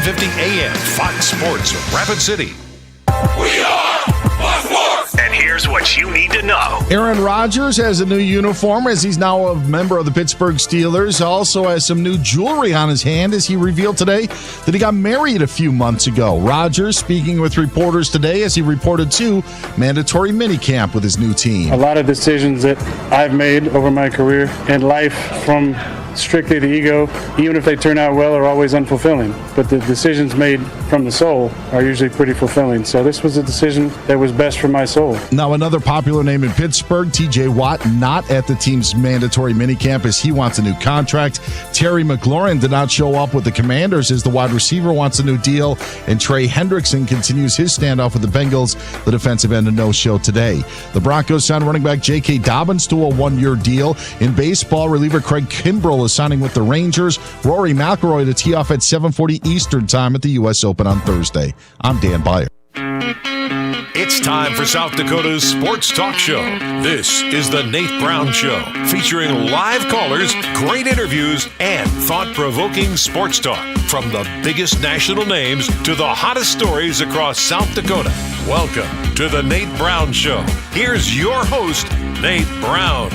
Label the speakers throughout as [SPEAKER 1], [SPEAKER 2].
[SPEAKER 1] 750 AM, Fox Sports, Rapid City.
[SPEAKER 2] We are Fox Sports!
[SPEAKER 3] And here's what you need to know.
[SPEAKER 4] Aaron Rodgers has a new uniform as he's now a member of the Pittsburgh Steelers. Also has some new jewelry on his hand as he revealed today that he got married a few months ago. Rodgers speaking with reporters today as he reported to mandatory minicamp with his new team.
[SPEAKER 5] A lot of decisions that I've made over my career in life, from strictly the ego, even if they turn out well, are always unfulfilling. But the decisions made from the soul are usually pretty fulfilling. So this was a decision that was best for my soul.
[SPEAKER 4] Now another popular name in Pittsburgh, T.J. Watt, not at the team's mandatory minicamp as he wants a new contract. Terry McLaurin did not show up with the Commanders as the wide receiver wants a new deal. And Trey Hendrickson continues his standoff with the Bengals. The defensive end, a no-show today. The Broncos signed running back J.K. Dobbins to a one-year deal. In baseball, reliever Craig Kimbrell is signing with the Rangers. Rory McIlroy to tee off at 7:40 Eastern Time at the U.S. Open on Thursday. I'm Dan Beyer.
[SPEAKER 1] It's time for South Dakota's Sports Talk Show. This is the Nate Brown Show, featuring live callers, great interviews, and thought-provoking sports talk. From the biggest national names to the hottest stories across South Dakota. Welcome to the Nate Brown Show. Here's your host, Nate Brown.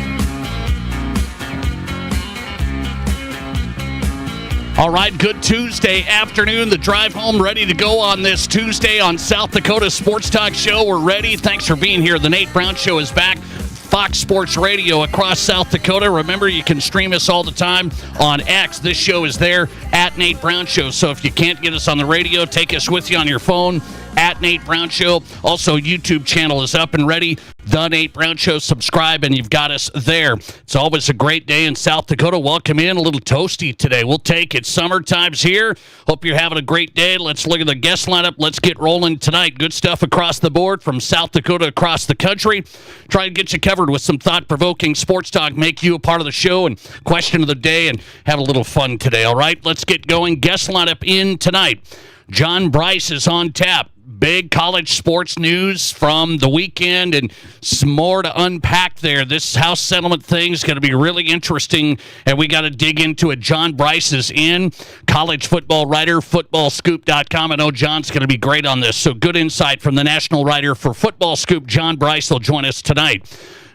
[SPEAKER 6] All right, good Tuesday afternoon. The drive home ready to go on this Tuesday on South Dakota Sports Talk Show. We're ready. Thanks for being here. The Nate Brown Show is back. Fox Sports Radio across South Dakota. Remember, you can stream us all the time on X. This show is there at Nate Brown Show. So if you can't get us on the radio, take us with you on your phone at Nate Brown Show. Also, YouTube channel is up and ready. The Nate Brown Show. Subscribe, and you've got us there. It's always a great day in South Dakota. Welcome in. A little toasty today. We'll take it. Summertime's here. Hope you're having a great day. Let's look at the guest lineup. Let's get rolling tonight. Good stuff across the board from South Dakota across the country. Try and get you covered with some thought-provoking sports talk. Make you a part of the show and question of the day and have a little fun today. All right, let's get going. Guest lineup in tonight. John Bryce is on tap. Big college sports news from the weekend and some more to unpack there. This house settlement thing is going to be really interesting, and we got to dig into it. John Bryce is in, college football writer, footballscoop.com. I know John's going to be great on this, so good insight from the national writer for Football Scoop. John Bryce will join us tonight.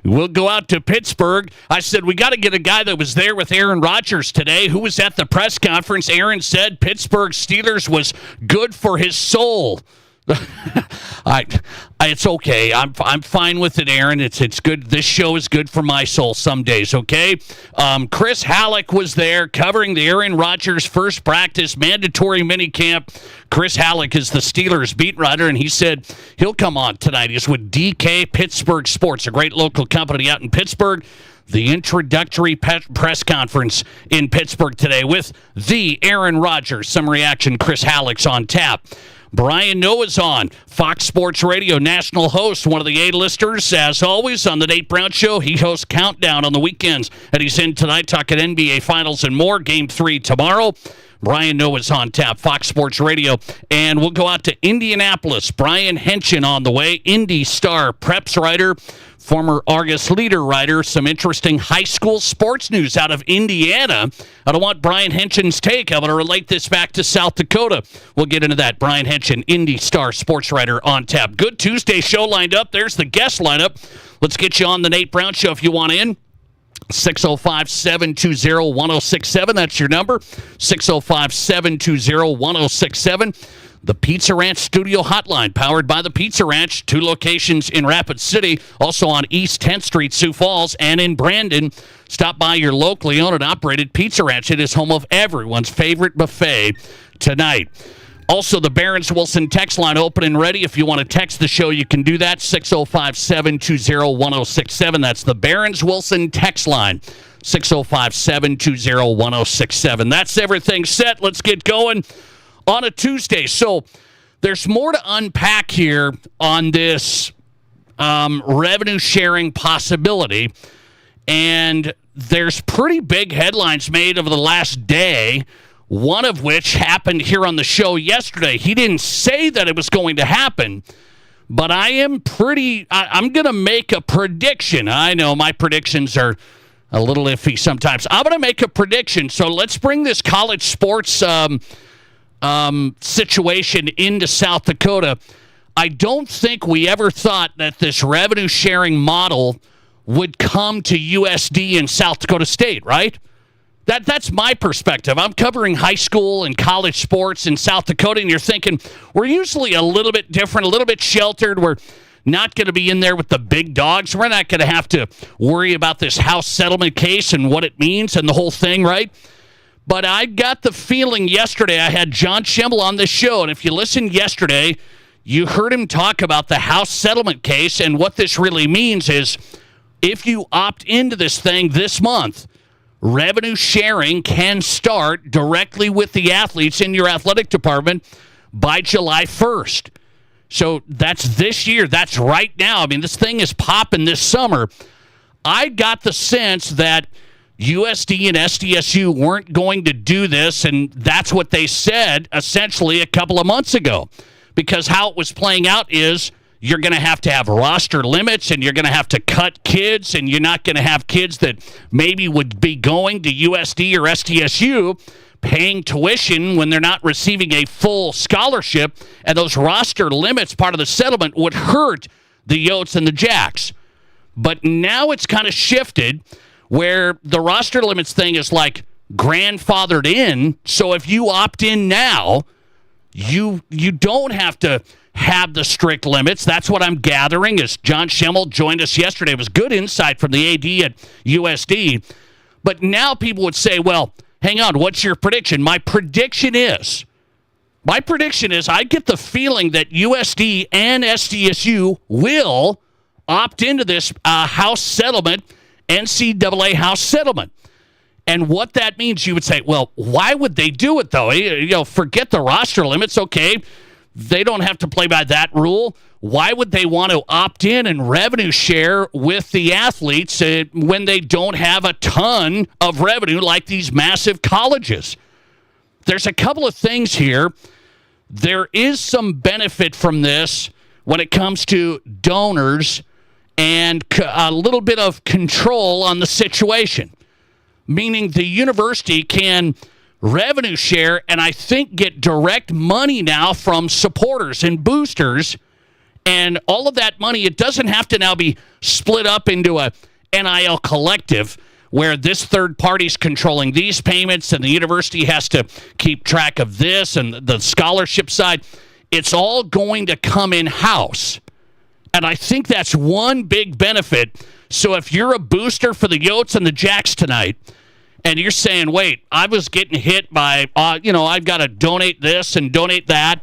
[SPEAKER 6] We'll go out to Pittsburgh. I said we got to get a guy that was there with Aaron Rodgers today. Who was at the press conference? Aaron said Pittsburgh Steelers was good for his soul. It's okay. I'm fine with it, Aaron. It's good. This show is good for my soul some days, okay? Chris Halleck was there covering the Aaron Rodgers first practice, mandatory minicamp. Chris Halleck is the Steelers beat writer, and he said he'll come on tonight. He's with DK Pittsburgh Sports, a great local company out in Pittsburgh. The introductory press conference in Pittsburgh today with the Aaron Rodgers. Some reaction, Chris Halleck's on tap. Brian Noah's on, Fox Sports Radio, national host, one of the A-listers. As always, on the Nate Brown Show, he hosts Countdown on the weekends, and he's in tonight talking NBA Finals and more. Game 3 tomorrow. Brian Noah's on tap, Fox Sports Radio. And we'll go out to Indianapolis. Brian Henson on the way, Indy Star Preps writer, former Argus Leader writer. Some interesting high school sports news out of Indiana. I don't want Brian Henson's take. I'm going to relate this back to South Dakota. We'll get into that. Brian Henson, Indy Star sports writer on tap. Good Tuesday show lined up. There's the guest lineup. Let's get you on the Nate Brown Show if you want in. 605-720-1067. That's your number. 605-720-1067. The Pizza Ranch Studio Hotline, powered by the Pizza Ranch. 2 locations in Rapid City, also on East 10th Street, Sioux Falls, and in Brandon. Stop by your locally owned and operated Pizza Ranch. It is home of everyone's favorite buffet tonight. Also, the Barron's Wilson text line open and ready. If you want to text the show, you can do that. 605-720-1067. That's the Barron's Wilson text line. 605-720-1067. That's everything set. Let's get going on a Tuesday. So there's more to unpack here on this revenue sharing possibility. And there's pretty big headlines made over the last day, one of which happened here on the show yesterday. He didn't say that it was going to happen, but I'm going to make a prediction. I know my predictions are a little iffy sometimes. I'm going to make a prediction. So let's bring this college sports situation into South Dakota, I don't think we ever thought that this revenue sharing model would come to USD in South Dakota State, right? That's my perspective. I'm covering high school and college sports in South Dakota, and you're thinking we're usually a little bit different, a little bit sheltered. We're not going to be in there with the big dogs. We're not going to have to worry about this house settlement case and what it means and the whole thing, right? But I got the feeling yesterday, I had John Schimmel on this show, and if you listened yesterday, you heard him talk about the house settlement case, and what this really means is if you opt into this thing this month, revenue sharing can start directly with the athletes in your athletic department by July 1st. So that's this year. That's right now. I mean, this thing is popping this summer. I got the sense that USD and SDSU weren't going to do this, and that's what they said essentially a couple of months ago. Because how it was playing out is you're going to have roster limits, and you're going to have to cut kids, and you're not going to have kids that maybe would be going to USD or SDSU paying tuition when they're not receiving a full scholarship, and those roster limits, part of the settlement, would hurt the Yotes and the Jacks. But now it's kind of shifted where the roster limits thing is like grandfathered in, so if you opt in now, you don't have to have the strict limits. That's what I'm gathering as John Schimmel joined us yesterday. It was good insight from the AD at USD. But now people would say, well, hang on, what's your prediction? My prediction is I get the feeling that USD and SDSU will opt into this house settlement, NCAA house settlement. And what that means, you would say, well, why would they do it, though? Forget the roster limits, okay? They don't have to play by that rule. Why would they want to opt in and revenue share with the athletes when they don't have a ton of revenue like these massive colleges? There's a couple of things here. There is some benefit from this when it comes to donors and a little bit of control on the situation. Meaning the university can revenue share and I think get direct money now from supporters and boosters. And all of that money, it doesn't have to now be split up into a NIL collective where this third party's controlling these payments and the university has to keep track of this and the scholarship side. It's all going to come in-house. And I think that's one big benefit. So if you're a booster for the Yotes and the Jacks tonight, and you're saying, wait, I was getting hit by, I've got to donate this and donate that,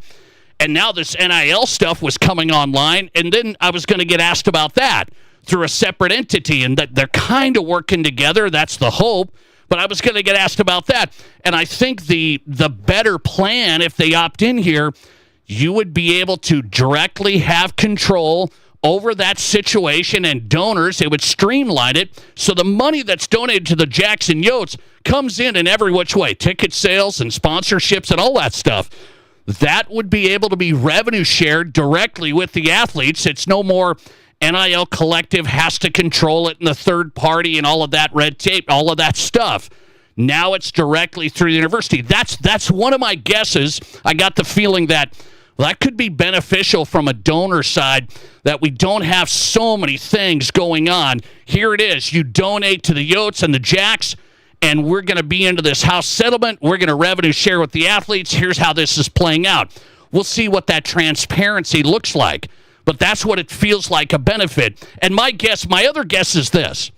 [SPEAKER 6] and now this NIL stuff was coming online, and then I was going to get asked about that through a separate entity, and that they're kind of working together. That's the hope. But I was going to get asked about that. And I think the better plan, if they opt in here, you would be able to directly have control over that situation, and donors, it would streamline it so the money that's donated to the Jacks and Yotes comes in every which way, ticket sales and sponsorships and all that stuff. That would be able to be revenue shared directly with the athletes. It's no more NIL collective has to control it and the third party and all of that red tape, all of that stuff. Now it's directly through the university. That's one of my guesses. I got the feeling that that could be beneficial from a donor side, that we don't have so many things going on. Here it is. You donate to the Yotes and the Jacks, and we're going to be into this house settlement. We're going to revenue share with the athletes. Here's how this is playing out. We'll see what that transparency looks like. But that's what it feels like, a benefit. And my other guess is this.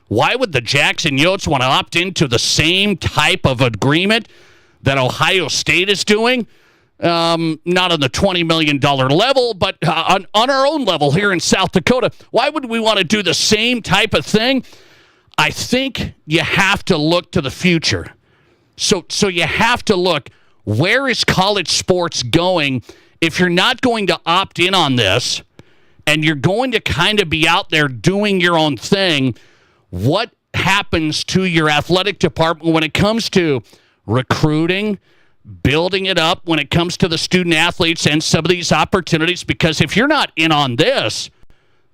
[SPEAKER 6] Why would the Jacks and Yotes want to opt into the same type of agreement that Ohio State is doing? Not on the $20 million level, but on our own level here in South Dakota. Why would we want to do the same type of thing? I think you have to look to the future. So you have to look, where is college sports going? If you're not going to opt in on this and you're going to kind of be out there doing your own thing, what happens to your athletic department when it comes to recruiting, building it up, when it comes to the student athletes and some of these opportunities? Because if you're not in on this,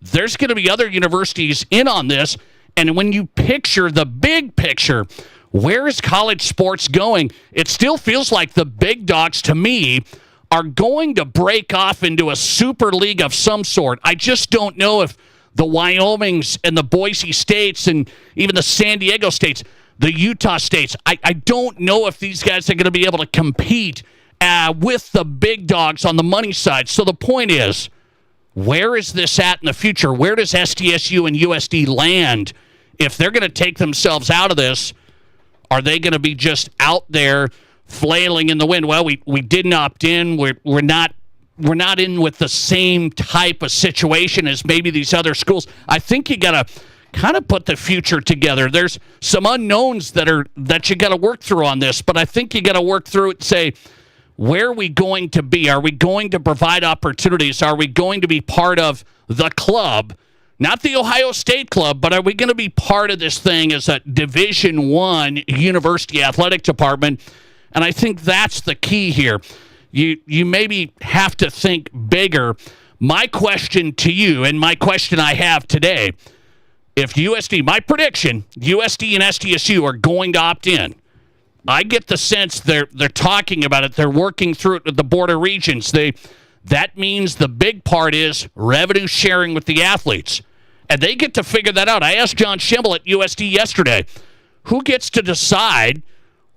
[SPEAKER 6] there's going to be other universities in on this. And when you picture the big picture, Where is college sports going? It still feels like the big dogs, to me, are going to break off into a super league of some sort. I just don't know if the Wyomings and the Boise States and even the San Diego States, the Utah States, I don't know if these guys are going to be able to compete with the big dogs on the money side. So the point is, where is this at in the future? Where does SDSU and USD land? If they're going to take themselves out of this, are they going to be just out there flailing in the wind? Well, we didn't opt in. We're not in with the same type of situation as maybe these other schools. I think you got to kind of put the future together. There's some unknowns that you got to work through on this, but I think you got to work through it and say, where are we going to be? Are we going to provide opportunities? Are we going to be part of the club? Not the Ohio State club, but are we going to be part of this thing as a Division I university athletic department? And I think that's the key here. You maybe have to think bigger. My question to you, and my question I have today, if USD, my prediction, USD and SDSU are going to opt in. I get the sense they're talking about it. They're working through it with the Board of Regents. That means the big part is revenue sharing with the athletes. And they get to figure that out. I asked John Schimel at USD yesterday, who gets to decide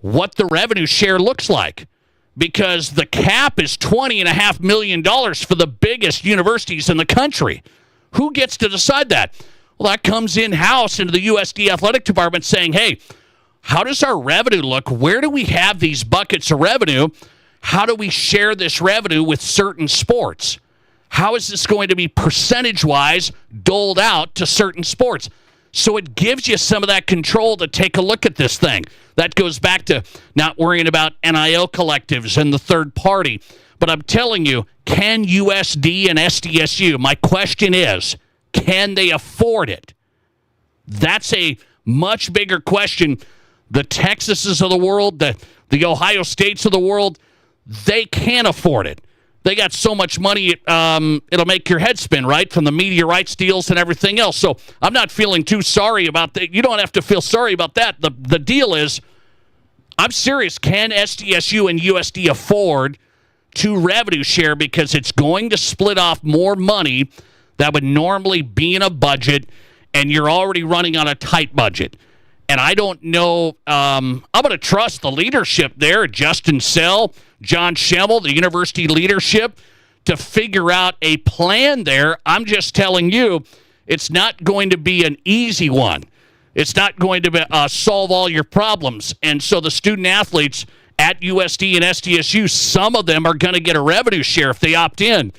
[SPEAKER 6] what the revenue share looks like? Because the cap is $20.5 million for the biggest universities in the country. Who gets to decide that? Well, that comes in-house into the USD athletic department saying, hey, how does our revenue look? Where do we have these buckets of revenue? How do we share this revenue with certain sports? How is this going to be percentage-wise doled out to certain sports? So it gives you some of that control to take a look at this thing. That goes back to not worrying about NIL collectives and the third party. But I'm telling you, can USD and SDSU, my question is, can they afford it? That's a much bigger question. The Texases of the world, the Ohio States of the world, they can't afford it. They got so much money, it'll make your head spin, right, from the media rights deals and everything else. So I'm not feeling too sorry about that. You don't have to feel sorry about that. The deal is, I'm serious, can SDSU and USD afford to revenue share, because it's going to split off more money that would normally be in a budget, and you're already running on a tight budget. And I don't know, I'm going to trust the leadership there, Justin Sell, John Schimel, the university leadership, to figure out a plan there. I'm just telling you, it's not going to be an easy one. It's not going to solve all your problems. And so the student athletes at USD and SDSU, some of them are going to get a revenue share if they opt in.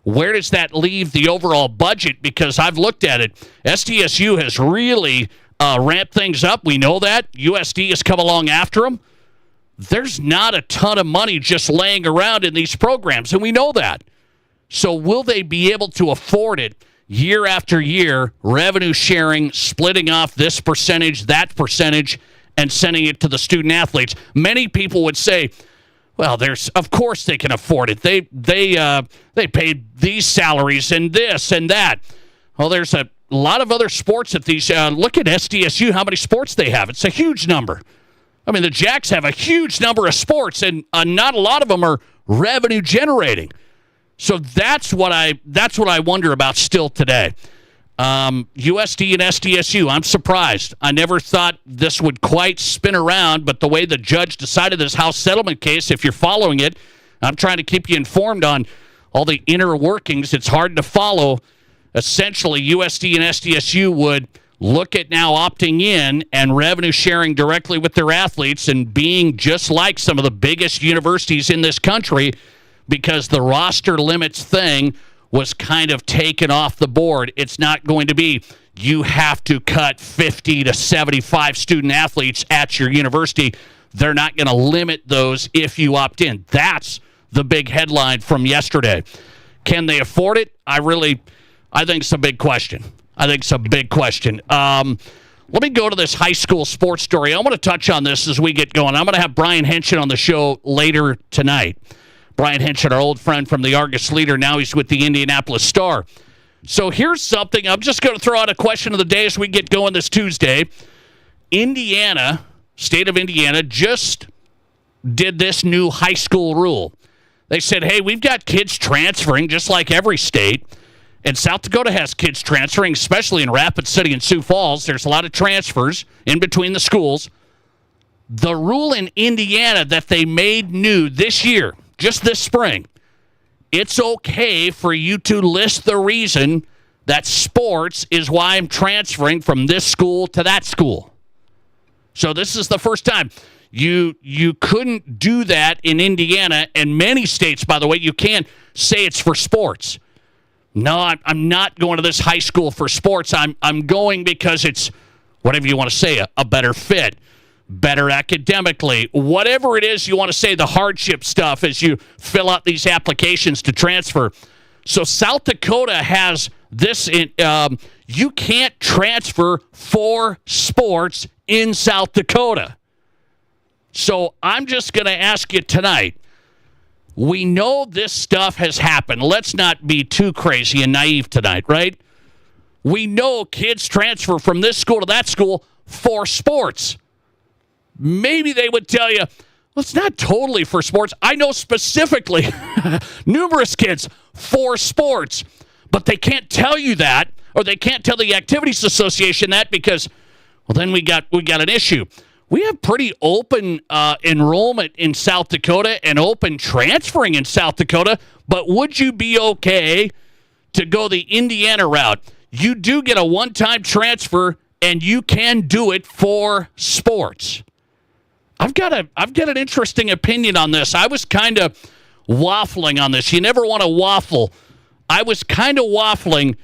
[SPEAKER 6] Where does that leave the overall budget? Because I've looked at it. SDSU has really ramped things up. We know that. USD has come along after them. There's not a ton of money just laying around in these programs, and we know that. So will they be able to afford it year after year, revenue sharing, splitting off this percentage, that percentage, and sending it to the student athletes? Many people would say, well, of course they can afford it. They paid these salaries and this and that. Well, there's a lot of other sports at these. Look at SDSU, how many sports they have. It's a huge number. I mean, the Jacks have a huge number of sports, and not a lot of them are revenue generating. So that's what I wonder about still today. USD and SDSU, I'm surprised. I never thought this would quite spin around, but the way the judge decided this House settlement case, if you're following it, I'm trying to keep you informed on all the inner workings. It's hard to follow. Essentially, USD and SDSU would look at now opting in and revenue sharing directly with their athletes and being just like some of the biggest universities in this country, because the roster limits thing was kind of taken off the board. It's not going to be you have to cut 50 to 75 student athletes at your university. They're not going to limit those if you opt in. That's the big headline from yesterday. Can they afford it? I think it's a big question. Let me go to this high school sports story. I want to touch on this as we get going. I'm going to have Brian Henson on the show later tonight. Brian Henson, our old friend from the Argus Leader. Now he's with the Indianapolis Star. So here's something. I'm just going to throw out a question of the day as we get going this Tuesday. Indiana state of Indiana, just did this new high school rule. They said, hey, we've got kids transferring just like every state. And South Dakota has kids transferring, especially in Rapid City and Sioux Falls. There's a lot of transfers in between the schools. The rule in Indiana that they made new this year, just this spring, it's okay for you to list the reason that sports is why I'm transferring from this school to that school. So this is the first time. You couldn't do that in Indiana, and many states, by the way, you can't say it's for sports. No, I'm not going to this high school for sports. I'm going because it's, whatever you want to say, a better fit, better academically, whatever it is you want to say, the hardship stuff as you fill out these applications to transfer. So South Dakota has this, you can't transfer for sports in South Dakota. So I'm just going to ask you tonight, we know this stuff has happened. Let's not be too crazy and naive tonight, right? We know kids transfer from this school to that school for sports. Maybe they would tell you, well, it's not totally for sports. I know specifically numerous kids for sports, but they can't tell you that, or they can't tell the Activities Association that because, well, then we got an issue. We have pretty open enrollment in South Dakota and open transferring in South Dakota, but would you be okay to go the Indiana route? You do get a one-time transfer, and you can do it for sports. I've got an interesting opinion on this. I was kind of waffling on this. You never want to waffle. I was kind of waffling.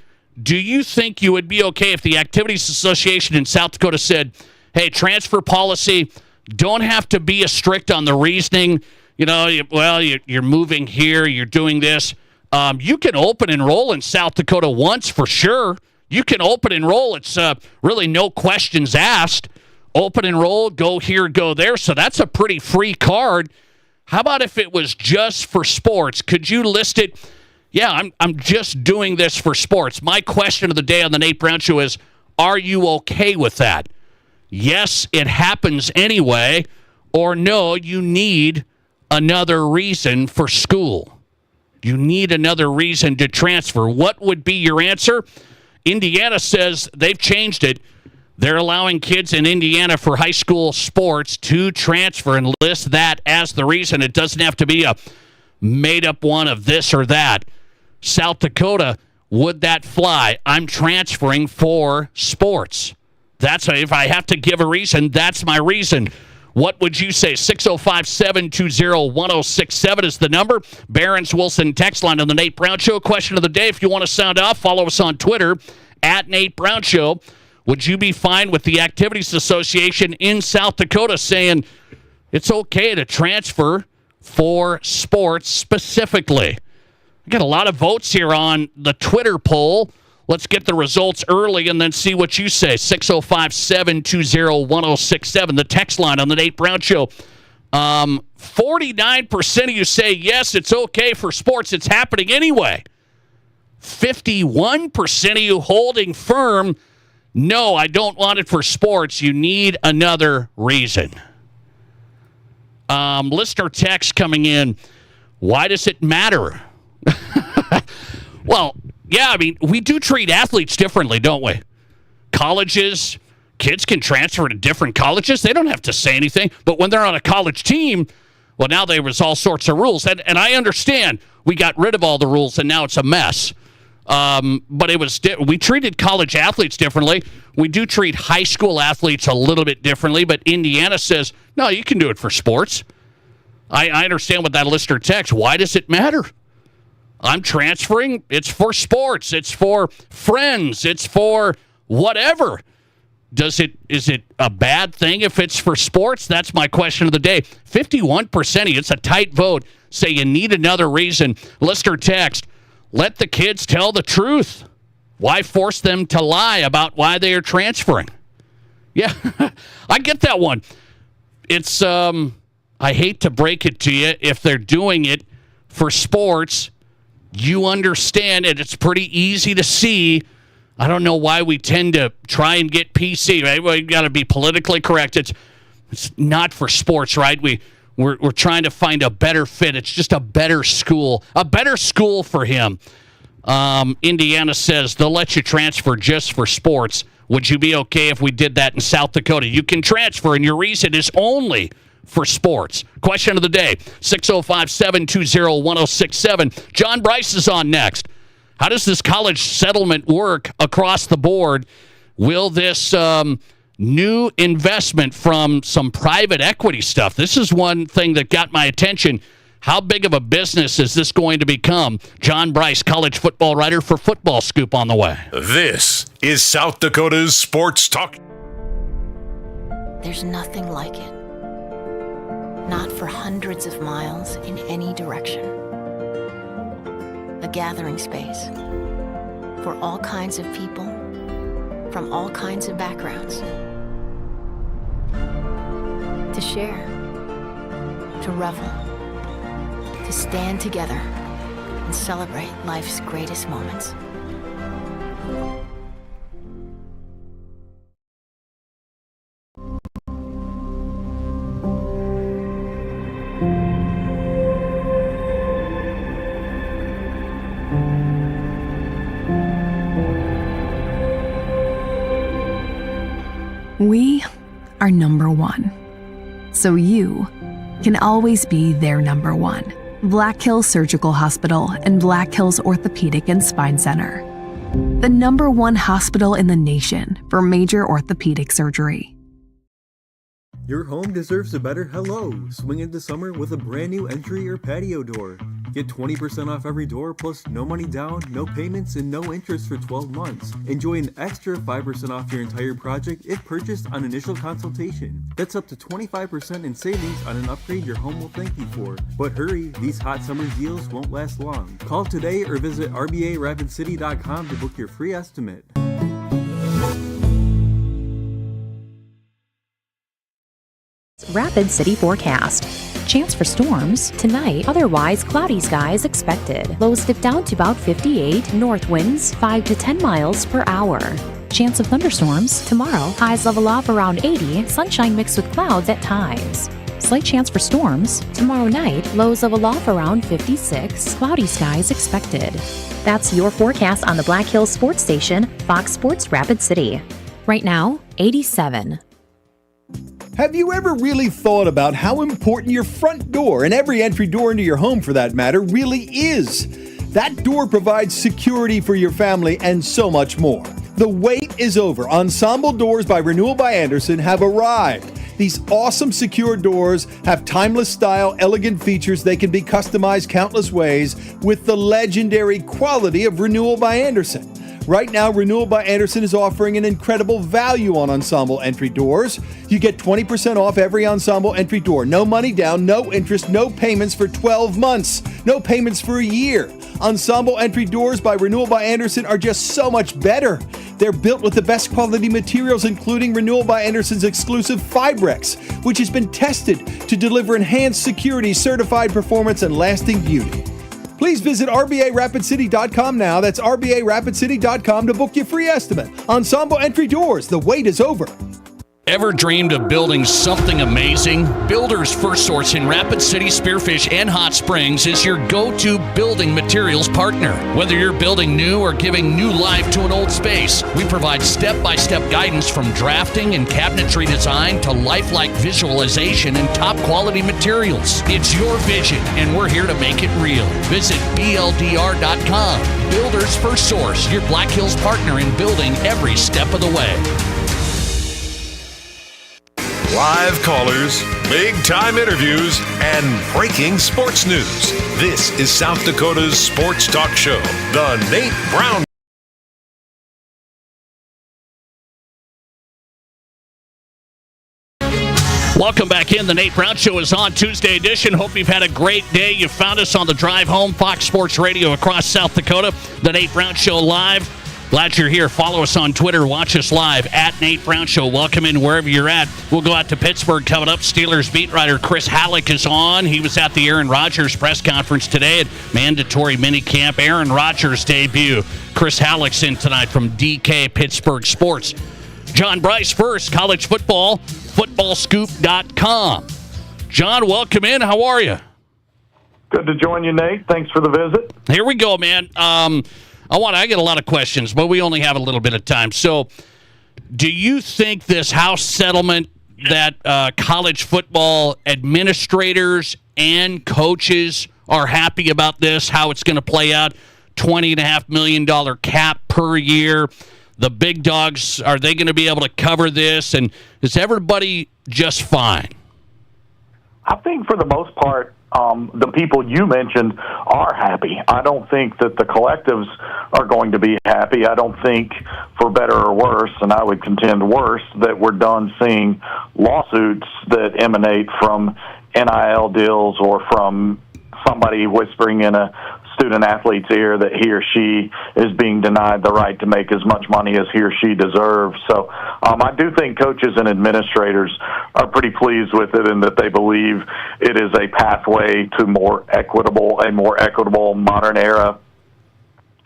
[SPEAKER 6] Do you think you would be okay if the Activities Association in South Dakota said, hey, transfer policy, don't have to be as strict on the reasoning. You know, you're moving here, you're doing this. You can open enroll in South Dakota once for sure. You can open enroll. It's really no questions asked. Open enroll, go here, go there. So that's a pretty free card. How about if it was just for sports? Could you list it? Yeah, I'm just doing this for sports. My question of the day on the Nate Brown Show is, are you okay with that? Yes, it happens anyway, or no, you need another reason for school. You need another reason to transfer. What would be your answer? Indiana says they've changed it. They're allowing kids in Indiana for high school sports to transfer and list that as the reason. It doesn't have to be a made-up one of this or that. South Dakota, would that fly? I'm transferring for sports. That's if I have to give a reason, that's my reason. What would you say? 605-720-1067 is the number. Barron's Wilson text line on the Nate Brown Show. Question of the day, if you want to sound off, follow us on Twitter, @Nate Brown Show. Would you be fine with the Activities Association in South Dakota saying it's okay to transfer for sports specifically? I got a lot of votes here on the Twitter poll. Let's get the results early and then see what you say. 605-720-1067, the text line on the Nate Brown Show. 49% of you say, yes, it's okay for sports. It's happening anyway. 51% of you holding firm, no, I don't want it for sports. You need another reason. Listener text coming in. Why does it matter? Well, yeah, I mean, we do treat athletes differently, don't we? Colleges, kids can transfer to different colleges. They don't have to say anything. But when they're on a college team, well, now there was all sorts of rules. And I understand we got rid of all the rules, and now it's a mess. But it was we treated college athletes differently. We do treat high school athletes a little bit differently. But Indiana says, no, you can do it for sports. I understand what that listener text. Why does it matter? I'm transferring. It's for sports. It's for friends. It's for whatever. Is it a bad thing if it's for sports? That's my question of the day. 51%, it's a tight vote, say you need another reason. Listener text, let the kids tell the truth. Why force them to lie about why they are transferring? Yeah, I get that one. It's, I hate to break it to you, if they're doing it for sports, you understand it. It's pretty easy to see. I don't know why we tend to try and get PC, right? Well, you got to be politically correct. It's not for sports, right? We're trying to find a better fit. It's just a better school for him. Indiana says they'll let you transfer just for sports. Would you be okay if we did that in South Dakota? You can transfer, and your reason is only for sports. Question of the day, 605-720-1067. John Bryce is on next. How does this college settlement work across the board? Will this new investment from some private equity stuff, this is one thing that got my attention. How big of a business is this going to become? John Bryce, college football writer for Football Scoop, on the way.
[SPEAKER 1] This is South Dakota's Sports Talk.
[SPEAKER 7] There's nothing like it. Not for hundreds of miles in any direction. A gathering space for all kinds of people from all kinds of backgrounds. To share, to revel, to stand together and celebrate life's greatest moments.
[SPEAKER 8] We are number one, so you can always be their number one. Black Hills Surgical Hospital and Black Hills Orthopedic and Spine Center. The number one hospital in the nation for major orthopedic surgery.
[SPEAKER 9] Your home deserves a better hello. Swing into summer with a brand new entry or patio door. Get 20% off every door plus no money down, no payments, and no interest for 12 months. Enjoy an extra 5% off your entire project if purchased on initial consultation. That's up to 25% in savings on an upgrade your home will thank you for. But hurry, these hot summer deals won't last long. Call today or visit RBARapidCity.com to book your free estimate.
[SPEAKER 10] Rapid City forecast. Chance for storms tonight, otherwise cloudy skies expected. Lows dip down to about 58, north winds 5 to 10 miles per hour. Chance of thunderstorms tomorrow, highs level off around 80, sunshine mixed with clouds at times. Slight chance for storms tomorrow night, lows level off around 56, cloudy skies expected. That's your forecast on the Black Hills Sports Station, Fox Sports Rapid City. Right now, 87.
[SPEAKER 11] Have you ever really thought about how important your front door, and every entry door into your home for that matter, really is? That door provides security for your family and so much more. The wait is over. Ensemble Doors by Renewal by Andersen have arrived. These awesome secure doors have timeless style, elegant features. They can be customized countless ways with the legendary quality of Renewal by Andersen. Right now, Renewal by Andersen is offering an incredible value on Ensemble entry doors. You get 20% off every Ensemble entry door. No money down, no interest, no payments for 12 months. No payments for a year. Ensemble entry doors by Renewal by Andersen are just so much better. They're built with the best quality materials, including Renewal by Andersen's exclusive Fibrex, which has been tested to deliver enhanced security, certified performance, and lasting beauty. Please visit RBARapidCity.com now. That's RBARapidCity.com to book your free estimate. Ensemble entry doors, the wait is over.
[SPEAKER 6] Ever dreamed of building something amazing? Builders First Source in Rapid City, Spearfish, and Hot Springs is your go-to building materials partner. Whether you're building new or giving new life to an old space, we provide step-by-step guidance from drafting and cabinetry design to lifelike visualization and top-quality materials. It's your vision, and we're here to make it real. Visit BLDR.com. Builders First Source, your Black Hills partner in building every step of the way.
[SPEAKER 1] Live callers, big-time interviews, and breaking sports news. This is South Dakota's Sports Talk Show, The Nate Brown.
[SPEAKER 6] Welcome back in. The Nate Brown Show is on Tuesday edition. Hope you've had a great day. You found us on the drive home, Fox Sports Radio across South Dakota. The Nate Brown Show live. Glad you're here. Follow us on Twitter. Watch us live at Nate Brown Show. Welcome in wherever you're at. We'll go out to Pittsburgh coming up. Steelers beat writer Chris Halleck is on. He was at the Aaron Rodgers press conference today at mandatory minicamp. Aaron Rodgers debut. Chris Halleck's in tonight from DK Pittsburgh Sports. John Bryce first. College football. footballscoop.com. John, welcome in. How are you?
[SPEAKER 12] Good to join you, Nate. Thanks for the visit.
[SPEAKER 6] Here we go, man. I get a lot of questions, but we only have a little bit of time. So, do you think this House settlement that college football administrators and coaches are happy about this, how it's going to play out? $20.5 million cap per year. The big dogs, are they going to be able to cover this? And is everybody just fine?
[SPEAKER 12] I think for the most part, the people you mentioned are happy. I don't think that the collectives are going to be happy. I don't think, for better or worse, and I would contend worse, that we're done seeing lawsuits that emanate from NIL deals or from somebody whispering in a student-athlete's ear that he or she is being denied the right to make as much money as he or she deserves. So I do think coaches and administrators are pretty pleased with it and that they believe it is a pathway to a more equitable modern era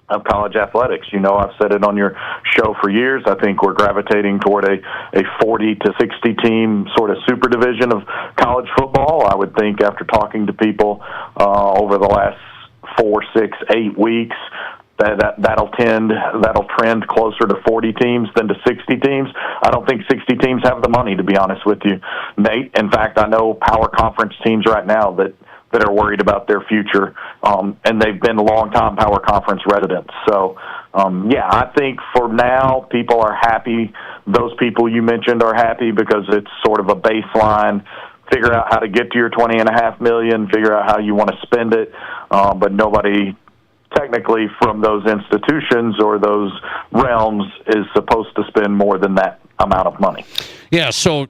[SPEAKER 12] of college athletics. You know, I've said it on your show for years. I think we're gravitating toward a 40 to 60 team sort of super division of college football. I would think after talking to people over the last 4, 6, 8 weeks, that'll trend closer to 40 teams than to 60 teams. I don't think 60 teams have the money, to be honest with you, Nate. In fact, I know power conference teams right now that are worried about their future, and they've been long-time power conference residents. So, I think for now, people are happy. Those people you mentioned are happy because it's sort of a baseline. Figure out how to get to your $20.5 million, figure out how you want to spend it, but nobody technically from those institutions or those realms is supposed to spend more than that amount of money.
[SPEAKER 6] Yeah, so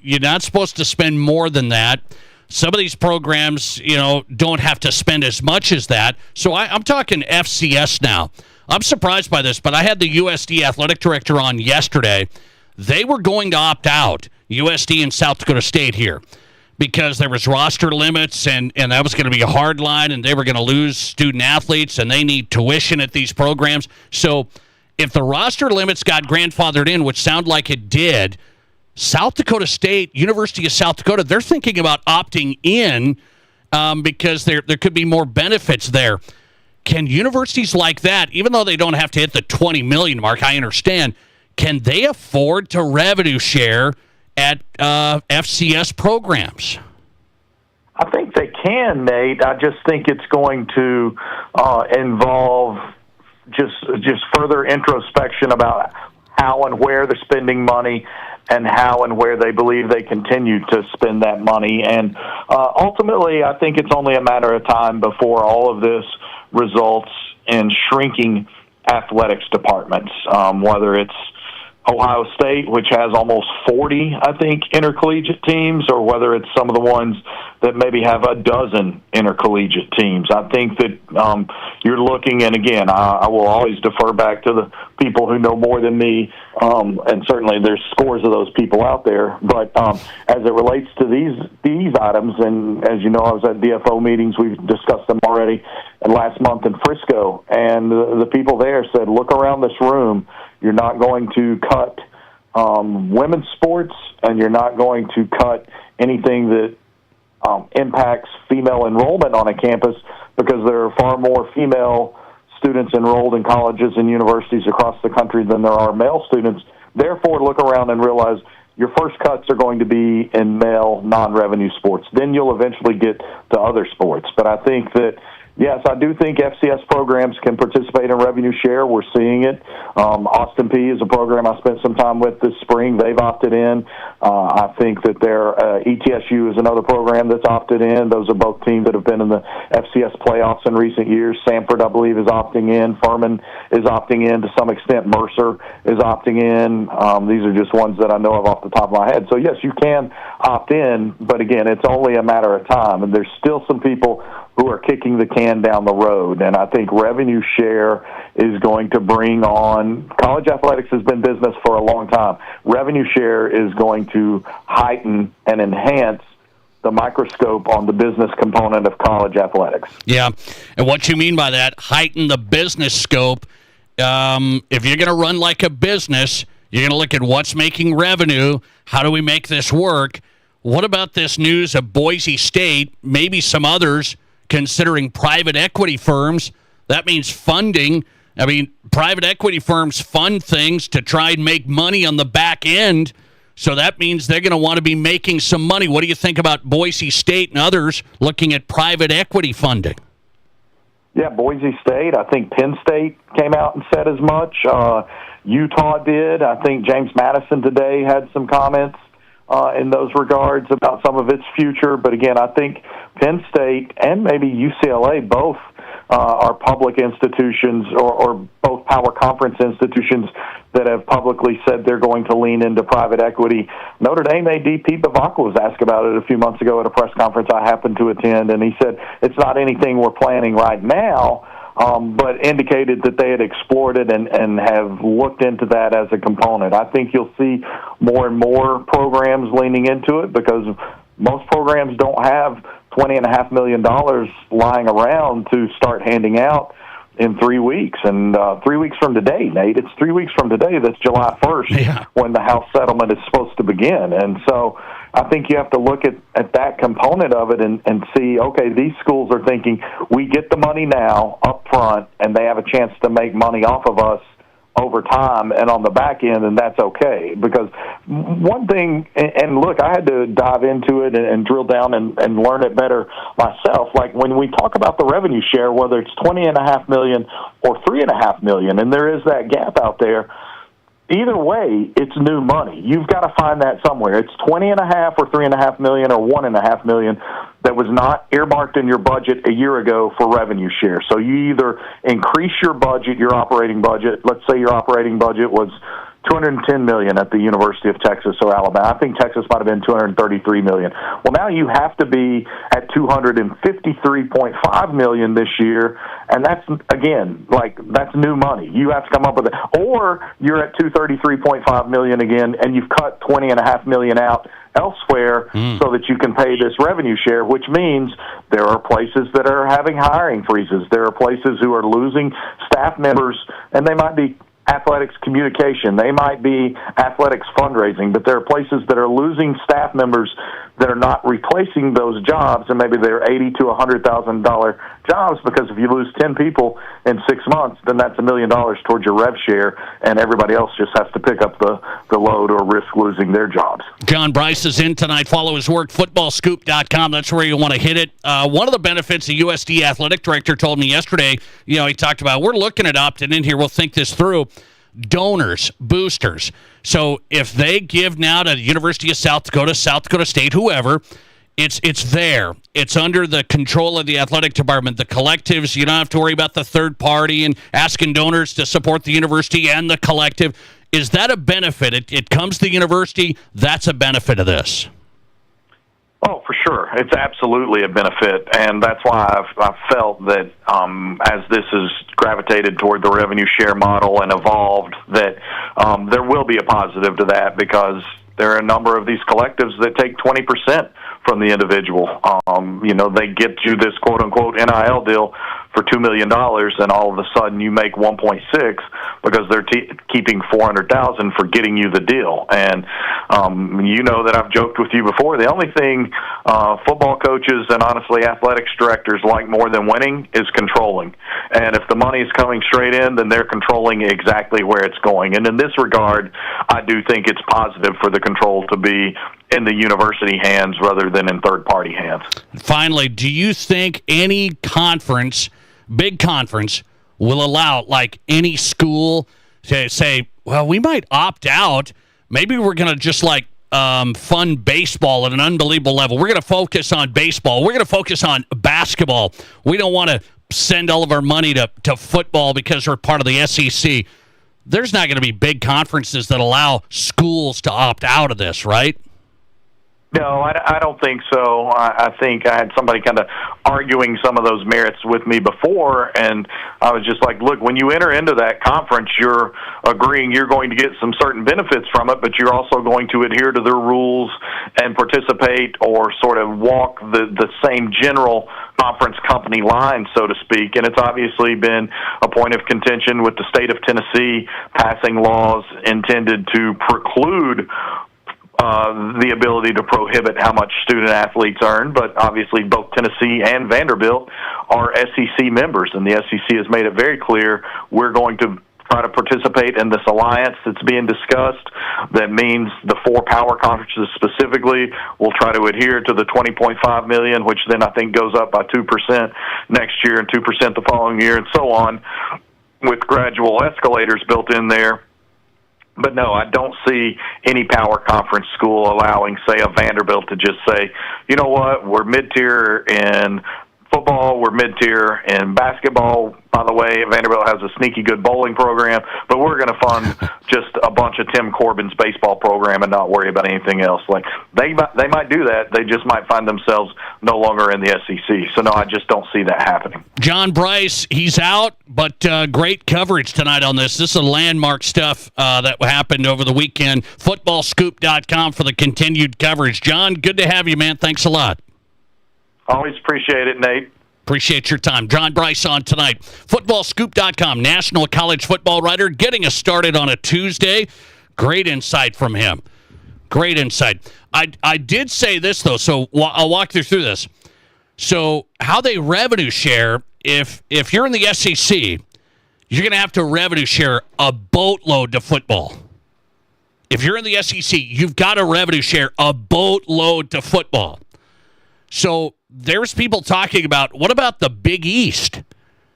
[SPEAKER 6] you're not supposed to spend more than that. Some of these programs, don't have to spend as much as that. So I'm talking FCS now. I'm surprised by this, but I had the USD athletic director on yesterday. They were going to opt out, USD and South Dakota State here, because there was roster limits, and that was going to be a hard line, and they were going to lose student athletes, and they need tuition at these programs. So if the roster limits got grandfathered in, which sounded like it did, South Dakota State, University of South Dakota, they're thinking about opting in because there could be more benefits there. Can universities like that, even though they don't have to hit the 20 million mark, I understand, can they afford to revenue share at FCS programs?
[SPEAKER 12] I think they can, Nate. I just think it's going to involve just further introspection about how and where they're spending money and how and where they believe they continue to spend that money. And ultimately, I think it's only a matter of time before all of this results in shrinking athletics departments, whether it's Ohio State, which has almost 40, I think, intercollegiate teams, or whether it's some of the ones that maybe have a dozen intercollegiate teams. I think that you're looking, and again, I will always defer back to the people who know more than me, and certainly there's scores of those people out there. But as it relates to these items, and as you know, I was at DFO meetings, we've discussed them already, and last month in Frisco, and the people there said, look around this room. You're not going to cut women's sports, and you're not going to cut anything that impacts female enrollment on a campus, because there are far more female students enrolled in colleges and universities across the country than there are male students. Therefore, look around and realize your first cuts are going to be in male non-revenue sports. Then you'll eventually get to other sports. But I think that, yes, I do think FCS programs can participate in revenue share. We're seeing it. Austin Peay is a program I spent some time with this spring. They've opted in. I think that ETSU is another program that's opted in. Those are both teams that have been in the FCS playoffs in recent years. Samford, I believe, is opting in. Furman is opting in to some extent. Mercer is opting in. These are just ones that I know of off the top of my head. So, yes, you can opt in, but, again, it's only a matter of time. And there's still some people who are kicking the can down the road. And I think revenue share is going to bring on – college athletics has been business for a long time. Revenue share is going to heighten and enhance the microscope on the business component of college athletics.
[SPEAKER 6] Yeah, and what you mean by that, heighten the business scope, if you're going to run like a business, You're going to look at what's making revenue. How do we make this work? What about this news of Boise State, maybe some others, considering private equity firms? That means funding. I mean, private equity firms fund things to try and make money on the back end. So that means they're going to want to be making some money. What do you think about Boise State and others looking at private equity funding?
[SPEAKER 12] Yeah, Boise State. I think Penn State came out and said as much. Utah did. I think James Madison today had some comments in those regards about some of its future. But again, I think Penn State and maybe UCLA both are public institutions or both power conference institutions that have publicly said they're going to lean into private equity. Notre Dame AD Pete Bavacqua was asked about it a few months ago at a press conference I happened to attend, and he said it's not anything we're planning right now, but indicated that they had explored it and have looked into that as a component. I think you'll see more and more programs leaning into it because most programs don't have $20.5 million lying around to start handing out in 3 weeks. And 3 weeks from today, Nate, it's 3 weeks from today, that's July 1st, when the House settlement is supposed to begin. And so I think you have to look at that component of it and see, okay, these schools are thinking, we get the money now up front, and they have a chance to make money off of us over time and on the back end, and that's okay. Because one thing, and look, I had to dive into it and drill down and learn it better myself. Like when we talk about the revenue share, whether it's $20.5 million or $3.5 million, and there is that gap out there, either way, it's new money. You've got to find that somewhere. It's $20.5 or $3.5 million or $1.5 million that was not earmarked in your budget a year ago for revenue share. So you either increase your budget, your operating budget. Let's say your operating budget was $210 million at the University of Texas or Alabama. I think Texas might have been $233 million. Well, now you have to be at $253.5 million this year, and that's, again, like, that's new money. You have to come up with it. Or you're at $233.5 million again, and you've cut $20.5 million out elsewhere so that you can pay this revenue share, which means there are places that are having hiring freezes. There are places who are losing staff members, and they might be athletics communication, they might be athletics fundraising, but there are places that are losing staff members that are not replacing those jobs, and maybe they're $80,000 to $100,000 jobs, because if you lose 10 people in 6 months, then that's $1 million towards your rev share, and everybody else just has to pick up the load or risk losing their jobs.
[SPEAKER 6] John Bryce is in tonight. Follow his work, footballscoop.com. That's where you want to hit it. One of the benefits the USD athletic director told me yesterday, he talked about, we're looking at opting in here, we'll think this through. Donors, boosters. So if they give now to the University of South Dakota State, whoever, it's there. It's under the control of the athletic department, the collectives. You don't have to worry about the third party and asking donors to support the university and the collective. Is that a benefit? It comes to the university. That's a benefit of this.
[SPEAKER 12] Oh, for sure. It's absolutely a benefit, and that's why I've felt that as this has gravitated toward the revenue share model and evolved, that there will be a positive to that, because there are a number of these collectives that take 20% from the individual. They get you this quote-unquote NIL deal for $2 million, and all of a sudden you make 1.6 because they're keeping $400,000 for getting you the deal. And that I've joked with you before. The only thing football coaches and honestly athletics directors like more than winning is controlling. And if the money is coming straight in, then they're controlling exactly where it's going. And in this regard, I do think it's positive for the control to be in the university hands rather than in third-party hands.
[SPEAKER 6] Finally, do you think any conference, big conference, will allow, like, any school to say, well, we might opt out. Maybe we're going to just, fund baseball at an unbelievable level. We're going to focus on baseball. We're going to focus on basketball. We don't want to send all of our money to football because we're part of the SEC. There's not going to be big conferences that allow schools to opt out of this, right?
[SPEAKER 12] No, I don't think so. I think I had somebody kind of arguing some of those merits with me before, and I was just like, look, when you enter into that conference, you're agreeing you're going to get some certain benefits from it, but you're also going to adhere to their rules and participate or sort of walk the same general conference company line, so to speak, and it's obviously been a point of contention with the state of Tennessee passing laws intended to preclude the ability to prohibit how much student athletes earn, but obviously both Tennessee and Vanderbilt are SEC members, and the SEC has made it very clear we're going to try to participate in this alliance that's being discussed. That means the 4 power conferences specifically will try to adhere to the $20.5 million, which then I think goes up by 2% next year and 2% the following year, and so on, with gradual escalators built in there. But no, I don't see any power conference school allowing, say, a Vanderbilt to just say, you know what, we're mid-tier in football, we're mid-tier in basketball. By the way, Vanderbilt has a sneaky good bowling program, but we're going to fund just a bunch of Tim Corbin's baseball program and not worry about anything else. Like, they might do that. They just might find themselves no longer in the SEC. So, no, I just don't see that happening.
[SPEAKER 6] John Bryce, he's out, but great coverage tonight on this. This is landmark stuff that happened over the weekend. Footballscoop.com for the continued coverage. John, good to have you, man. Thanks a lot.
[SPEAKER 12] Always appreciate it, Nate.
[SPEAKER 6] Appreciate your time. John Bryce on tonight. Footballscoop.com, national college football writer, getting us started on a Tuesday. Great insight from him. Great insight. I did say this, though, so I'll walk you through this. So how they revenue share, if you're in the SEC, you're going to have to revenue share a boatload to football. If you're in the SEC, you've got to revenue share a boatload to football. So there's people talking about, what about the Big East?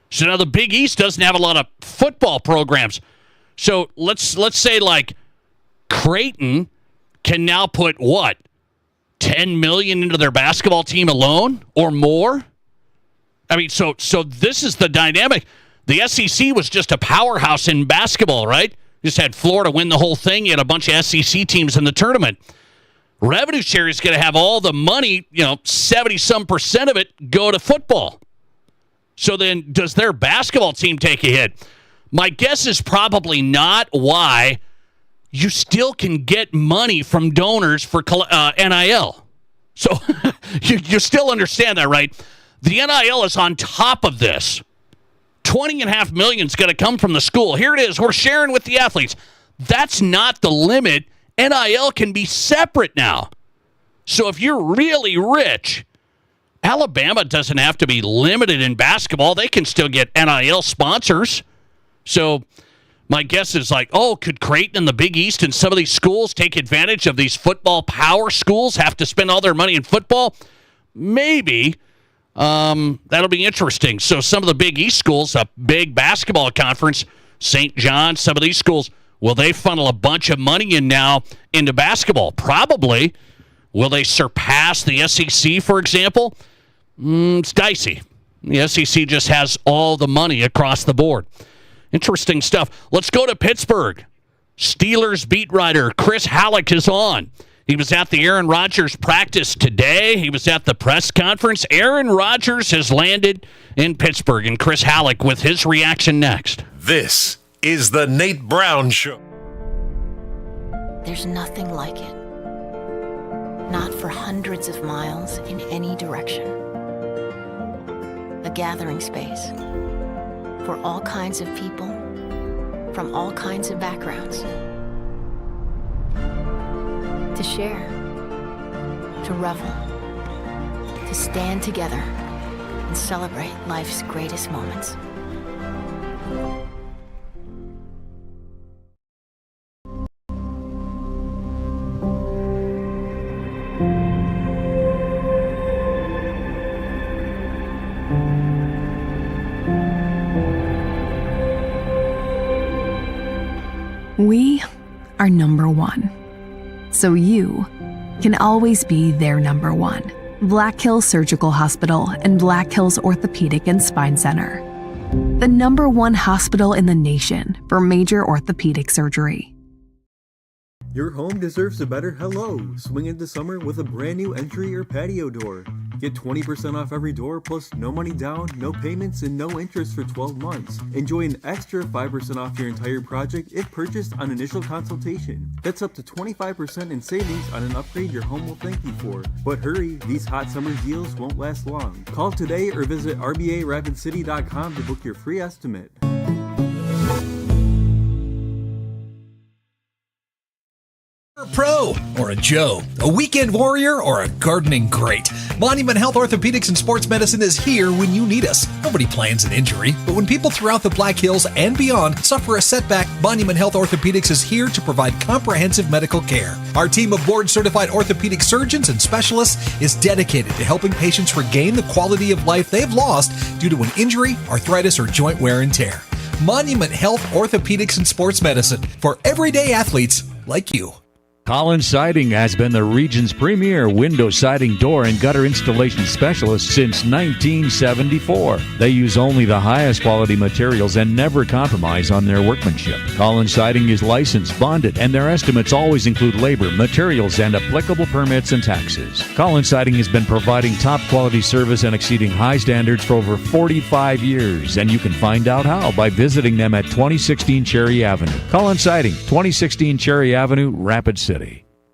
[SPEAKER 6] So now the Big East doesn't have a lot of football programs. So let's say like Creighton can now put what, $10 million into their basketball team alone or more? I mean, so this is the dynamic. The SEC was just a powerhouse in basketball, right? Just had Florida win the whole thing. You had a bunch of SEC teams in the tournament. Revenue share is going to have all the money, 70-some% of it go to football. So then does their basketball team take a hit? My guess is probably not. Why? You still can get money from donors for NIL. So you still understand that, right? The NIL is on top of this. $20.5 million is going to come from the school. Here it is. We're sharing with the athletes. That's not the limit. NIL can be separate now. So if you're really rich, Alabama doesn't have to be limited in basketball. They can still get NIL sponsors. So my guess is like, could Creighton and the Big East and some of these schools take advantage of these football power schools, have to spend all their money in football? Maybe. That'll be interesting. So some of the Big East schools, a big basketball conference, St. John's, some of these schools, will they funnel a bunch of money in now into basketball? Probably. Will they surpass the SEC, for example? It's dicey. The SEC just has all the money across the board. Interesting stuff. Let's go to Pittsburgh. Steelers beat writer Chris Halleck is on. He was at the Aaron Rodgers practice today. He was at the press conference. Aaron Rodgers has landed in Pittsburgh, and Chris Halleck with his reaction next.
[SPEAKER 1] This is the Nate Brown Show.
[SPEAKER 7] There's nothing like it. Not for hundreds of miles in any direction. A gathering space for all kinds of people from all kinds of backgrounds. To share, to revel, to stand together and celebrate life's greatest moments.
[SPEAKER 8] We are number one. So you can always be their number one. Black Hills Surgical Hospital and Black Hills Orthopedic and Spine Center. The number one hospital in the nation for major orthopedic surgery.
[SPEAKER 9] Your home deserves a better hello. Swing into summer with a brand new entry or patio door. Get 20% off every door plus no money down, no payments, and no interest for 12 months. Enjoy an extra 5% off your entire project if purchased on initial consultation. That's up to 25% in savings on an upgrade your home will thank you for. But hurry, these hot summer deals won't last long. Call today or visit RBARapidCity.com to book your free estimate.
[SPEAKER 13] A pro or a Joe, a weekend warrior or a gardening great. Monument Health Orthopedics and Sports Medicine is here when you need us. Nobody plans an injury, but when people throughout the Black Hills and beyond suffer a setback, Monument Health Orthopedics is here to provide comprehensive medical care. Our team of board-certified orthopedic surgeons and specialists is dedicated to helping patients regain the quality of life they've lost due to an injury, arthritis, or joint wear and tear. Monument Health Orthopedics and Sports Medicine for everyday athletes like you.
[SPEAKER 14] Collins Siding has been the region's premier window siding door and gutter installation specialist since 1974. They use only the highest quality materials and never compromise on their workmanship. Collins Siding is licensed, bonded, and their estimates always include labor, materials, and applicable permits and taxes. Collins Siding has been providing top quality service and exceeding high standards for over 45 years, and you can find out how by visiting them at 2016 Cherry Avenue. Collins Siding, 2016 Cherry Avenue, Rapid City.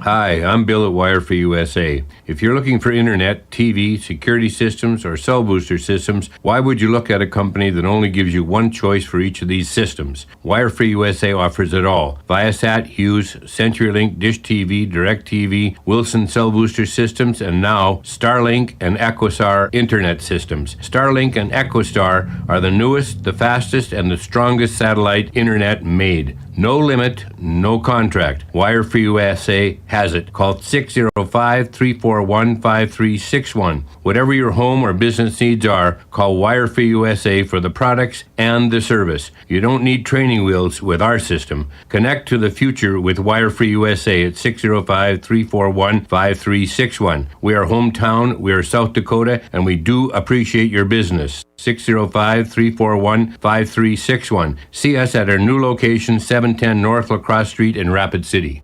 [SPEAKER 15] Hi, I'm Bill at Wire for USA. If you're looking for internet, TV, security systems, or cell booster systems, why would you look at a company that only gives you one choice for each of these systems? Wire for USA offers it all. Viasat, Hughes, CenturyLink, Dish TV, DirecTV, Wilson cell booster systems, and now Starlink and EchoStar internet systems. Starlink and EchoStar are the newest, the fastest, and the strongest satellite internet made. No limit, no contract. Wire for USA has it. Call 605-341-5361. Whatever your home or business needs are, call Wire for USA for the products and the service. You don't need training wheels with our system. Connect to the future with Wire for USA at 605-341-5361. We are hometown, we are South Dakota, and we do appreciate your business. 605-341-5361. See us at our new location, 710 North La Crosse Street in Rapid City.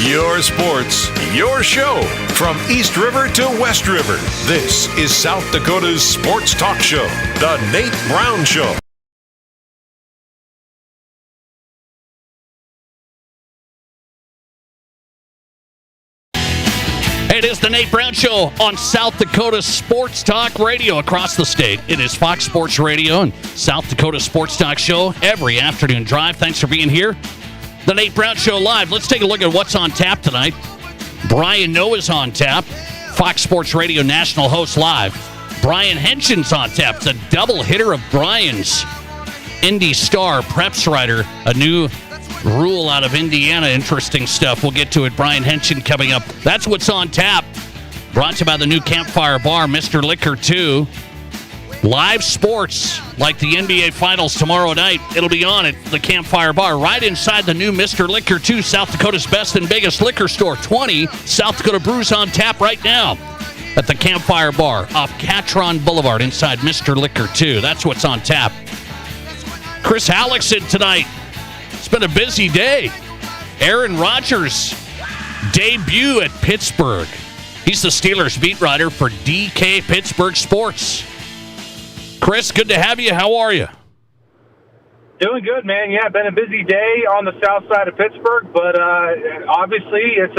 [SPEAKER 1] Your sports, your show. From East River to West River, this is South Dakota's sports talk show, The Nate Brown Show.
[SPEAKER 6] It is the Nate Brown Show on South Dakota Sports Talk Radio across the state. It is Fox Sports Radio and South Dakota Sports Talk Show every afternoon drive. Thanks for being here. The Nate Brown Show live. Let's take a look at what's on tap tonight. Brian Noah's on tap. Fox Sports Radio national host live. Brian Henshin's on tap. It's a double hitter of Brian's. Indy Star Preps writer, a new rule out of Indiana. Interesting stuff. We'll get to it. Brian Henshin coming up. That's what's on tap. Brought to you by the new Campfire Bar, Mr. Liquor 2. Live sports like the NBA Finals tomorrow night. It'll be on at the Campfire Bar right inside the new Mr. Liquor 2, South Dakota's best and biggest liquor store. 20 South Dakota brews on tap right now at the Campfire Bar off Catron Boulevard inside Mr. Liquor 2. That's what's on tap. Chris Halleckson tonight. It's been a busy day. Aaron Rodgers' debut at Pittsburgh. He's the Steelers beat writer for DK Pittsburgh Sports. Chris, good to have you. How are you?
[SPEAKER 16] Doing good, man. Yeah, been a busy day on the south side of Pittsburgh, but obviously it's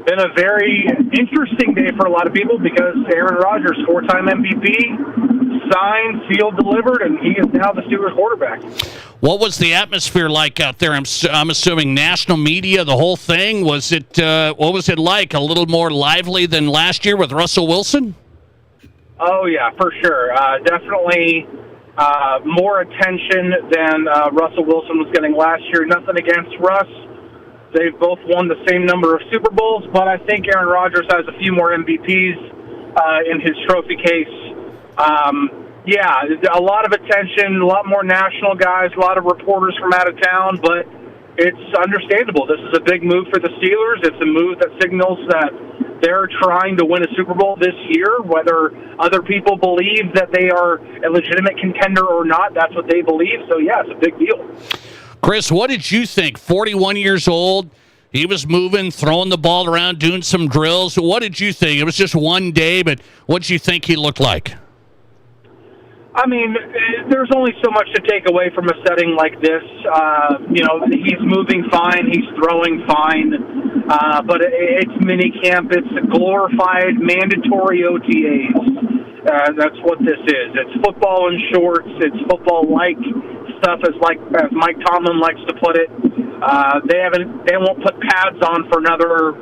[SPEAKER 16] been a very interesting day for a lot of people because Aaron Rodgers, four-time MVP, signed, sealed, delivered, and he is now the Steelers quarterback.
[SPEAKER 6] What was the atmosphere like out there? I'm assuming national media, the whole thing. Was it? What was it like? A little more lively than last year with Russell Wilson?
[SPEAKER 16] Oh yeah, for sure. Definitely more attention than Russell Wilson was getting last year. Nothing against Russ. They've both won the same number of Super Bowls, but I think Aaron Rodgers has a few more MVPs in his trophy case. Yeah, a lot of attention, a lot more national guys, a lot of reporters from out of town, but it's understandable. This is a big move for the Steelers. It's a move that signals that they're trying to win a Super Bowl this year, whether other people believe that they are a legitimate contender or not. That's what they believe. So, yeah, it's a big deal.
[SPEAKER 6] Chris, what did you think? 41 years old, He was moving, throwing the ball around, doing some drills. What did you think? It was just one day, but what did you think he looked like?
[SPEAKER 16] I mean, there's only so much to take away from a setting like this. He's moving fine, he's throwing fine, but it's minicamp. It's glorified mandatory OTAs. That's what this is. It's football in shorts. It's football-like stuff, as Mike Tomlin likes to put it. They won't put pads on for another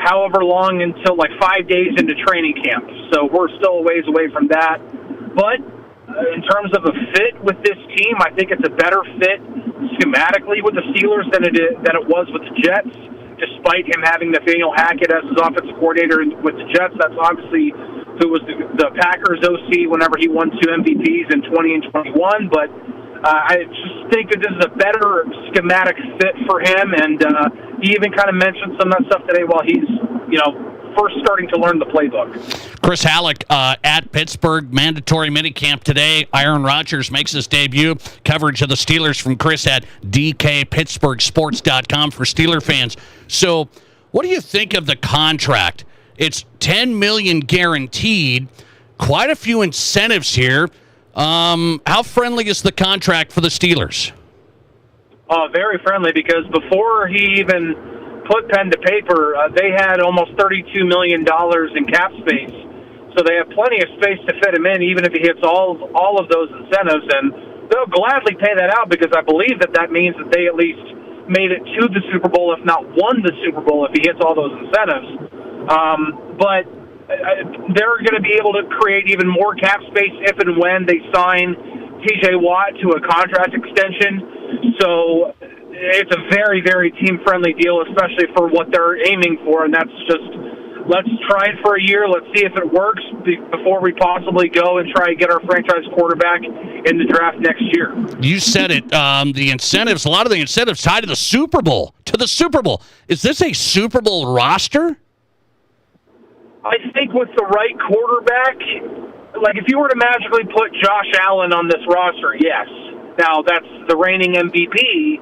[SPEAKER 16] however long until 5 days into training camp. So we're still a ways away from that. But in terms of a fit with this team, I think it's a better fit schematically with the Steelers than it was with the Jets. Despite him having Nathaniel Hackett as his offensive coordinator with the Jets, that's obviously who was the Packers OC whenever he won 2 MVPs in 20 and 21. But I just think that this is a better schematic fit for him, and he even kind of mentioned some of that stuff today while he's, first starting to learn the playbook. Chris
[SPEAKER 6] Halleck at Pittsburgh, mandatory minicamp today. Aaron Rodgers makes his debut. Coverage of the Steelers from Chris at DKPittsburghSports.com for Steeler fans. So what do you think of the contract? It's $10 million guaranteed. Quite a few incentives here. How friendly is the contract for the Steelers?
[SPEAKER 16] Very friendly, because before he even put pen to paper, they had almost $32 million in cap space. So they have plenty of space to fit him in, even if he hits all of those incentives. And they'll gladly pay that out, because I believe that means that they at least made it to the Super Bowl, if not won the Super Bowl, if he hits all those incentives. But they're going to be able to create even more cap space if and when they sign T.J. Watt to a contract extension. So it's a very, very team-friendly deal, especially for what they're aiming for, and that's just, let's try it for a year, let's see if it works before we possibly go and try to get our franchise quarterback in the draft next year.
[SPEAKER 6] You said it, the incentives, a lot of the incentives tied to the Super Bowl. Is this a Super Bowl roster?
[SPEAKER 16] I think with the right quarterback, if you were to magically put Josh Allen on this roster, yes. Now, that's the reigning MVP.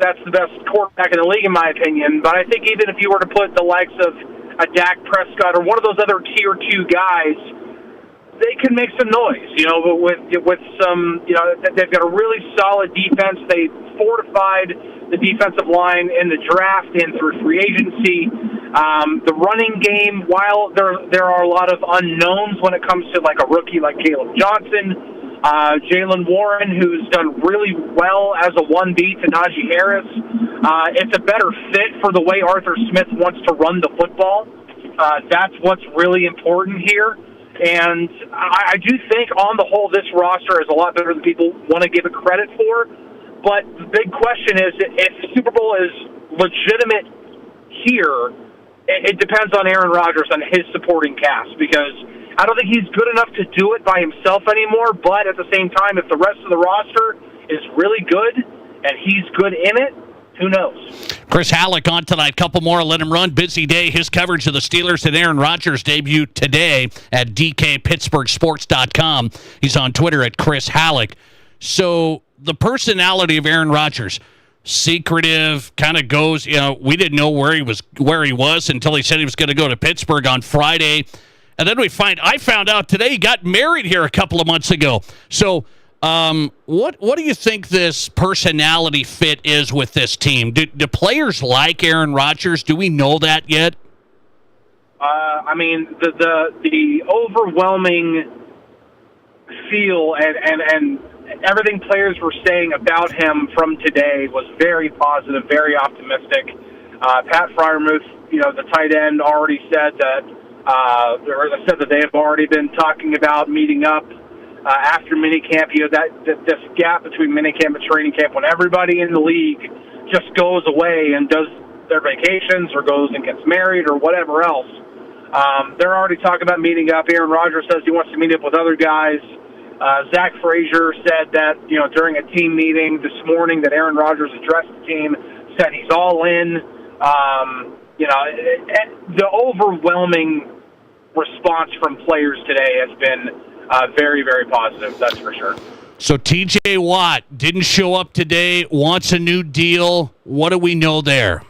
[SPEAKER 16] That's the best quarterback in the league, in my opinion. But I think even if you were to put the likes of a Dak Prescott or one of those other Tier 2 guys, they can make some noise, with some, they've got a really solid defense. They fortified the defensive line in the draft and through free agency. The running game, while there are a lot of unknowns when it comes to a rookie like Caleb Johnson, Jaylen Warren, who's done really well as a 1B to Najee Harris. It's a better fit for the way Arthur Smith wants to run the football. That's what's really important here. And I do think, on the whole, this roster is a lot better than people want to give it credit for. But the big question is, if the Super Bowl is legitimate here, it depends on Aaron Rodgers and his supporting cast, because I don't think he's good enough to do it by himself anymore. But at the same time, if the rest of the roster is really good and he's good in it, who knows?
[SPEAKER 6] Chris Halleck on tonight. Couple more. Let him run. Busy day. His coverage of the Steelers and Aaron Rodgers debut today at DKPittsburghSports.com. He's on Twitter at Chris Halleck. So the personality of Aaron Rodgers, secretive, kind of goes, we didn't know where he was until he said he was going to go to Pittsburgh on Friday. And then I found out today he got married here a couple of months ago. So what do you think this personality fit is with this team? Do players like Aaron Rodgers? Do we know that yet?
[SPEAKER 16] I mean, the overwhelming feel and everything players were saying about him from today was very positive, very optimistic. Pat Freiermuth, the tight end, already said that they have already been talking about meeting up after minicamp. This gap between minicamp and training camp, when everybody in the league just goes away and does their vacations or goes and gets married or whatever else, they're already talking about meeting up. Aaron Rodgers says he wants to meet up with other guys. Zach Frazier said that, during a team meeting this morning that Aaron Rodgers addressed the team, said he's all in. The overwhelming response from players today has been very, very positive, that's for sure.
[SPEAKER 6] So T.J. Watt didn't show up today, wants a new deal. What do we know there?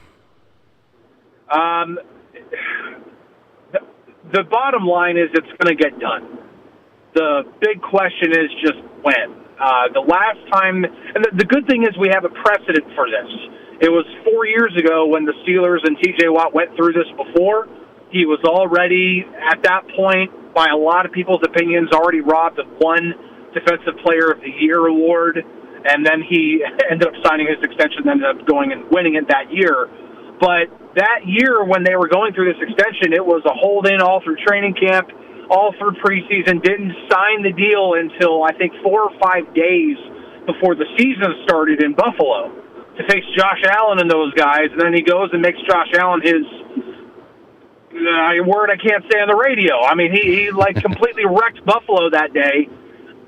[SPEAKER 16] The bottom line is it's going to get done. The big question is just when. The last time, and the good thing is we have a precedent for this. It was 4 years ago when the Steelers and T.J. Watt went through this before. He was already, at that point, by a lot of people's opinions, already robbed of one Defensive Player of the Year award, and then he ended up signing his extension, ended up going and winning it that year. But that year when they were going through this extension, it was a hold-in all through training camp, all through preseason, didn't sign the deal until, I think, 4 or 5 days before the season started in Buffalo to face Josh Allen and those guys. And then he goes and makes Josh Allen his word I can't say on the radio. I mean, he like completely wrecked Buffalo that day.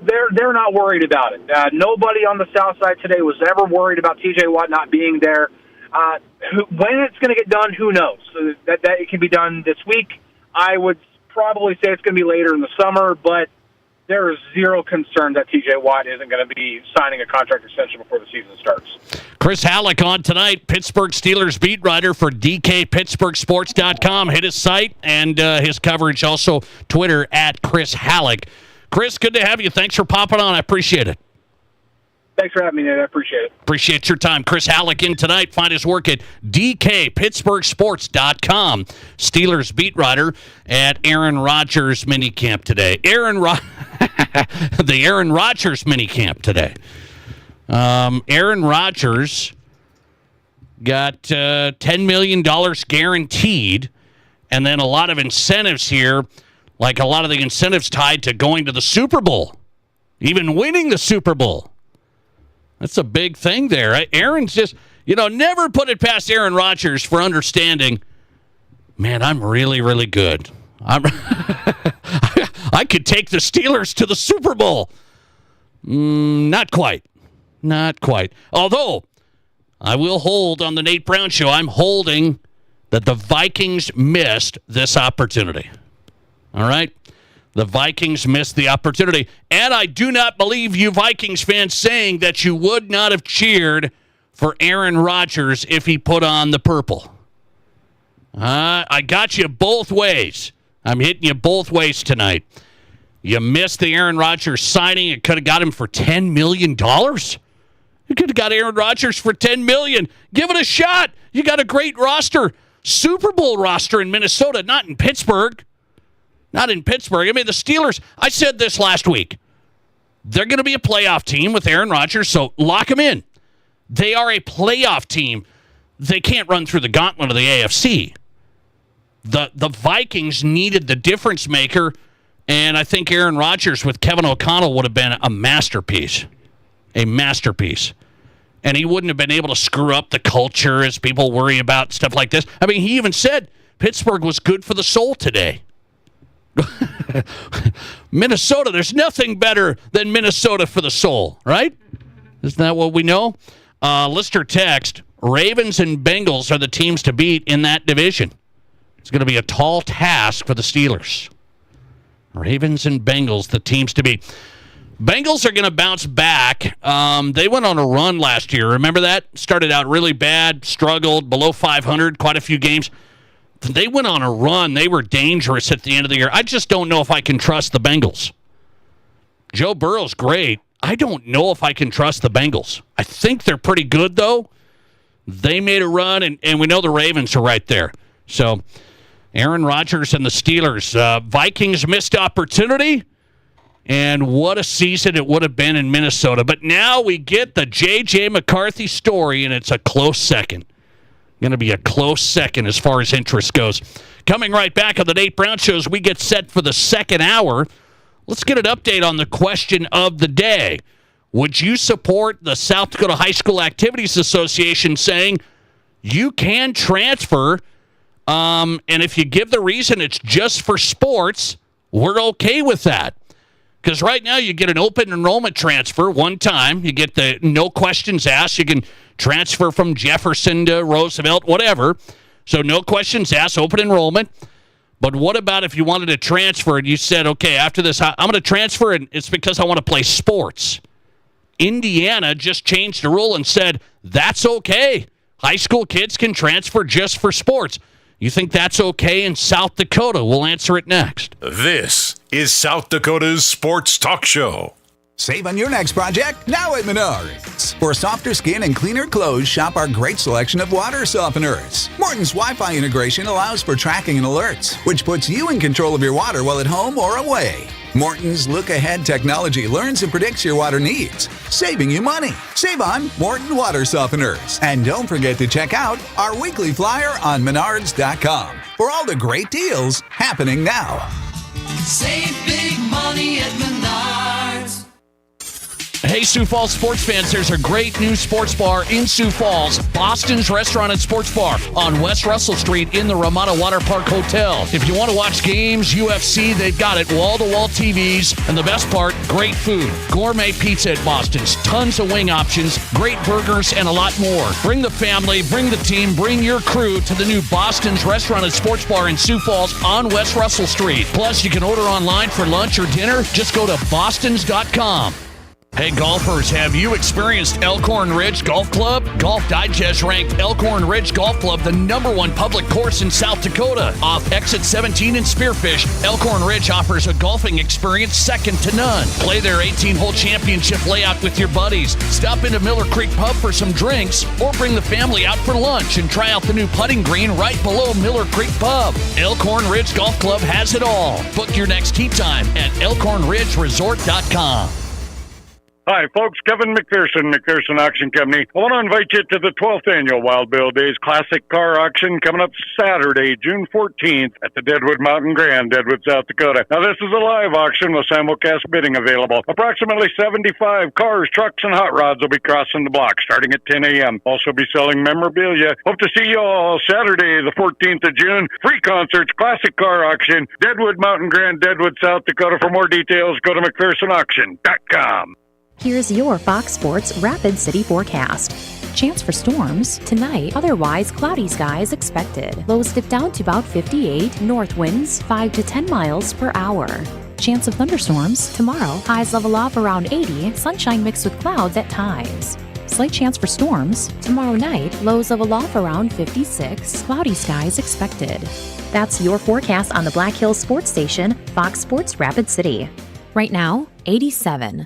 [SPEAKER 16] They're not worried about it. Nobody on the South Side today was ever worried about T.J. Watt not being there. When it's going to get done, who knows? That it can be done this week. I would probably say it's going to be later in the summer, but there is zero concern that T.J. Watt isn't going to be signing a contract extension before the season starts.
[SPEAKER 6] Chris Halleck on tonight, Pittsburgh Steelers beat writer for DKPittsburghSports.com. Hit his site and his coverage, also Twitter at Chris Halleck. Chris, good to have you. Thanks for popping on. I appreciate it.
[SPEAKER 16] Thanks for having me, Nate. I appreciate it.
[SPEAKER 6] Appreciate your time. Chris Halleck in tonight. Find his work at DKPittsburghSports.com. Steelers beat writer at Aaron Rodgers minicamp today. The Aaron Rodgers minicamp today. Aaron Rodgers got $10 million guaranteed, and then a lot of incentives here, like a lot of the incentives tied to going to the Super Bowl, even winning the Super Bowl. That's a big thing there. Aaron's just, never put it past Aaron Rodgers for understanding, man, I'm really, really good. I could take the Steelers to the Super Bowl. Not quite. Not quite. Although, I will hold on the Nate Brown Show, I'm holding that the Vikings missed this opportunity. All right? The Vikings missed the opportunity. And I do not believe you Vikings fans saying that you would not have cheered for Aaron Rodgers if he put on the purple. I got you both ways. I'm hitting you both ways tonight. You missed the Aaron Rodgers signing. It could have got him for $10 million. You could have got Aaron Rodgers for $10 million. Give it a shot. You got a great roster. Super Bowl roster in Minnesota, not in Pittsburgh. Not in Pittsburgh. I mean, the Steelers, I said this last week. They're going to be a playoff team with Aaron Rodgers, so lock them in. They are a playoff team. They can't run through the gauntlet of the AFC. The Vikings needed the difference maker, and I think Aaron Rodgers with Kevin O'Connell would have been a masterpiece. A masterpiece. And he wouldn't have been able to screw up the culture as people worry about stuff like this. I mean, he even said Pittsburgh was good for the soul today. Minnesota, there's nothing better than Minnesota for the soul, right? Isn't that what we know? Lister text, Ravens and Bengals are the teams to beat in that division. It's going to be a tall task for the Steelers. Ravens and Bengals, the teams to beat. Bengals are going to bounce back. They went on a run last year. Remember that? Started out really bad, struggled, below 500, quite a few games. They went on a run. They were dangerous at the end of the year. I just don't know if I can trust the Bengals. Joe Burrow's great. I don't know if I can trust the Bengals. I think they're pretty good, though. They made a run, and we know the Ravens are right there. So, Aaron Rodgers and the Steelers. Vikings missed opportunity, and what a season it would have been in Minnesota. But now we get the J.J. McCarthy story, and it's a close second. Going to be a close second as far as interest goes. Coming right back on the Nate Brown Show as we get set for the second hour, let's get an update on the question of the day. Would you support the South Dakota High School Activities Association saying you can transfer, and if you give the reason it's just for sports, we're okay with that? Because right now you get an open enrollment transfer one time. You get the no questions asked. You can transfer from Jefferson to Roosevelt, whatever. So no questions asked, open enrollment. But what about if you wanted to transfer and you said, okay, after this, I'm going to transfer and it's because I want to play sports? Indiana just changed the rule and said, that's okay. High school kids can transfer just for sports. You think that's okay in South Dakota? We'll answer it next.
[SPEAKER 1] This is South Dakota's Sports Talk Show.
[SPEAKER 17] Save on your next project now at Menards. For softer skin and cleaner clothes, shop our great selection of water softeners. Morton's Wi-Fi integration allows for tracking and alerts, which puts you in control of your water while at home or away. Morton's look-ahead technology learns and predicts your water needs, saving you money. Save on Morton Water Softeners. And don't forget to check out our weekly flyer on Menards.com for all the great deals happening now.
[SPEAKER 2] Save big money at Menards.
[SPEAKER 6] Hey, Sioux Falls sports fans, there's a great new sports bar in Sioux Falls, Boston's Restaurant and Sports Bar on West Russell Street in the Ramada Water Park Hotel. If you want to watch games, UFC, they've got it, wall-to-wall TVs, and the best part, great food. Gourmet pizza at Boston's, tons of wing options, great burgers, and a lot more. Bring the family, bring the team, bring your crew to the new Boston's Restaurant and Sports Bar in Sioux Falls on West Russell Street. Plus, you can order online for lunch or dinner. Just go to bostons.com. Hey golfers, have you experienced Elkhorn Ridge Golf Club? Golf Digest ranked Elkhorn Ridge Golf Club the #1 public course in South Dakota. Off Exit 17 in Spearfish, Elkhorn Ridge offers a golfing experience second to none. Play their 18-hole championship layout with your buddies. Stop into Miller Creek Pub for some drinks, or bring the family out for lunch and try out the new putting green right below Miller Creek Pub. Elkhorn Ridge Golf Club has it all. Book your next tee time at elkhornridgeresort.com.
[SPEAKER 18] Hi, folks. Kevin McPherson, McPherson Auction Company. I want to invite you to the 12th Annual Wild Bill Days Classic Car Auction coming up Saturday, June 14th at the Deadwood Mountain Grand, Deadwood, South Dakota. Now, this is a live auction with simulcast bidding available. Approximately 75 cars, trucks, and hot rods will be crossing the block starting at 10 a.m. Also be selling memorabilia. Hope to see you all Saturday, the 14th of June. Free concerts, classic car auction, Deadwood Mountain Grand, Deadwood, South Dakota. For more details, go to McPhersonAuction.com.
[SPEAKER 10] Here's your Fox Sports Rapid City forecast. Chance for storms tonight, otherwise cloudy skies expected. Lows dip down to about 58, north winds 5 to 10 miles per hour. Chance of thunderstorms tomorrow, highs level off around 80, sunshine mixed with clouds at times. Slight chance for storms tomorrow night, lows level off around 56, cloudy skies expected. That's your forecast on the Black Hills Sports Station, Fox Sports Rapid City. Right now, 87.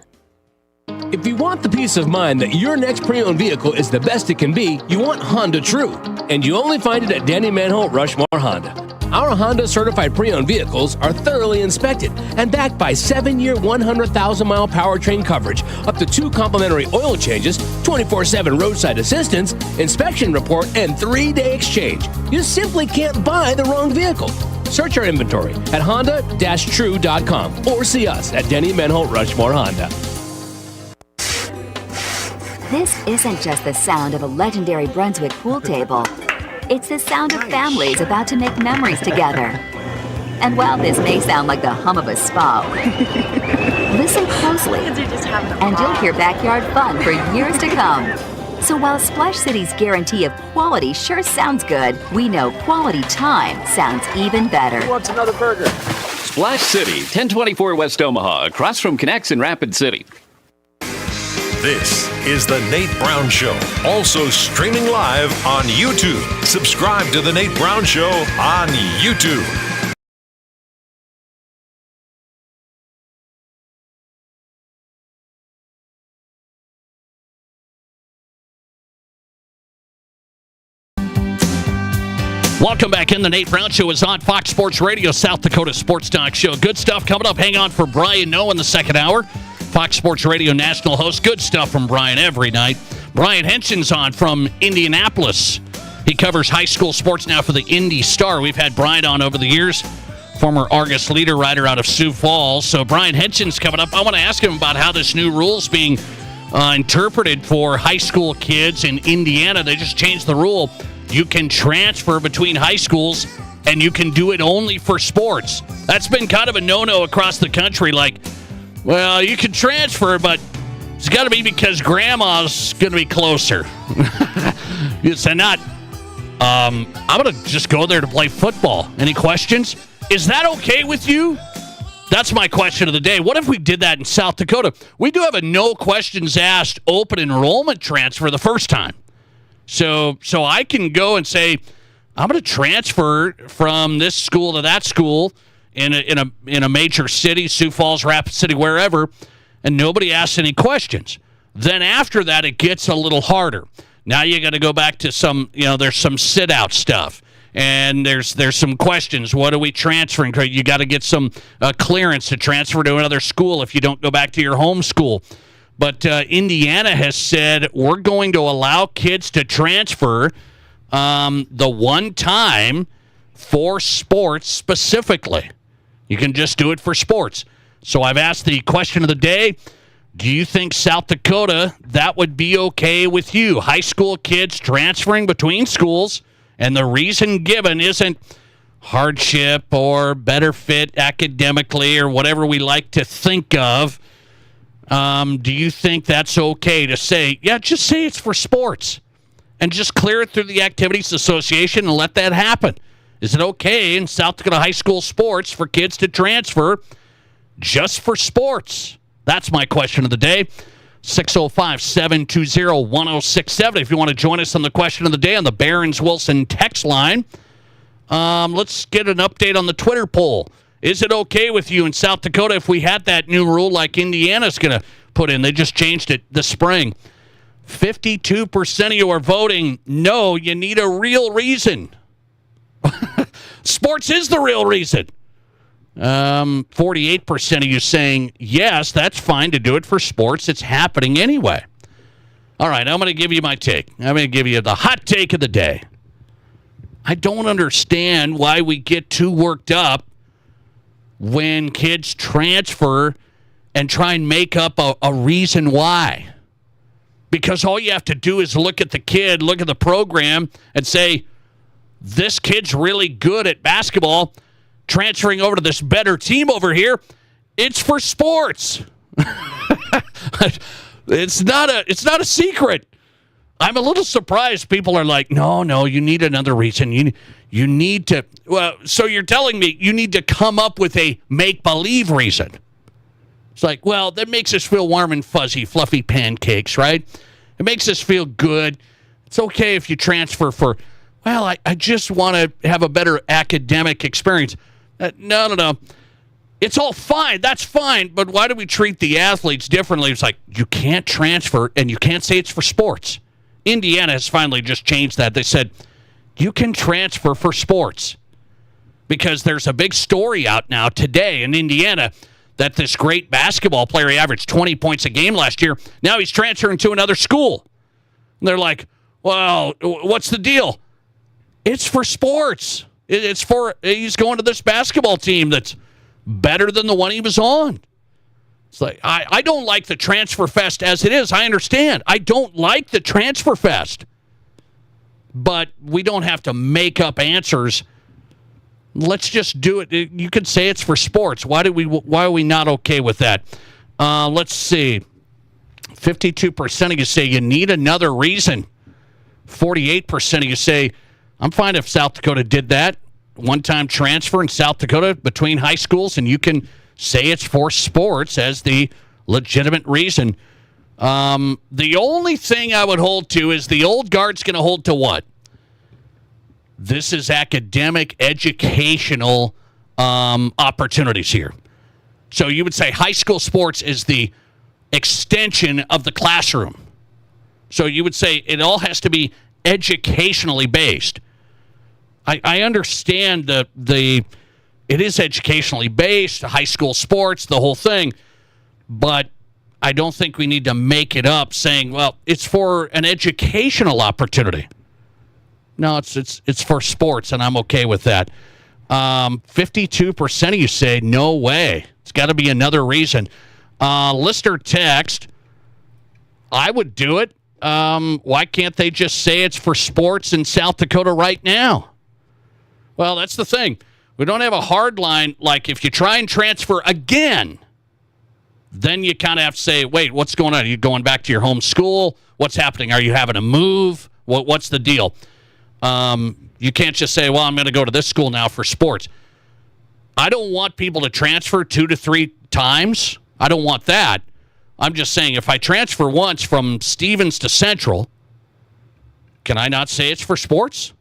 [SPEAKER 19] If you want the peace of mind that your next pre-owned vehicle is the best it can be, you want Honda True. And you only find it at Danny Manholt Rushmore Honda. Our Honda certified pre-owned vehicles are thoroughly inspected and backed by 7-year, 100,000-mile powertrain coverage, up to 2 complimentary oil changes, 24/7 roadside assistance, inspection report, and 3-day exchange. You simply can't buy the wrong vehicle. Search our inventory at honda-true.com or see us at Denny Manholt Rushmore Honda.
[SPEAKER 20] This isn't just the sound of a legendary Brunswick pool table. It's the sound of families about to make memories together. And while this may sound like the hum of a spa, listen closely and you'll hear backyard fun for years to come. So while Splash City's guarantee of quality sure sounds good, we know quality time sounds even better.
[SPEAKER 21] Who wants another burger? Splash City, 1024 West Omaha, across from Connects in Rapid City.
[SPEAKER 1] This is The Nate Brown Show, also streaming live on YouTube. Subscribe to The Nate Brown Show on YouTube.
[SPEAKER 6] Welcome back in. The Nate Brown Show is on Fox Sports Radio, South Dakota Sports Talk Show. Good stuff coming up. Hang on for Brian Noe in the second hour. Fox Sports Radio national host. Good stuff from Brian every night. Brian Henson's on from Indianapolis. He covers high school sports now for the Indy Star. We've had Brian on over the years, former Argus leader writer out of Sioux Falls. So Brian Henson's coming up. I want to ask him about how this new rule is being interpreted for high school kids in Indiana. They just changed the rule. You can transfer between high schools, and you can do it only for sports. That's been kind of a no-no across the country. Like, well, you can transfer, but it's got to be because grandma's going to be closer. It's not, I'm going to just go there to play football. Any questions? Is that okay with you? That's my question of the day. What if we did that in South Dakota? We do have a no questions asked open enrollment transfer the first time. So I can go and say, I'm going to transfer from this school to that school in a major city, Sioux Falls, Rapid City, wherever, and nobody asks any questions. Then after that, it gets a little harder. Now you got to go back to some, there's some sit-out stuff, and there's some questions. What are we transferring? You got to get some clearance to transfer to another school if you don't go back to your home school. But Indiana has said we're going to allow kids to transfer the one time for sports specifically. You can just do it for sports. So I've asked the question of the day, do you think South Dakota, that would be okay with you? High school kids transferring between schools, and the reason given isn't hardship or better fit academically or whatever we like to think of. Do you think that's okay to say, just say it's for sports and just clear it through the Activities Association and let that happen? Is it okay in South Dakota high school sports for kids to transfer just for sports? That's my question of the day. 605-720-1067. If you want to join us on the question of the day on the Barons-Wilson text line, let's get an update on the Twitter poll. Is it okay with you in South Dakota if we had that new rule like Indiana's going to put in? They just changed it this spring. 52% of you are voting no, you need a real reason. Sports is the real reason. 48% of you saying, yes, that's fine to do it for sports. It's happening anyway. All right, I'm going to give you my take. I'm going to give you the hot take of the day. I don't understand why we get too worked up when kids transfer and try and make up a reason why. Because all you have to do is look at the kid, look at the program, and say, this kid's really good at basketball, transferring over to this better team over here. It's for sports. It's not a secret. I'm a little surprised people are like, no, you need another reason. You need to, so you're telling me you need to come up with a make-believe reason. It's like, well, that makes us feel warm and fuzzy, fluffy pancakes, right? It makes us feel good. It's okay if you transfer for, well, I just want to have a better academic experience. No. It's all fine. That's fine. But why do we treat the athletes differently? It's like, you can't transfer and you can't say it's for sports. Indiana has finally just changed that. They said, you can transfer for sports. Because there's a big story out now today in Indiana that this great basketball player, he averaged 20 points a game last year. Now he's transferring to another school. And they're like, well, what's the deal? It's for sports. He's going to this basketball team that's better than the one he was on. It's like, I don't like the transfer fest as it is. I understand. I don't like the transfer fest. But we don't have to make up answers. Let's just do it. You could say it's for sports. Why are we not okay with that? Let's see. 52% of you say you need another reason. 48% of you say, I'm fine if South Dakota did that. One-time transfer in South Dakota between high schools, and you can say it's for sports as the legitimate reason. The only thing I would hold to is the old guard's going to hold to what? This is academic, educational opportunities here. So you would say high school sports is the extension of the classroom. So you would say it all has to be educationally based. I understand it is educationally based, high school sports, the whole thing, but I don't think we need to make it up saying, well, it's for an educational opportunity. No, it's for sports, and I'm okay with that. 52% of you say, no way. It's got to be another reason. Listener text, I would do it. Why can't they just say it's for sports in South Dakota right now? Well, that's the thing. We don't have a hard line. Like, if you try and transfer again, then you kind of have to say, wait, what's going on? Are you going back to your home school? What's happening? Are you having to move? What's the deal? You can't just say, well, I'm going to go to this school now for sports. I don't want people to transfer 2 to 3 times. I don't want that. I'm just saying if I transfer once from Stevens to Central, can I not say it's for sports?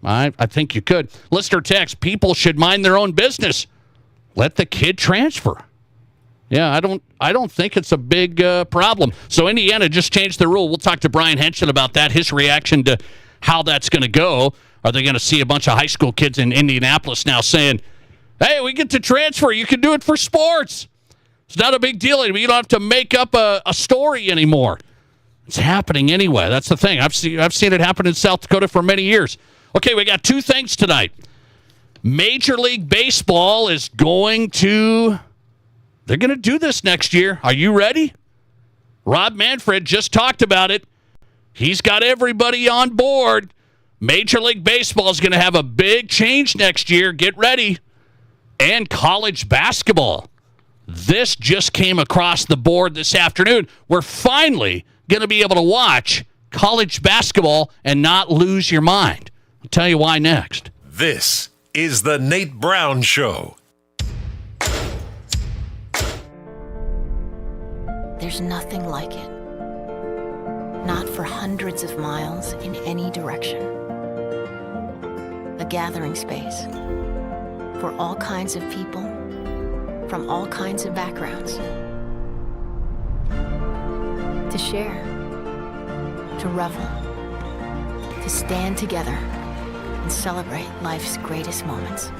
[SPEAKER 6] I think you could. Listener text, people should mind their own business. Let the kid transfer. Yeah, I don't think it's a big problem. So Indiana just changed the rule. We'll talk to Brian Henson about that, his reaction to how that's going to go. Are they going to see a bunch of high school kids in Indianapolis now saying, hey, we get to transfer. You can do it for sports. It's not a big deal. You don't have to make up a story anymore. It's happening anyway. That's the thing. I've seen it happen in South Dakota for many years. Okay, we got two things tonight. Major League Baseball is they're going to do this next year. Are you ready? Rob Manfred just talked about it. He's got everybody on board. Major League Baseball is going to have a big change next year. Get ready. And college basketball. This just came across the board this afternoon. We're finally going to be able to watch college basketball and not lose your mind. I'll tell you why next.
[SPEAKER 1] This is the Nate Brown Show.
[SPEAKER 7] There's nothing like it. Not for hundreds of miles in any direction. A gathering space for all kinds of people from all kinds of backgrounds. To share, to revel, to stand together and celebrate life's greatest moments.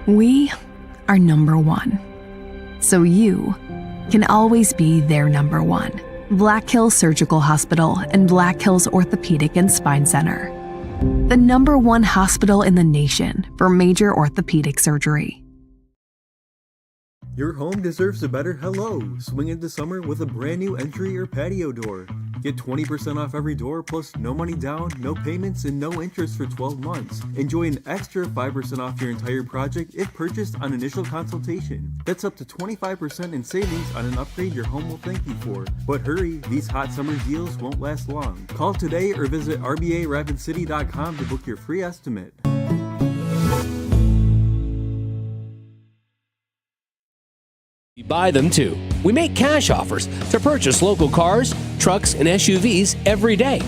[SPEAKER 8] We are number one, so you can always be their number one. Black Hills Surgical Hospital and Black Hills Orthopedic and Spine Center. The number one hospital in the nation for major orthopedic surgery.
[SPEAKER 9] Your home deserves a better hello. Swing into summer with a brand new entry or patio door. Get 20% off every door plus no money down, no payments, and no interest for 12 months. Enjoy an extra 5% off your entire project if purchased on initial consultation. That's up to 25% in savings on an upgrade your home will thank you for. But hurry, these hot summer deals won't last long. Call today or visit RBARapidCity.com to book your free estimate.
[SPEAKER 19] We buy them too. We make cash offers to purchase local cars, trucks, and SUVs every day.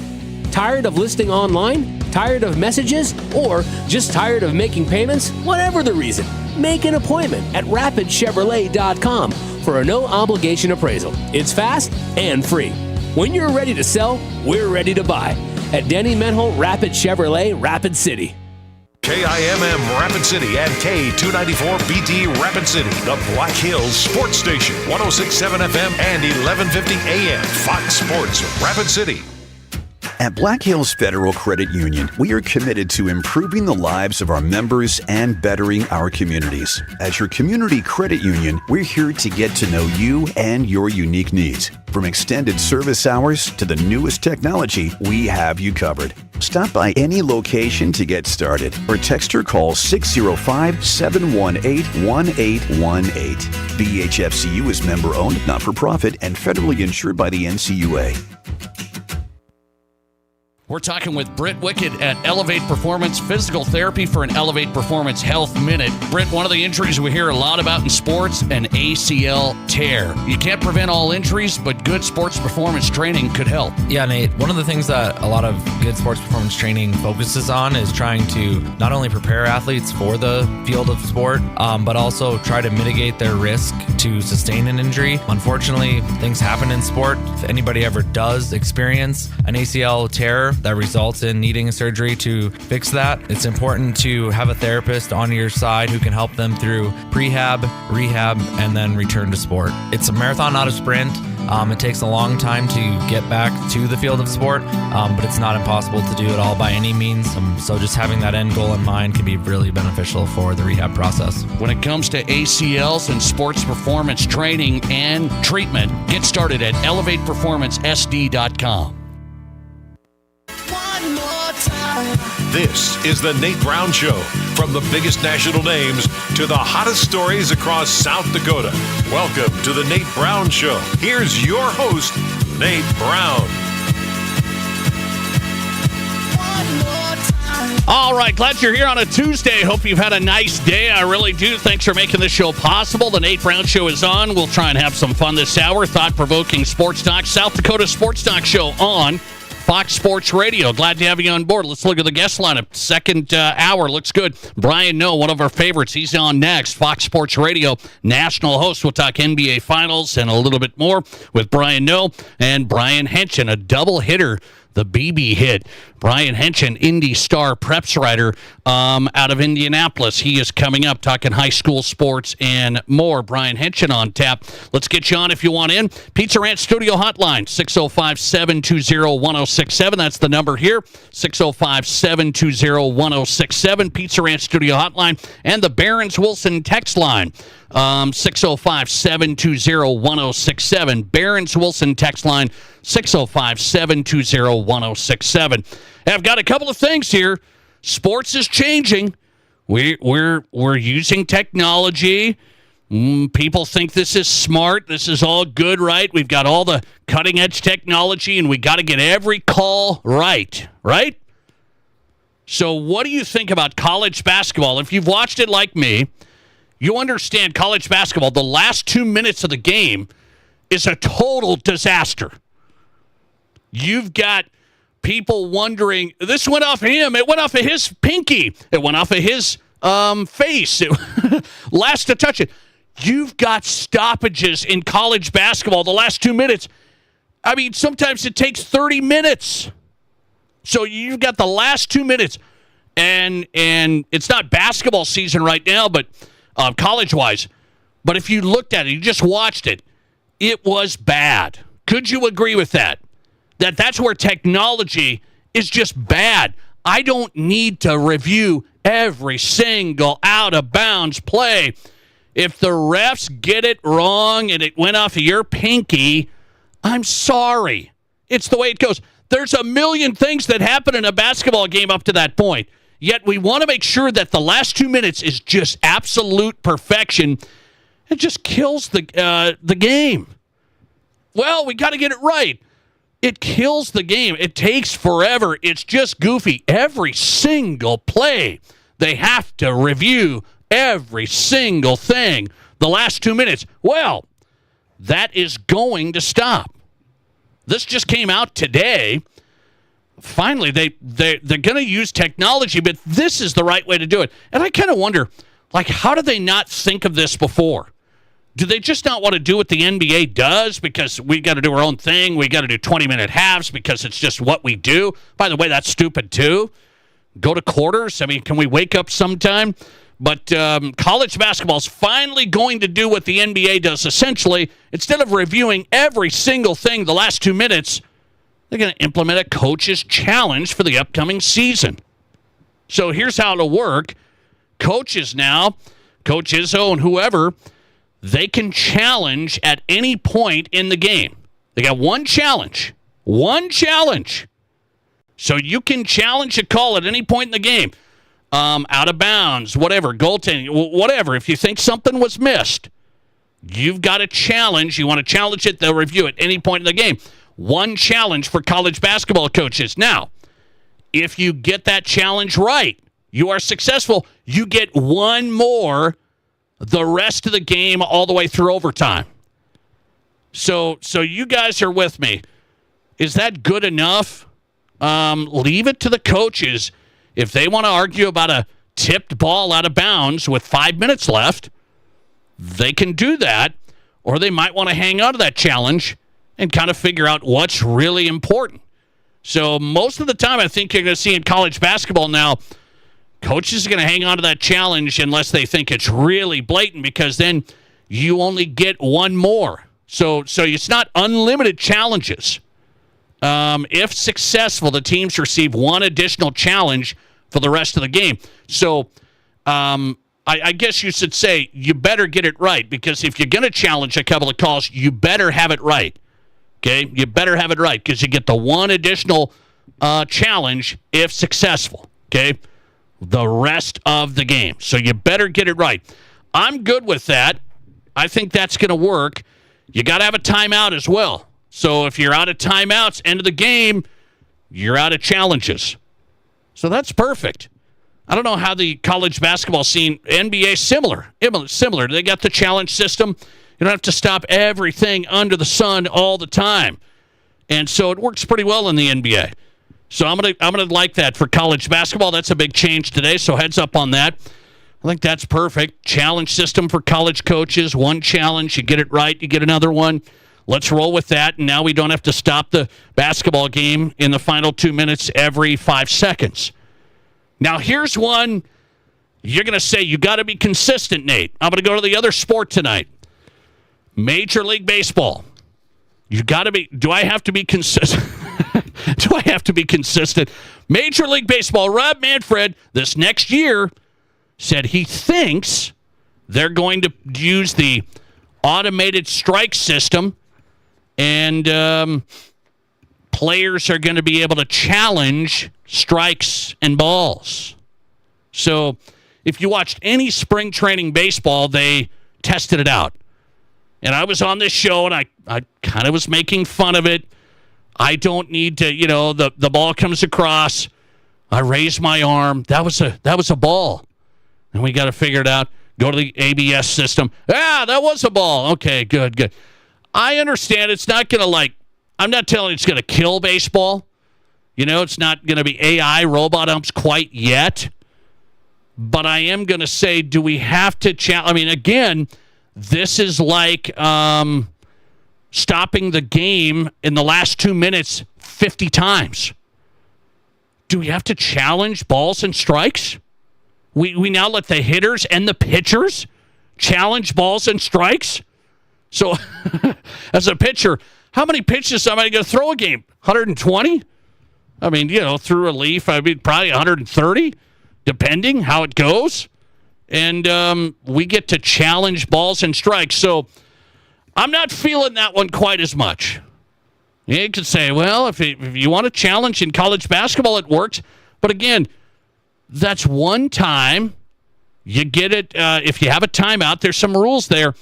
[SPEAKER 19] Tired of listing online? Tired of messages? Or just tired of making payments? Whatever the reason, make an appointment at RapidChevrolet.com for a no-obligation appraisal. It's fast and free. When you're ready to sell, we're ready to buy. At Denny Menholt Rapid Chevrolet, Rapid City.
[SPEAKER 1] KIMM Rapid City and K294BT Rapid City, the Black Hills Sports Station, 106.7 FM and 1150 AM, Fox Sports Rapid City.
[SPEAKER 3] At Black Hills Federal Credit Union, we are committed to improving the lives of our members and bettering our communities. As your community credit union, we're here to get to know you and your unique needs. From extended service hours to the newest technology, we have you covered. Stop by any location to get started or text or call 605-718-1818. BHFCU is member-owned, not-for-profit, and federally insured by the NCUA.
[SPEAKER 6] We're talking with Britt Wickett at Elevate Performance Physical Therapy for an Elevate Performance Health Minute. Britt, one of the injuries we hear a lot about in sports, an ACL tear. You can't prevent all injuries, but good sports performance training could help.
[SPEAKER 22] Yeah, Nate. One of the things that a lot of good sports performance training focuses on is trying to not only prepare athletes for the field of sport, but also try to mitigate their risk to sustain an injury. Unfortunately, things happen in sport. If anybody ever does experience an ACL tear that results in needing a surgery to fix that, it's important to have a therapist on your side who can help them through prehab, rehab, and then return to sport. It's a marathon, not a sprint. It takes a long time to get back to the field of sport, but it's not impossible to do it all by any means. So just having that end goal in mind can be really beneficial for the rehab process.
[SPEAKER 6] When it comes to ACLs and sports performance training and treatment, get started at elevateperformancesd.com.
[SPEAKER 1] This is the Nate Brown Show. From the biggest national names to the hottest stories across South Dakota. Welcome to the Nate Brown Show. Here's your host, Nate Brown.
[SPEAKER 6] All right, glad you're here on a Tuesday. Hope you've had a nice day. I really do. Thanks for making this show possible. The Nate Brown Show is on. We'll try and have some fun this hour. Thought-provoking sports talk. South Dakota Sports Talk Show on Fox Sports Radio. Glad to have you on board. Let's look at the guest lineup. Second hour looks good. Brian Noe, one of our favorites. He's on next. Fox Sports Radio national host. We'll talk NBA Finals and a little bit more with Brian Noe and Brian Henson, a double hitter. The BB hit. Brian Henson, Indy Star preps writer out of Indianapolis. He is coming up talking high school sports and more. Brian Henson on tap. Let's get you on if you want in. Pizza Ranch Studio Hotline, 605-720-1067. That's the number here, 605-720-1067. Pizza Ranch Studio Hotline. And the Barron's Wilson text line, 605-720-1067. Barron's Wilson text line, 605-720-1067. I've got a couple of things here. Sports is changing. We're using technology. People think this is smart. This is all good, right? We've got all the cutting-edge technology, and we got to get every call right? So what do you think about college basketball? If you've watched it like me, you understand college basketball, the last 2 minutes of the game is a total disaster. You've got people wondering, this went off of him. It went off of his pinky. It went off of his face. Last to touch it. You've got stoppages in college basketball the last 2 minutes. I mean, sometimes it takes 30 minutes. So you've got the last 2 minutes. And it's not basketball season right now, but college-wise. But if you looked at it, you just watched it, it was bad. Could you agree with that? That's where technology is just bad. I don't need to review every single out-of-bounds play. If the refs get it wrong and it went off of your pinky, I'm sorry. It's the way it goes. There's a million things that happen in a basketball game up to that point. Yet we want to make sure that the last 2 minutes is just absolute perfection. It just kills the game. Well, we got to get it right. It kills the game. It takes forever. It's just goofy. Every single play, they have to review every single thing. The last 2 minutes, well, that is going to stop. This just came out today. Finally, they're going to use technology, but this is the right way to do it. And I kind of wonder, how did they not think of this before? Do they just not want to do what the NBA does because we got to do our own thing? We got to do 20-minute halves because it's just what we do. By the way, that's stupid too. Go to quarters. I mean, can we wake up sometime? But college basketball is finally going to do what the NBA does. Essentially, instead of reviewing every single thing the last 2 minutes, they're going to implement a coach's challenge for the upcoming season. So here's how it'll work. Coaches now, Coach Izzo and whoever, they can challenge at any point in the game. They got one challenge. One challenge. So you can challenge a call at any point in the game. Out of bounds, whatever, goaltending, whatever. If you think something was missed, you've got a challenge. You want to challenge it, they'll review it at any point in the game. One challenge for college basketball coaches. Now, if you get that challenge right, you are successful, you get one more the rest of the game all the way through overtime. So you guys are with me. Is that good enough? Leave it to the coaches. If they want to argue about a tipped ball out of bounds with 5 minutes left, they can do that. Or they might want to hang on to that challenge and kind of figure out what's really important. So most of the time, I think you're going to see in college basketball now, coaches are going to hang on to that challenge unless they think it's really blatant, because then you only get one more. So it's not unlimited challenges. If successful, the teams receive one additional challenge for the rest of the game. So I guess you should say you better get it right, because if you're going to challenge a couple of calls, you better have it right. Okay? You better have it right, because you get the one additional challenge if successful. Okay? The rest of the game. So you better get it right. I'm good with that. I think that's going to work. You got to have a timeout as well. So if you're out of timeouts, end of the game, you're out of challenges. So that's perfect. I don't know how the college basketball scene, NBA, similar. They got the challenge system. You don't have to stop everything under the sun all the time. And so it works pretty well in the NBA. So I'm gonna like that for college basketball. That's a big change today, so heads up on that. I think that's perfect. Challenge system for college coaches. One challenge, you get it right, you get another one. Let's roll with that. And now we don't have to stop the basketball game in the final 2 minutes every 5 seconds. Now, here's one you're going to say you got to be consistent, Nate. I'm going to go to the other sport tonight. Major League Baseball. You got to be. Do I have to be consistent? Do I have to be consistent? Major League Baseball, Rob Manfred, this next year said he thinks they're going to use the automated strike system, and players are going to be able to challenge strikes and balls. So if you watched any spring training baseball, they tested it out. And I was on this show, and I kind of was making fun of it. I don't need to, the ball comes across. I raise my arm. That was a ball. And we got to figure it out. Go to the ABS system. That was a ball. Okay, good. I understand it's not going to I'm not telling you it's going to kill baseball. It's not going to be AI robot umps quite yet. But I am going to say, do we have to challenge? I mean, again, this is like stopping the game in the last 2 minutes 50 times. Do we have to challenge balls and strikes? We now let the hitters and the pitchers challenge balls and strikes? So, as a pitcher, how many pitches is somebody going to throw a game? 120? I mean, through relief, probably 130, depending how it goes. And we get to challenge balls and strikes. So, I'm not feeling that one quite as much. You could say, well, if you want to challenge in college basketball, it works. But again, that's one time. You get it. If you have a timeout, there's some rules there.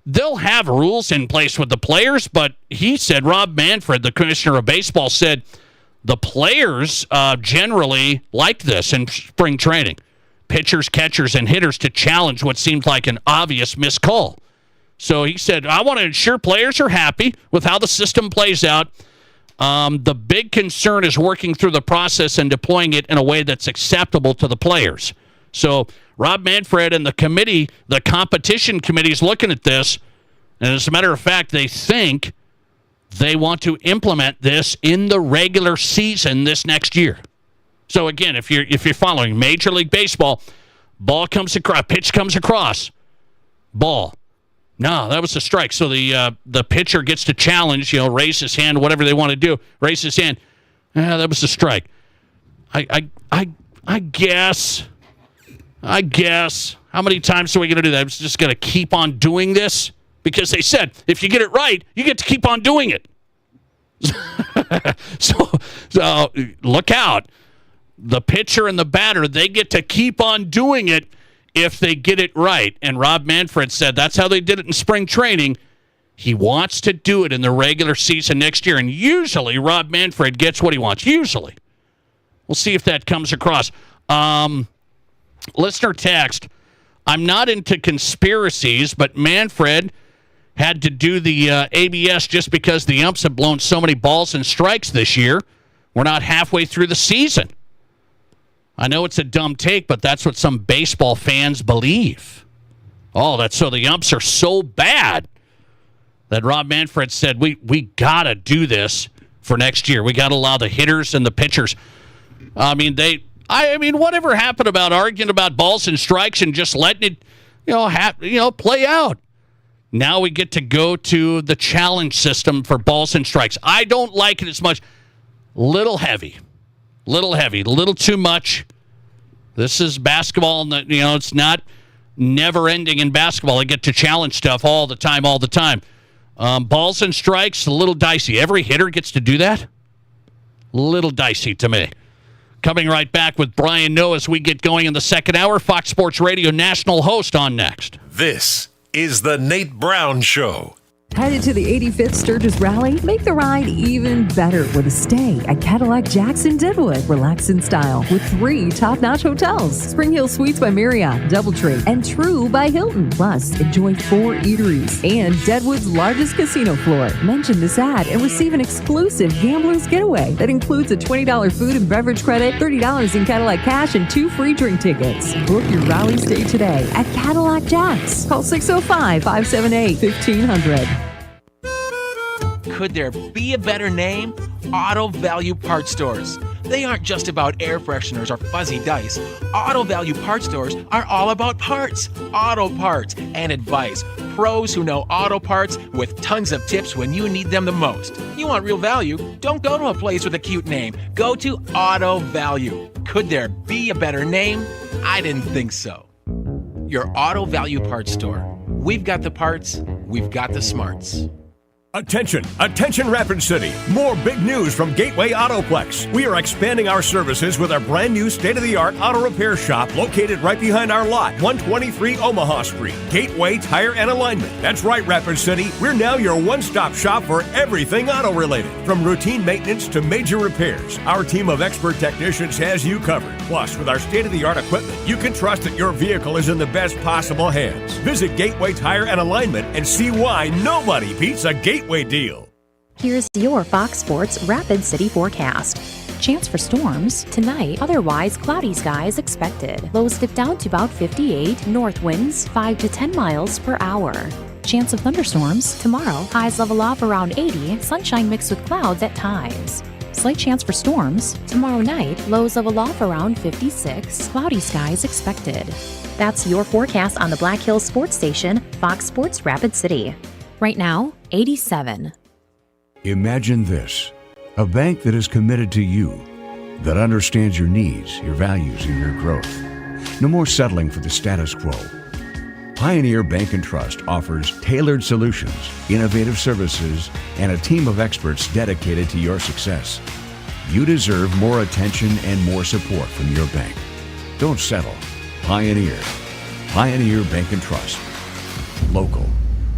[SPEAKER 6] They'll have rules in place with the players, but he said, Rob Manfred, the commissioner of baseball, said the players generally like this in spring training. Pitchers, catchers, and hitters to challenge what seemed like an obvious missed call. So he said, I want to ensure players are happy with how the system plays out. The big concern is working through the process and deploying it in a way that's acceptable to the players. So Rob Manfred and the committee, the competition committee, is looking at this. And as a matter of fact, they think they want to implement this in the regular season this next year. So again, if you're following Major League Baseball, ball comes across, pitch comes across, ball. No, that was a strike. So the pitcher gets to challenge, raise his hand, whatever they want to do, raise his hand. That was a strike. I guess. How many times are we going to do that? I'm just going to keep on doing this? Because they said, if you get it right, you get to keep on doing it. So look out. The pitcher and the batter, they get to keep on doing it if they get it right. And Rob Manfred said that's how they did it in spring training. He wants to do it in the regular season next year. And usually Rob Manfred gets what he wants. Usually. We'll see if that comes across. Listener text, I'm not into conspiracies, but Manfred had to do the ABS just because the umps have blown so many balls and strikes this year. We're not halfway through the season. I know it's a dumb take, but that's what some baseball fans believe. Oh, that's so the umps are so bad that Rob Manfred said, we got to do this for next year. We got to allow the hitters and the pitchers. I mean, whatever happened about arguing about balls and strikes and just letting it, play out? Now we get to go to the challenge system for balls and strikes. I don't like it as much. Little heavy, little too much. This is basketball, and it's not never ending in basketball. They get to challenge stuff all the time. Balls and strikes, a little dicey. Every hitter gets to do that. Little dicey to me. Coming right back with Brian Noe as we get going in the second hour. Fox Sports Radio national host on next.
[SPEAKER 1] This is the Nate Brown Show.
[SPEAKER 4] Headed to the 85th Sturgis Rally? Make the ride even better with a stay at Cadillac Jackson Deadwood. Relax in style with 3 top-notch hotels. Spring Hill Suites by Marriott, Doubletree, and True by Hilton. Plus, enjoy 4 eateries and Deadwood's largest casino floor. Mention this ad and receive an exclusive Gambler's Getaway that includes a $20 food and beverage credit, $30 in Cadillac cash, and 2 free drink tickets. Book your rally stay today at Cadillac Jacks. Call 605-578-1500.
[SPEAKER 5] Could there be a better name? Auto Value Parts Stores. They aren't just about air fresheners or fuzzy dice. Auto Value Parts Stores are all about parts, auto parts, and advice. Pros who know auto parts with tons of tips when you need them the most. You want real value? Don't go to a place with a cute name. Go to Auto Value. Could there be a better name? I didn't think so. Your Auto Value Parts Store. We've got the parts, we've got the smarts.
[SPEAKER 23] Attention, Rapid City. More big news from Gateway Autoplex. We are expanding our services with our brand new state-of-the-art auto repair shop located right behind our lot, 123 Omaha Street. Gateway Tire and Alignment. That's right, Rapid City. We're now your one-stop shop for everything auto-related. From routine maintenance to major repairs, our team of expert technicians has you covered. Plus, with our state-of-the-art equipment, you can trust that your vehicle is in the best possible hands. Visit Gateway Tire and Alignment and see why nobody beats a Gateway deal.
[SPEAKER 10] Here's your Fox Sports Rapid City forecast. Chance for storms tonight, otherwise cloudy skies expected. Lows dip down to about 58, north winds 5 to 10 miles per hour. Chance of thunderstorms tomorrow, highs level off around 80, sunshine mixed with clouds at times. Slight chance for storms tomorrow night, lows level off around 56, cloudy skies expected. That's your forecast on the Black Hills Sports Station, Fox Sports Rapid City. Right now, 87.
[SPEAKER 24] Imagine this, a bank that is committed to you, that understands your needs, your values, and your growth. No more settling for the status quo. Pioneer Bank and Trust offers tailored solutions, innovative services, and a team of experts dedicated to your success. You deserve more attention and more support from your bank. Don't settle. Pioneer. Pioneer Bank and Trust. Local.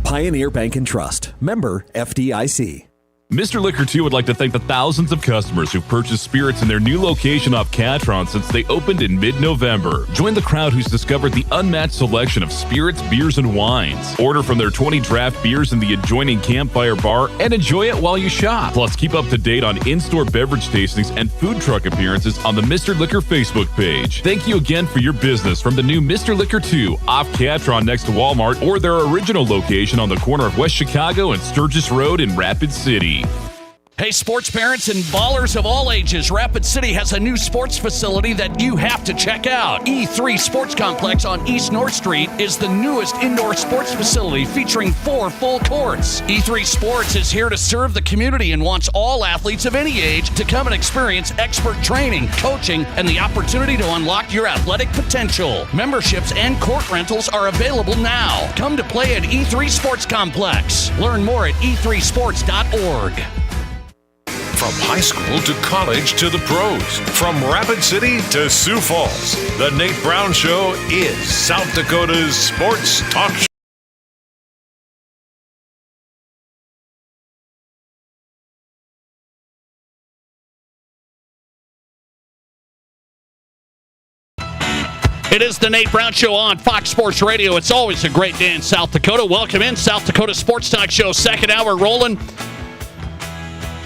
[SPEAKER 25] Pioneer Bank and Trust. Member FDIC.
[SPEAKER 26] Mr. Liquor 2 would like to thank the thousands of customers who purchased spirits in their new location off Catron since they opened in mid-November. Join the crowd who's discovered the unmatched selection of spirits, beers, and wines. Order from their 20 draft beers in the adjoining Campfire Bar and enjoy it while you shop. Plus, keep up to date on in-store beverage tastings and food truck appearances on the Mr. Liquor Facebook page. Thank you again for your business from the new Mr. Liquor 2 off Catron next to Walmart or their original location on the corner of West Chicago and Sturgis Road in Rapid City.
[SPEAKER 6] Hey, sports parents and ballers of all ages, Rapid City has a new sports facility that you have to check out. E3 Sports Complex on East North Street is the newest indoor sports facility featuring 4 full courts. E3 Sports is here to serve the community and wants all athletes of any age to come and experience expert training, coaching, and the opportunity to unlock your athletic potential. Memberships and court rentals are available now. Come to play at E3 Sports Complex. Learn more at e3sports.org.
[SPEAKER 1] From high school to college to the pros, from Rapid City to Sioux Falls, the Nate Brown Show is South Dakota's sports talk show.
[SPEAKER 6] It is the Nate Brown Show on Fox Sports Radio. It's always a great day in South Dakota. Welcome in, South Dakota Sports Talk Show, second hour rolling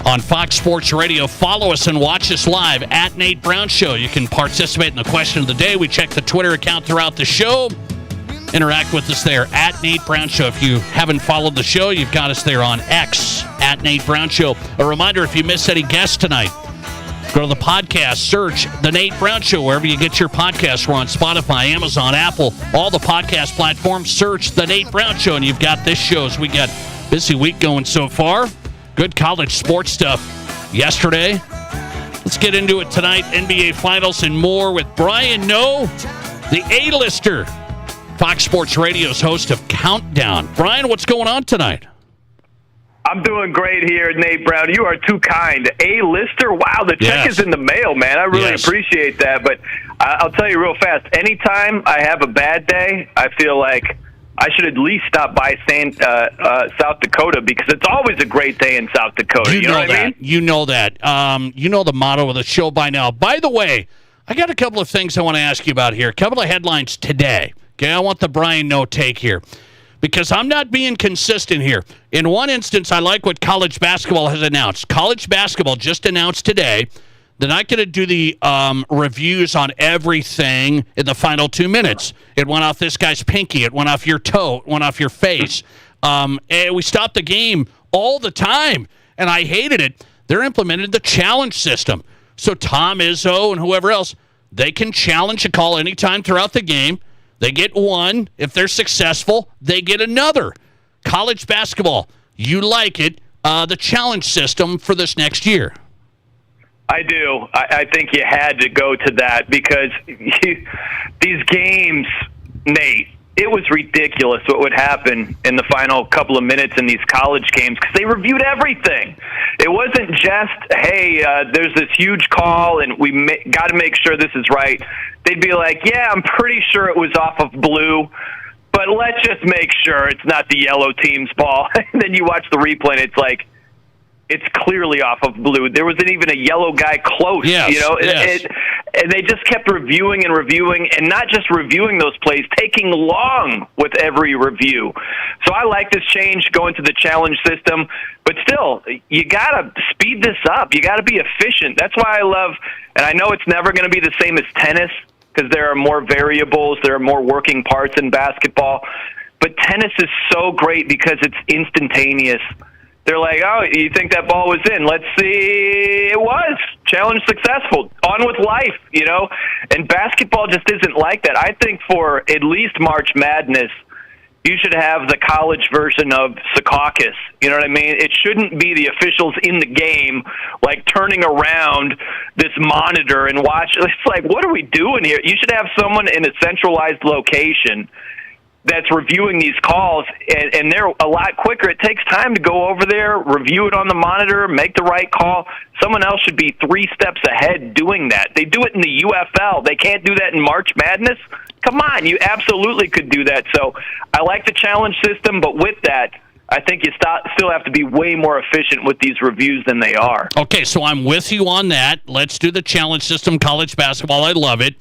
[SPEAKER 6] on Fox Sports Radio. Follow us and watch us live at Nate Brown Show. You can participate in the question of the day. We check the Twitter account throughout the show. Interact with us there at Nate Brown Show. If you haven't followed the show, you've got us there on X at Nate Brown Show. A reminder, if you missed any guests tonight, go to the podcast, search The Nate Brown Show, wherever you get your podcasts. We're on Spotify, Amazon, Apple, all the podcast platforms. Search The Nate Brown Show, and you've got this show. As we got a busy week going so far. Good college sports stuff yesterday. Let's get into it tonight. NBA Finals and more with Brian Noe, the A-lister, Fox Sports Radio's host of Countdown. Brian, what's going on tonight?
[SPEAKER 27] I'm doing great here, Nate Brown. You are too kind. A-lister? Wow, the check is in the mail, man. I really appreciate that. But I'll tell you real fast, anytime I have a bad day, I feel like I should at least stop by South Dakota because it's always a great day in South Dakota. You know what I mean?
[SPEAKER 6] You know that. You know the motto of the show by now. By the way, I got a couple of things I want to ask you about here. A couple of headlines today. Okay, I want the Brian No take here because I'm not being consistent here. In one instance, I like what college basketball has announced. College basketball just announced today they're not going to do the reviews on everything in the final 2 minutes. It went off this guy's pinky. It went off your toe. It went off your face. And we stopped the game all the time, and I hated it. They're implemented the challenge system. So Tom Izzo and whoever else, they can challenge a call anytime throughout the game. They get one. If they're successful, they get another. College basketball, you like it, the challenge system for this next year.
[SPEAKER 27] I do. I think you had to go to that because these games, Nate, it was ridiculous what would happen in the final couple of minutes in these college games because they reviewed everything. It wasn't just, hey, there's this huge call and we got to make sure this is right. They'd be like, yeah, I'm pretty sure it was off of blue, but let's just make sure it's not the yellow team's ball. And then you watch the replay and it's like, it's clearly off of blue. There wasn't even a yellow guy close.
[SPEAKER 6] Yes,
[SPEAKER 27] you know,
[SPEAKER 6] yes.
[SPEAKER 27] And they just kept reviewing and reviewing, and not just reviewing those plays, taking long with every review. So I like this change going to the challenge system, but still, you got to speed this up. You got to be efficient. That's why I love, and I know it's never going to be the same as tennis because there are more variables, there are more working parts in basketball, but tennis is so great because it's instantaneous. They're like, oh, you think that ball was in? Let's see. It was. Challenge successful. On with life, you know? And basketball just isn't like that. I think for at least March Madness, you should have the college version of Secaucus. You know what I mean? It shouldn't be the officials in the game, like, turning around this monitor and watch. It's like, what are we doing here? You should have someone in a centralized location that's reviewing these calls, and they're a lot quicker. It takes time to go over there, review it on the monitor, make the right call. Someone else should be 3 steps ahead doing that. They do it in the UFL. They can't do that in March Madness? Come on, you absolutely could do that. So I like the challenge system, but with that, I think you still have to be way more efficient with these reviews than they are.
[SPEAKER 6] Okay, so I'm with you on that. Let's do the challenge system, college basketball. I love it.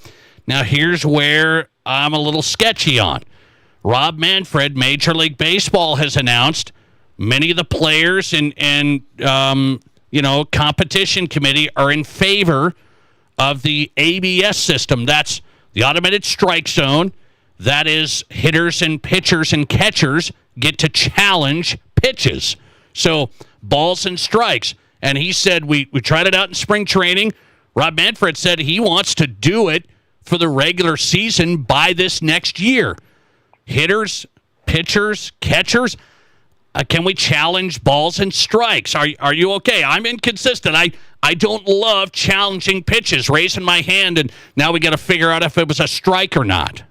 [SPEAKER 6] Now, here's where I'm a little sketchy on. Rob Manfred, Major League Baseball, has announced many of the players and competition committee are in favor of the ABS system. That's the automated strike zone. That is, hitters and pitchers and catchers get to challenge pitches. So balls and strikes. And he said we tried it out in spring training. Rob Manfred said he wants to do it for the regular season by this next year. Hitters, pitchers, catchers, can we challenge balls and strikes? Are you okay? I'm inconsistent. I don't love challenging pitches, raising my hand, and now we got to figure out if it was a strike or not.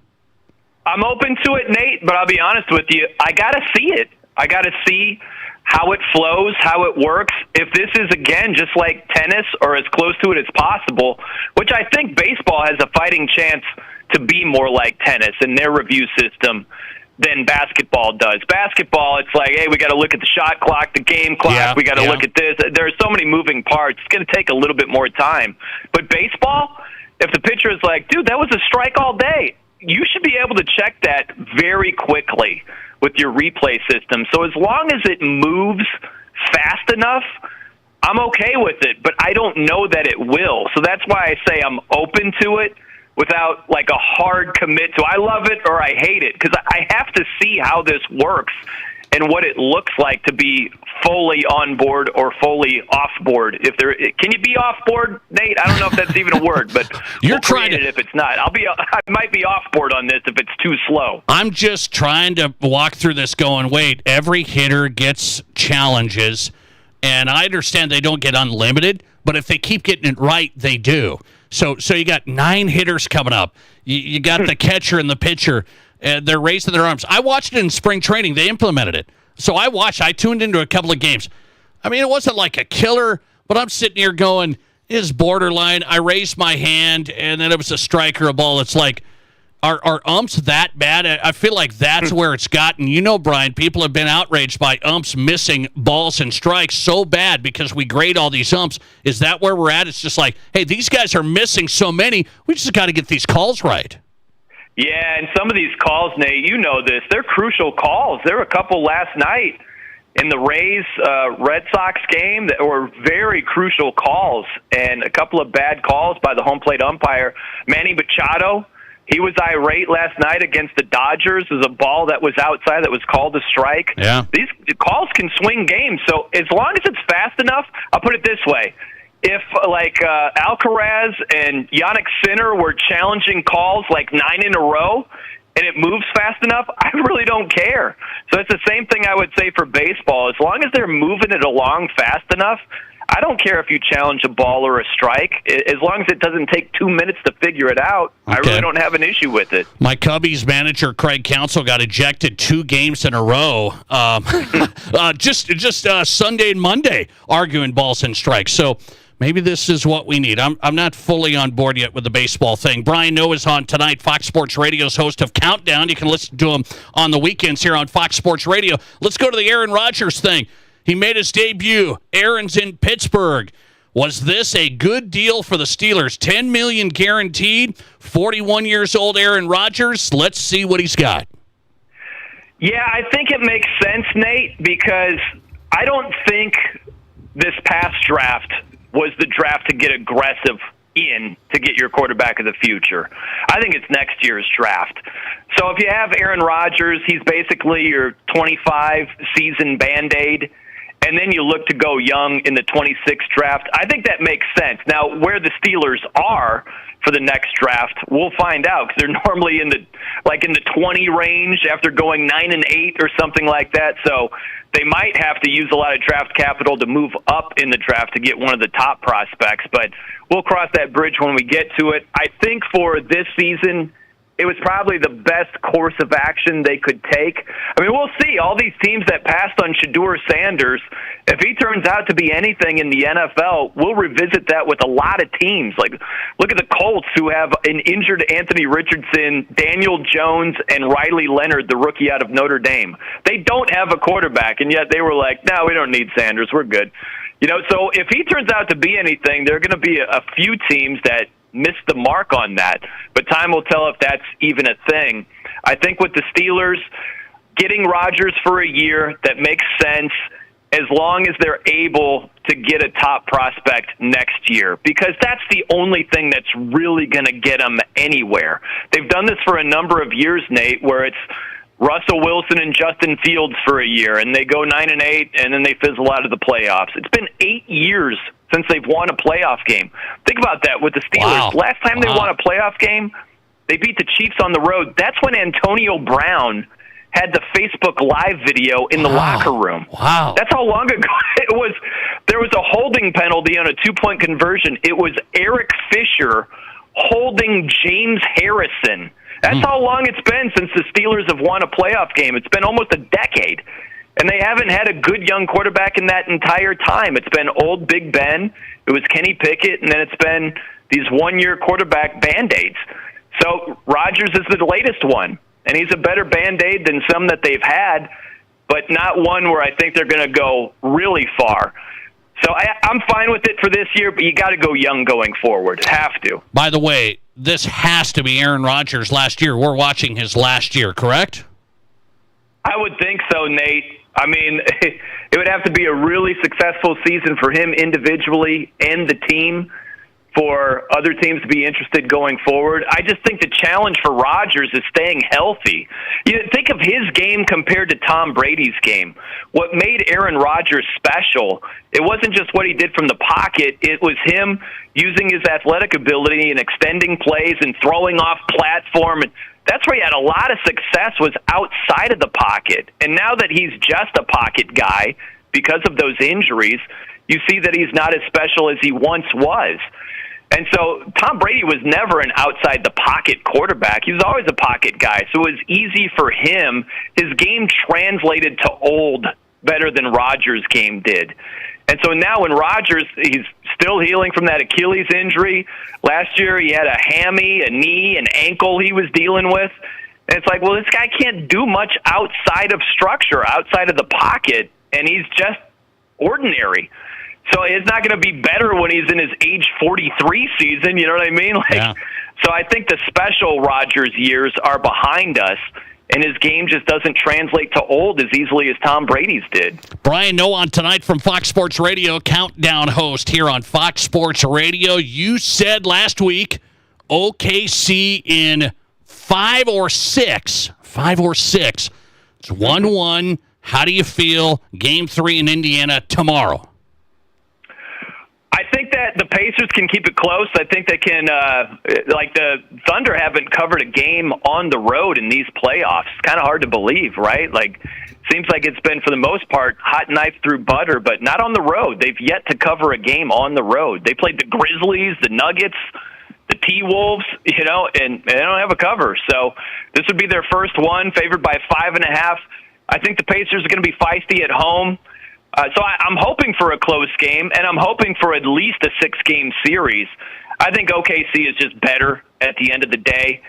[SPEAKER 27] I'm open to it, Nate, but I'll be honest with you. I got to see it. I got to see how it flows, how it works. If this is, again, just like tennis or as close to it as possible, which I think baseball has a fighting chance to be more like tennis in their review system than basketball does. Basketball, it's like, hey, we got to look at the shot clock, the game clock, we got to look at this. There are so many moving parts. It's going to take a little bit more time. But baseball, if the pitcher is like, dude, that was a strike all day, you should be able to check that very quickly with your replay system. So as long as it moves fast enough, I'm okay with it, but I don't know that it will. So that's why I say I'm open to it without like a hard commit to I love it or I hate it, because I have to see how this works and what it looks like to be fully on board or fully off board. If there, can you be off board, Nate? I don't know if that's even a word, but
[SPEAKER 6] you're trying to.
[SPEAKER 27] If it's not, I might be off board on this if it's too slow.
[SPEAKER 6] I'm just trying to walk through this, going, wait, every hitter gets challenges, and I understand they don't get unlimited, but if they keep getting it right, they do. So you got 9 hitters coming up. You got the catcher and the pitcher. They're raising their arms. I watched it in spring training. They implemented it. So I tuned into a couple of games. I mean, it wasn't like a killer, but I'm sitting here going, it's borderline. I raised my hand, and then it was a strike or a ball. It's like, Are umps that bad? I feel like that's where it's gotten. You know, Brian, people have been outraged by umps missing balls and strikes so bad because we grade all these umps. Is that where we're at? It's just like, hey, these guys are missing so many. We just got to get these calls right.
[SPEAKER 27] Yeah, and some of these calls, Nate, you know this, they're crucial calls. There were a couple last night in the Rays Red Sox game that were very crucial calls, and a couple of bad calls by the home plate umpire. Manny Machado, he was irate last night against the Dodgers. There's a ball that was outside that was called a strike.
[SPEAKER 6] Yeah.
[SPEAKER 27] These calls can swing games, so as long as it's fast enough, I'll put it this way. If, Alcaraz and Yannick Sinner were challenging calls like 9 in a row and it moves fast enough, I really don't care. So it's the same thing I would say for baseball. As long as they're moving it along fast enough, I don't care if you challenge a ball or a strike. As long as it doesn't take 2 minutes to figure it out, I really don't have an issue with it.
[SPEAKER 6] My Cubbies manager, Craig Counsell, got ejected 2 games in a row. Just Sunday and Monday arguing balls and strikes. So maybe this is what we need. I'm not fully on board yet with the baseball thing. Brian Noe is on tonight, Fox Sports Radio's host of Countdown. You can listen to him on the weekends here on Fox Sports Radio. Let's go to the Aaron Rodgers thing. He made his debut. Aaron's in Pittsburgh. Was this a good deal for the Steelers? $10 million guaranteed. 41 years old Aaron Rodgers. Let's see what he's got.
[SPEAKER 27] Yeah, I think it makes sense, Nate, because I don't think this past draft was the draft to get aggressive in to get your quarterback of the future. I think it's next year's draft. So if you have Aaron Rodgers, he's basically your 25-season Band-Aid, and then you look to go young in the 26th draft. I think that makes sense. Now, where the Steelers are for the next draft, we'll find out, because they're normally in the 20 range after going 9-8 or something like that. So they might have to use a lot of draft capital to move up in the draft to get one of the top prospects, but we'll cross that bridge when we get to it. I think for this season, it was probably the best course of action they could take. I mean, we'll see. All these teams that passed on Shedeur Sanders, if he turns out to be anything in the NFL, we'll revisit that with a lot of teams. Like, look at the Colts, who have an injured Anthony Richardson, Daniel Jones, and Riley Leonard, the rookie out of Notre Dame. They don't have a quarterback, and yet they were like, no, we don't need Sanders. We're good. So if he turns out to be anything, there are going to be a few teams that missed the mark on that. But time will tell if that's even a thing. I think with the Steelers, getting Rodgers for a year, that makes sense as long as they're able to get a top prospect next year, because that's the only thing that's really going to get them anywhere. They've done this for a number of years, Nate, where it's Russell Wilson and Justin Fields for a year, and they go 9-8, and then they fizzle out of the playoffs. It's been 8 years since they've won a playoff game. Think about that with the Steelers.
[SPEAKER 6] Wow.
[SPEAKER 27] Last time they won a playoff game, they beat the Chiefs on the road. That's when Antonio Brown had the Facebook Live video in the locker room.
[SPEAKER 6] Wow.
[SPEAKER 27] That's how long ago it was. There was a holding penalty on a 2-point conversion. It was Eric Fisher holding James Harrison. That's how long it's been since the Steelers have won a playoff game. It's been almost a decade. And they haven't had a good young quarterback in that entire time. It's been old Big Ben, it was Kenny Pickett, and then it's been these one-year quarterback Band-Aids. So Rodgers is the latest one, and he's a better Band-Aid than some that they've had, but not one where I think they're going to go really far. So I'm fine with it for this year, but you got to go young going forward. Have to.
[SPEAKER 6] By the way, this has to be Aaron Rodgers' last year. We're watching his last year, correct?
[SPEAKER 27] I would think so, Nate. I mean, it would have to be a really successful season for him individually and the team for other teams to be interested going forward. I just think the challenge for Rodgers is staying healthy. Think of his game compared to Tom Brady's game. What made Aaron Rodgers special, it wasn't just what he did from the pocket. It was him using his athletic ability and extending plays and throwing off platform. And that's where he had a lot of success, was outside of the pocket. And now that he's just a pocket guy, because of those injuries, you see that he's not as special as he once was. And so Tom Brady was never an outside-the-pocket quarterback. He was always a pocket guy. So it was easy for him. His game translated to old better than Rodgers' game did. And so now when Rodgers, he's still healing from that Achilles injury. Last year he had a hammy, a knee, an ankle he was dealing with. And it's like, well, this guy can't do much outside of structure, outside of the pocket, and he's just ordinary. So it's not going to be better when he's in his age 43 season, you know what I mean? So I think the special Rodgers years are behind us, and his game just doesn't translate to old as easily as Tom Brady's did.
[SPEAKER 6] Brian Noah tonight from Fox Sports Radio, countdown host here on Fox Sports Radio. You said last week OKC in 5 or 6. It's 1-1. How do you feel? Game 3 in Indiana tomorrow.
[SPEAKER 27] I think that the Pacers can keep it close. I think they can, like the Thunder haven't covered a game on the road in these playoffs. It's kind of hard to believe, right? Like, seems like it's been, for the most part, hot knife through butter, but not on the road. They've yet to cover a game on the road. They played the Grizzlies, the Nuggets, the T-Wolves, and they don't have a cover. So this would be their first one, favored by 5.5. I think the Pacers are going to be feisty at home. So I'm hoping for a close game, and I'm hoping for at least a 6-game series. I think OKC is just better at the end of the day.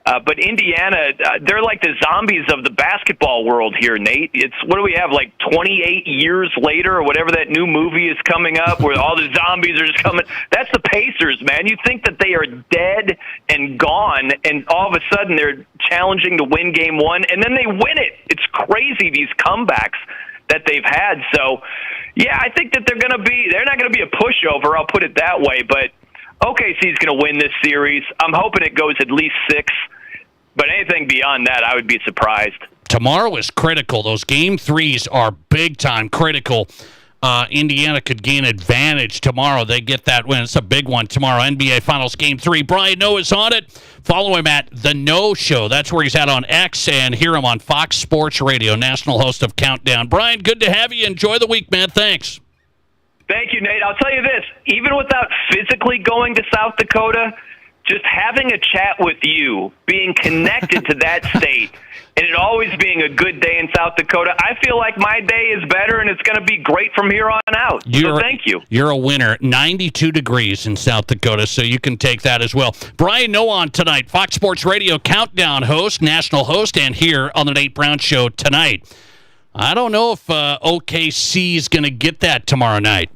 [SPEAKER 27] But Indiana, they're like the zombies of the basketball world here, Nate. It's, what do we have, like 28 years later or whatever that new movie is coming up where all the zombies are just coming? That's the Pacers, man. You think that they are dead and gone, and all of a sudden they're challenging to win game 1, and then they win it. It's crazy, these comebacks that they've had. So, yeah, I think that they're not going to be a pushover, I'll put it that way, but OKC's going to win this series. I'm hoping it goes at least 6, but anything beyond that, I would be surprised.
[SPEAKER 6] Tomorrow is critical. Those game 3s are big-time critical. Indiana could gain advantage tomorrow. They get that win. It's a big one tomorrow. NBA Finals Game 3. Brian Noah's on it. Follow him at The No Show. That's where he's at on X, and hear him on Fox Sports Radio, national host of Countdown. Brian, good to have you. Enjoy the week, man. Thanks.
[SPEAKER 27] Thank you, Nate. I'll tell you this. Even without physically going to South Dakota, just having a chat with you, being connected to that state, and it always being a good day in South Dakota, I feel like my day is better, and it's going to be great from here on out. So thank you.
[SPEAKER 6] You're a winner. 92 degrees in South Dakota, so you can take that as well. Brian Noah tonight, Fox Sports Radio countdown host, national host, and here on the Nate Brown Show tonight. I don't know if OKC is going to get that tomorrow night.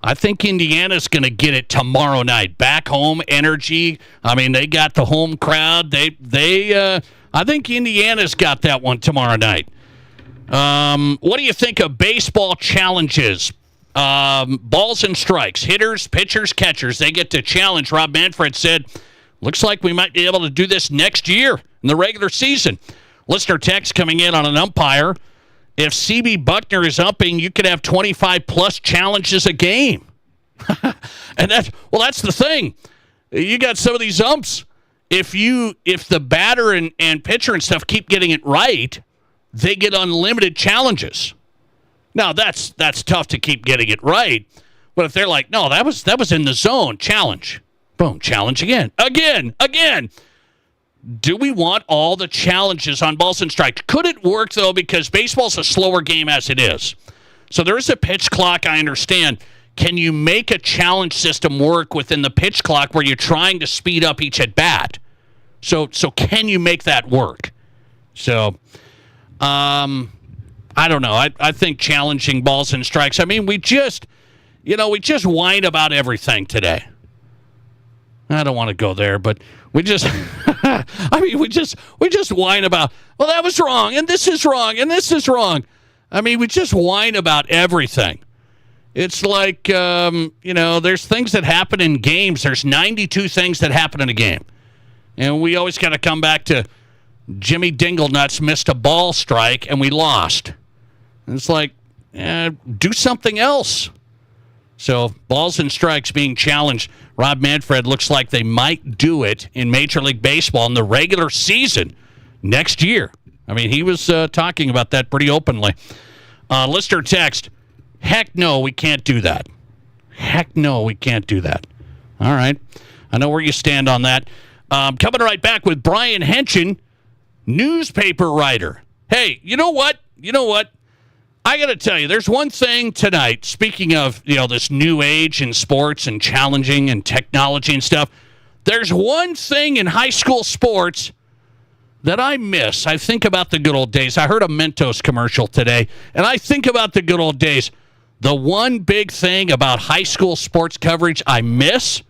[SPEAKER 6] I think Indiana's going to get it tomorrow night. Back home energy. I mean, they got the home crowd. I think Indiana's got that one tomorrow night. What do you think of baseball challenges? Balls and strikes, hitters, pitchers, catchers. They get to challenge. Rob Manfred said, looks like we might be able to do this next year in the regular season. Listener text coming in on an umpire. If C.B. Buckner is upping, you could have 25-plus challenges a game. And that's the thing. You got some of these umps. If the batter and pitcher and stuff keep getting it right, they get unlimited challenges. Now, that's tough to keep getting it right. But if they're like, no, that was in the zone, challenge. Boom, challenge again. Again. Do we want all the challenges on balls and strikes? Could it work, though, because baseball's a slower game as it is? So there is a pitch clock, I understand. Can you make a challenge system work within the pitch clock where you're trying to speed up each at-bat? So can you make that work? So, I don't know. I think challenging balls and strikes. I mean, we just whine about everything today. I don't want to go there, but we just we just whine about, well, that was wrong, and this is wrong, and this is wrong. I mean, we just whine about everything. It's like, there's things that happen in games. There's 92 things that happen in a game. And we always got to come back to Jimmy Dinglenuts missed a ball strike, and we lost. And it's like, do something else. So balls and strikes being challenged. Rob Manfred looks like they might do it in Major League Baseball in the regular season next year. I mean, he was talking about that pretty openly. Listener text, heck no, we can't do that. Heck no, we can't do that. All right. I know where you stand on that. Coming right back with Brian Henson, newspaper writer. Hey, you know what? I got to tell you, there's one thing tonight, speaking of, this new age in sports and challenging and technology and stuff, there's one thing in high school sports that I miss. I think about the good old days. I heard a Mentos commercial today, and I think about the good old days. The one big thing about high school sports coverage I miss,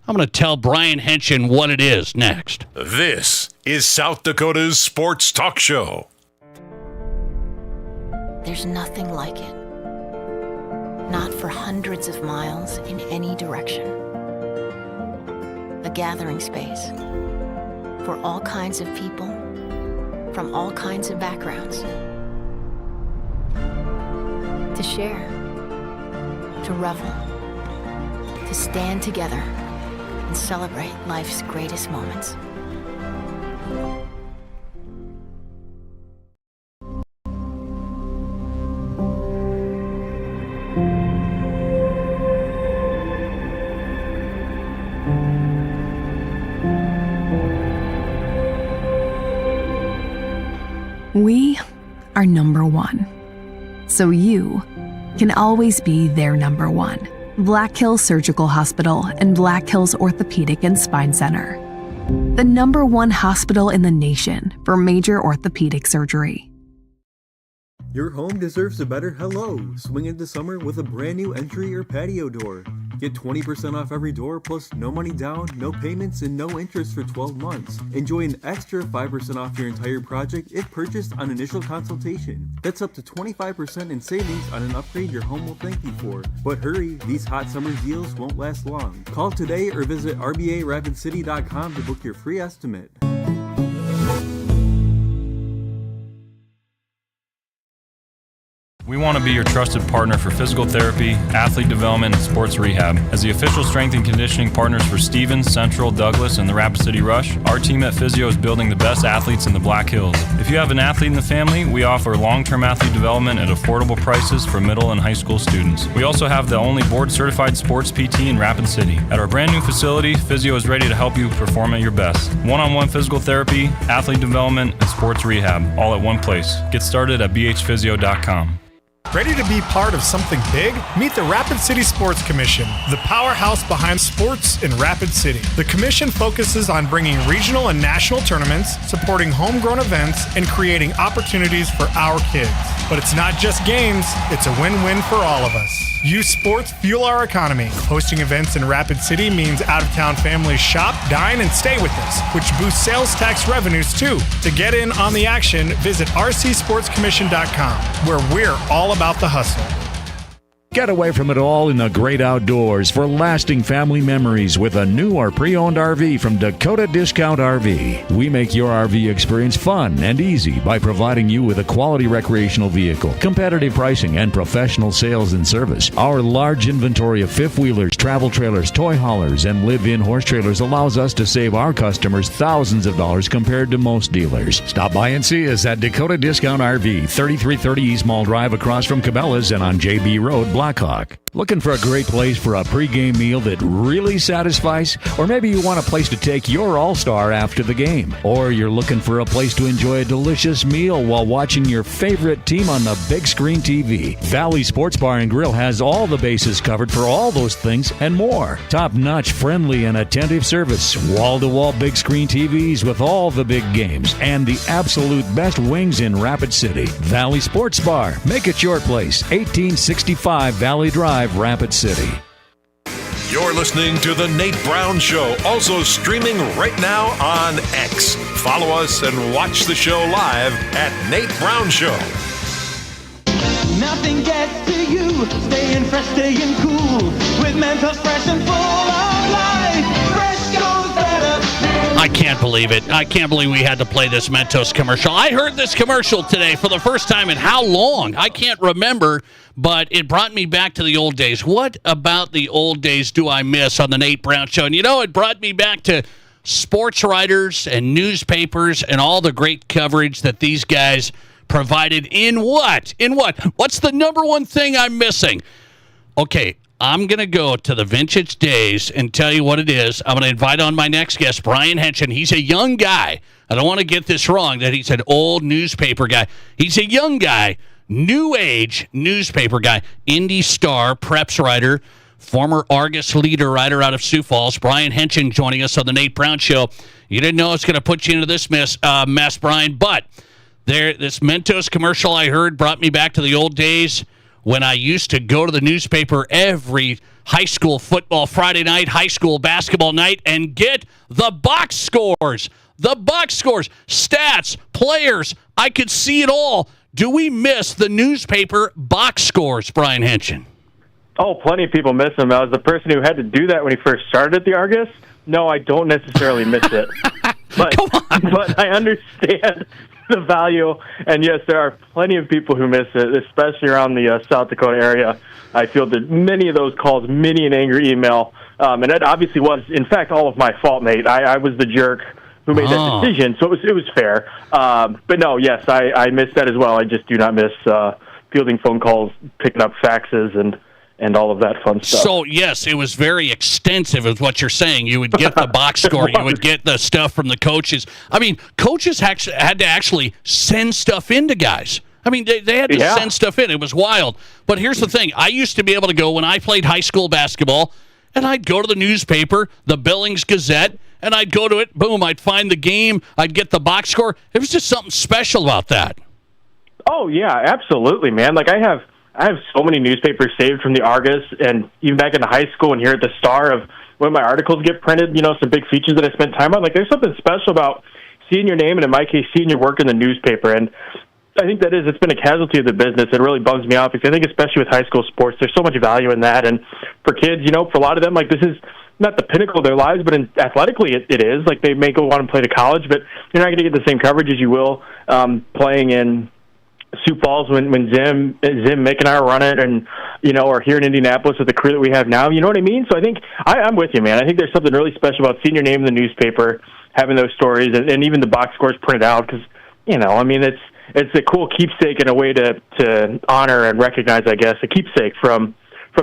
[SPEAKER 6] I'm going to tell Brian Henson what it is next.
[SPEAKER 1] This is South Dakota's Sports Talk Show.
[SPEAKER 7] There's nothing like it. Not for hundreds of miles in any direction. A gathering space for all kinds of people from all kinds of backgrounds. To share, to revel, to stand together and celebrate life's greatest moments.
[SPEAKER 8] We are number one, so you can always be their number one. Black Hills Surgical Hospital and Black Hills Orthopedic and Spine Center. The number one hospital in the nation for major orthopedic surgery.
[SPEAKER 9] Your home deserves a better hello. Swing into summer with a brand new entry or patio door. Get 20% off every door plus no money down, no payments, and no interest for 12 months. Enjoy an extra 5% off your entire project if purchased on initial consultation. That's up to 25% in savings on an upgrade your home will thank you for. But hurry, these hot summer deals won't last long. Call today or visit RBARapidCity.com to book your free estimate.
[SPEAKER 11] We want to be your trusted partner for physical therapy, athlete development, and sports rehab. As the official strength and conditioning partners for Stevens, Central, Douglas, and the Rapid City Rush, our team at Physio is building the best athletes in the Black Hills. If you have an athlete in the family, we offer long-term athlete development at affordable prices for middle and high school students. We also have the only board-certified sports PT in Rapid City. At our brand new facility, Physio is ready to help you perform at your best. One-on-one physical therapy, athlete development, and sports rehab, all at one place. Get started at bhphysio.com.
[SPEAKER 12] Ready to be part of something big? Meet the Rapid City Sports Commission, the powerhouse behind sports in Rapid City. The commission focuses on bringing regional and national tournaments, supporting homegrown events, and creating opportunities for our kids. But it's not just games, it's a win-win for all of us. Youth sports fuel our economy. Hosting events in Rapid City means out-of-town families shop, dine, and stay with us, which boosts sales tax revenues too. To get in on the action, visit rcsportscommission.com, where we're all about the hustle.
[SPEAKER 24] Get away from it all in the great outdoors for lasting family memories with a new or pre-owned RV from Dakota Discount RV. We make your RV experience fun and easy by providing you with a quality recreational vehicle, competitive pricing, and professional sales and service. Our large inventory of fifth-wheelers, travel trailers, toy haulers, and live-in horse trailers allows us to save our customers thousands of dollars compared to most dealers. Stop by and see us at Dakota Discount RV, 3330 East Mall Drive across from Cabela's and on JB Road, Blackhawk. Looking for a great place for a pregame meal that really satisfies? Or maybe you want a place to take your all-star after the game. Or you're looking for a place to enjoy a delicious meal while watching your favorite team on the big screen TV. Valley Sports Bar and Grill has all the bases covered for all those things and more. Top-notch, friendly, and attentive service. Wall-to-wall big screen TVs with all the big games. And the absolute best wings in Rapid City. Valley Sports Bar. Make it your place. 1865 Valley Drive, Rapid City.
[SPEAKER 1] You're listening to The Nate Brown Show, also streaming right now on X. Follow us and watch the show live at Nate Brown Show.
[SPEAKER 2] Nothing gets to you, staying fresh, staying cool, with Mentos fresh and full of life. Fresh goes better.
[SPEAKER 6] I can't believe it. I can't believe we had to play this Mentos commercial. I heard this commercial today for the first time in how long? I can't remember, but it brought me back to the old days. What about the old days do I miss on the Nate Brown Show? And it brought me back to sports writers and newspapers and all the great coverage that these guys provided in what? In what? What's the number one thing I'm missing? Okay, I'm going to go to the vintage days and tell you what it is. I'm going to invite on my next guest, Brian Henson. He's a young guy. I don't want to get this wrong, that he's an old newspaper guy. He's a young guy New Age newspaper guy, Indy Star, preps writer, former Argus leader writer out of Sioux Falls, Brian Henson, joining us on the Nate Brown Show. You didn't know it's going to put you into this mess, Brian, but this Mentos commercial I heard brought me back to the old days when I used to go to the newspaper every high school football Friday night, high school basketball night, and get the box scores. The box scores, stats, players. I could see it all. Do we miss the newspaper box scores, Brian Henson?
[SPEAKER 13] Oh, plenty of people miss them. I was the person who had to do that when he first started at the Argus. No, I don't necessarily miss it. But I understand the value, and yes, there are plenty of people who miss it, especially around the South Dakota area. I fielded many of those calls, many an angry email, and that obviously was, in fact, all of my fault, Nate. I was the jerk who made that decision, so it was fair. But no, yes, I missed that as well. I just do not miss fielding phone calls, picking up faxes, and all of that fun stuff.
[SPEAKER 6] So, yes, it was very extensive is what you're saying. You would get the box score. You would get the stuff from the coaches. I mean, coaches had to actually send stuff in to guys. I mean, they had to send stuff in. It was wild. But here's the thing. I used to be able to go when I played high school basketball, and I'd go to the newspaper, the Billings Gazette, and I'd go to it. Boom, I'd find the game. I'd get the box score. It was just something special about that.
[SPEAKER 13] Oh, yeah, absolutely, man. Like, I have so many newspapers saved from the Argus, and even back in high school and here at the Star of when my articles get printed, some big features that I spent time on. Like, there's something special about seeing your name and, in my case, seeing your work in the newspaper. And I think it's been a casualty of the business. It really bums me out because I think especially with high school sports, there's so much value in that. And for kids, for a lot of them, like, this is not the pinnacle of their lives, but athletically it is. Like, they may go on and play to college, but you're not going to get the same coverage as you will playing in Sioux Falls when Zim, Mick, and I are running it, and or here in Indianapolis with the crew that we have now. You know what I mean? So I think I'm with you, man. I think there's something really special about seeing your name in the newspaper, having those stories, and even the box scores printed out because it's a cool keepsake and a way to honor and recognize, I guess, a keepsake from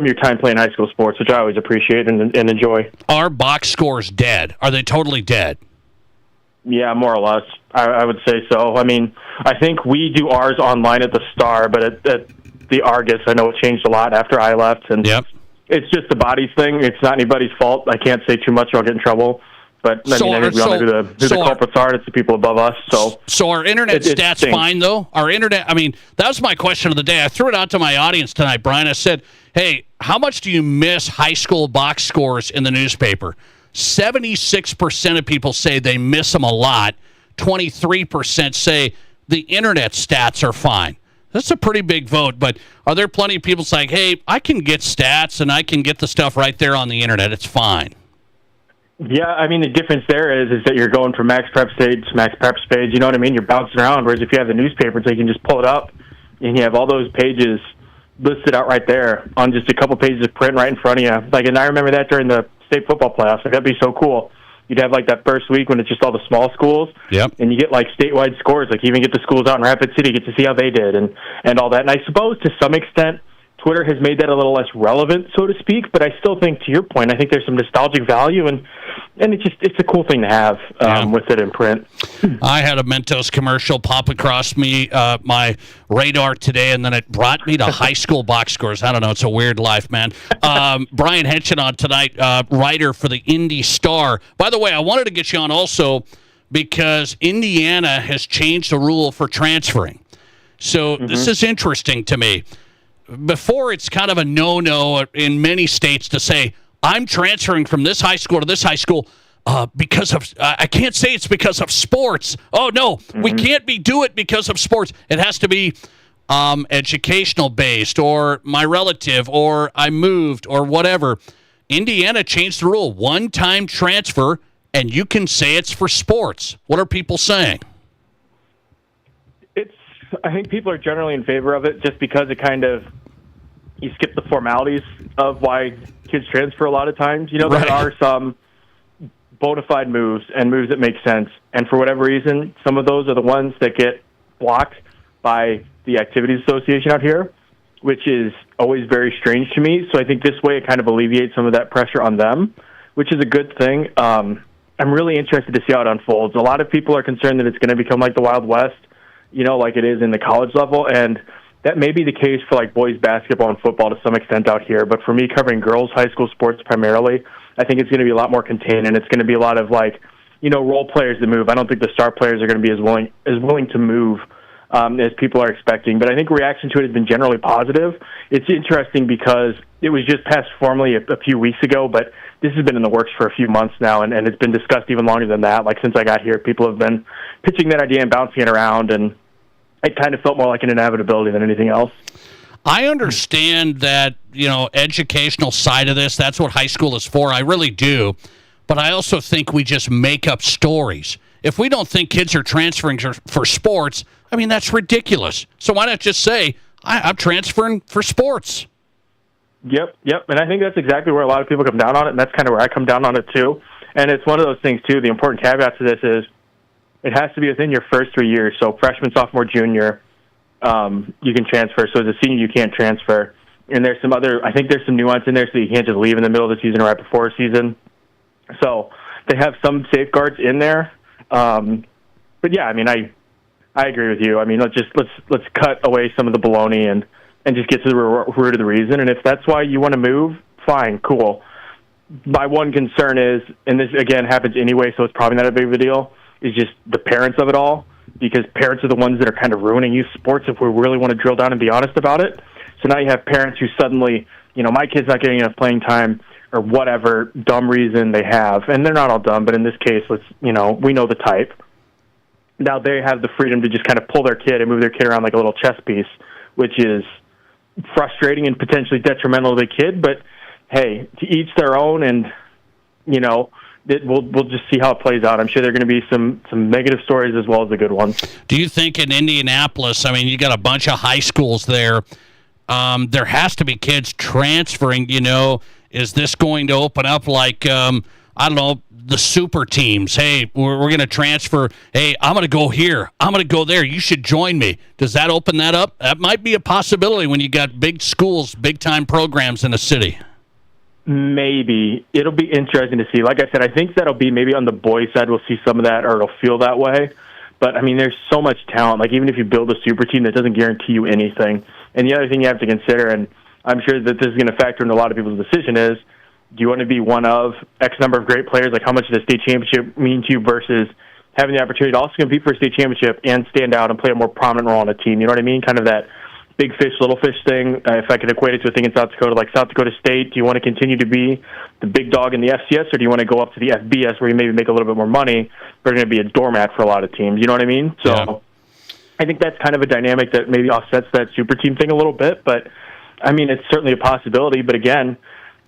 [SPEAKER 13] your time playing high school sports, which I always appreciate and enjoy.
[SPEAKER 6] Are box scores dead? Are they totally dead?
[SPEAKER 13] Yeah, more or less. I would say so. I mean, I think we do ours online at the Star, but at the Argus, I know it changed a lot after I left. And it's just the bodies thing. It's not anybody's fault. I can't say too much or I'll get in trouble. But I think we all know who the culprits are. It's the people above us.
[SPEAKER 6] So our internet stats fine, though? Our internet, I mean, that was my question of the day. I threw it out to my audience tonight, Brian. I said, hey, how much do you miss high school box scores in the newspaper? 76% of people say they miss them a lot. 23% say the internet stats are fine. That's a pretty big vote, but are there plenty of people saying, hey, I can get stats and I can get the stuff right there on the internet. It's fine.
[SPEAKER 13] Yeah, I mean, the difference there is that you're going from Max Prep stage to Max Prep page. You know what I mean? You're bouncing around, whereas if you have the newspaper, so you can just pull it up and you have all those pages listed out right there on just a couple pages of print right in front of you. Like, and I remember that during the state football playoffs. Like, that'd be so cool. You'd have like that first week when it's just all the small schools, and you get like statewide scores. Like, you even get the schools out in Rapid City, get to see how they did and all that. And I suppose to some extent, Twitter has made that a little less relevant, so to speak. But I still think, to your point, I think there's some nostalgic value, and it's a cool thing to have with it in print.
[SPEAKER 6] I had a Mentos commercial pop across me my radar today, and then it brought me to high school box scores. I don't know. It's a weird life, man. Brian Henson on tonight, writer for the Indy Star. By the way, I wanted to get you on also because Indiana has changed the rule for transferring. So this is interesting to me. Before, it's kind of a no-no in many states to say, I'm transferring from this high school to this high school because of, I can't say it's because of sports. Oh, no, we can't do it because of sports. It has to be educational based, or my relative, or I moved, or whatever. Indiana changed the rule. One-time transfer, and you can say it's for sports. What are people saying?
[SPEAKER 13] I think people are generally in favor of it just because it kind of, you skip the formalities of why kids transfer a lot of times. There are some bona fide moves and moves that make sense. And for whatever reason, some of those are the ones that get blocked by the Activities Association out here, which is always very strange to me. So I think this way it kind of alleviates some of that pressure on them, which is a good thing. I'm really interested to see how it unfolds. A lot of people are concerned that it's going to become like the Wild West, like it is in the college level. And that may be the case for like boys basketball and football to some extent out here, but for me, covering girls high school sports primarily, I think it's going to be a lot more contained, and it's going to be a lot of like, role players that move. I don't think the star players are going to be as willing to move as people are expecting. But I think reaction to it has been generally positive. It's interesting because it was just passed formally a few weeks ago, but this has been in the works for a few months now, and it's been discussed even longer than that. Like since I got here, people have been pitching that idea and bouncing it around, and it kind of felt more like an inevitability than anything else.
[SPEAKER 6] I understand that, educational side of this, that's what high school is for. I really do. But I also think we just make up stories. If we don't think kids are transferring for sports, I mean, that's ridiculous. So why not just say, I'm transferring for sports?
[SPEAKER 13] Yep. And I think that's exactly where a lot of people come down on it, and that's kind of where I come down on it too. And it's one of those things too, the important caveat to this is it has to be within your first 3 years. So freshman, sophomore, junior, you can transfer. So as a senior, you can't transfer. And there's some nuance in there, so you can't just leave in the middle of the season or right before a season. So they have some safeguards in there. But yeah, I mean, I agree with you. I mean, let's cut away some of the baloney and just get to the root of the reason. And if that's why you want to move, fine, cool. My one concern is, and this again happens anyway, so it's probably not a big of a deal, is just the parents of it all, because parents are the ones that are kind of ruining youth sports if we really want to drill down and be honest about it. So now you have parents who suddenly, my kid's not getting enough playing time or whatever dumb reason they have. And they're not all dumb, but in this case, we know the type. Now they have the freedom to just kind of pull their kid and move their kid around like a little chess piece, which is frustrating and potentially detrimental to the kid. But hey, to each their own, and we'll just see how it plays out. I'm sure there are going to be some negative stories as well as the good ones.
[SPEAKER 6] Do you think in Indianapolis, I mean, you got a bunch of high schools there, there has to be kids transferring, is this going to open up like, I don't know, the super teams? Hey, we're going to transfer. Hey, I'm going to go here. I'm going to go there. You should join me. Does that open that up? That might be a possibility when you got big schools, big-time programs in a city.
[SPEAKER 13] Maybe. It'll be interesting to see. Like I said, I think that'll be maybe on the boys' side we'll see some of that, or it'll feel that way. But, I mean, there's so much talent. Like, even if you build a super team, that doesn't guarantee you anything. And the other thing you have to consider, and I'm sure that this is going to factor into a lot of people's decision, is do you want to be one of X number of great players? Like, how much does a state championship mean to you versus having the opportunity to also compete for a state championship and stand out and play a more prominent role on a team? You know what I mean? Kind of that big fish, little fish thing. If I could equate it to a thing in South Dakota, like South Dakota State, do you want to continue to be the big dog in the FCS, or do you want to go up to the FBS where you maybe make a little bit more money, but are going to be a doormat for a lot of teams? You know what I mean? So yeah. I think that's kind of a dynamic that maybe offsets that super team thing a little bit. But, I mean, it's certainly a possibility. But, again,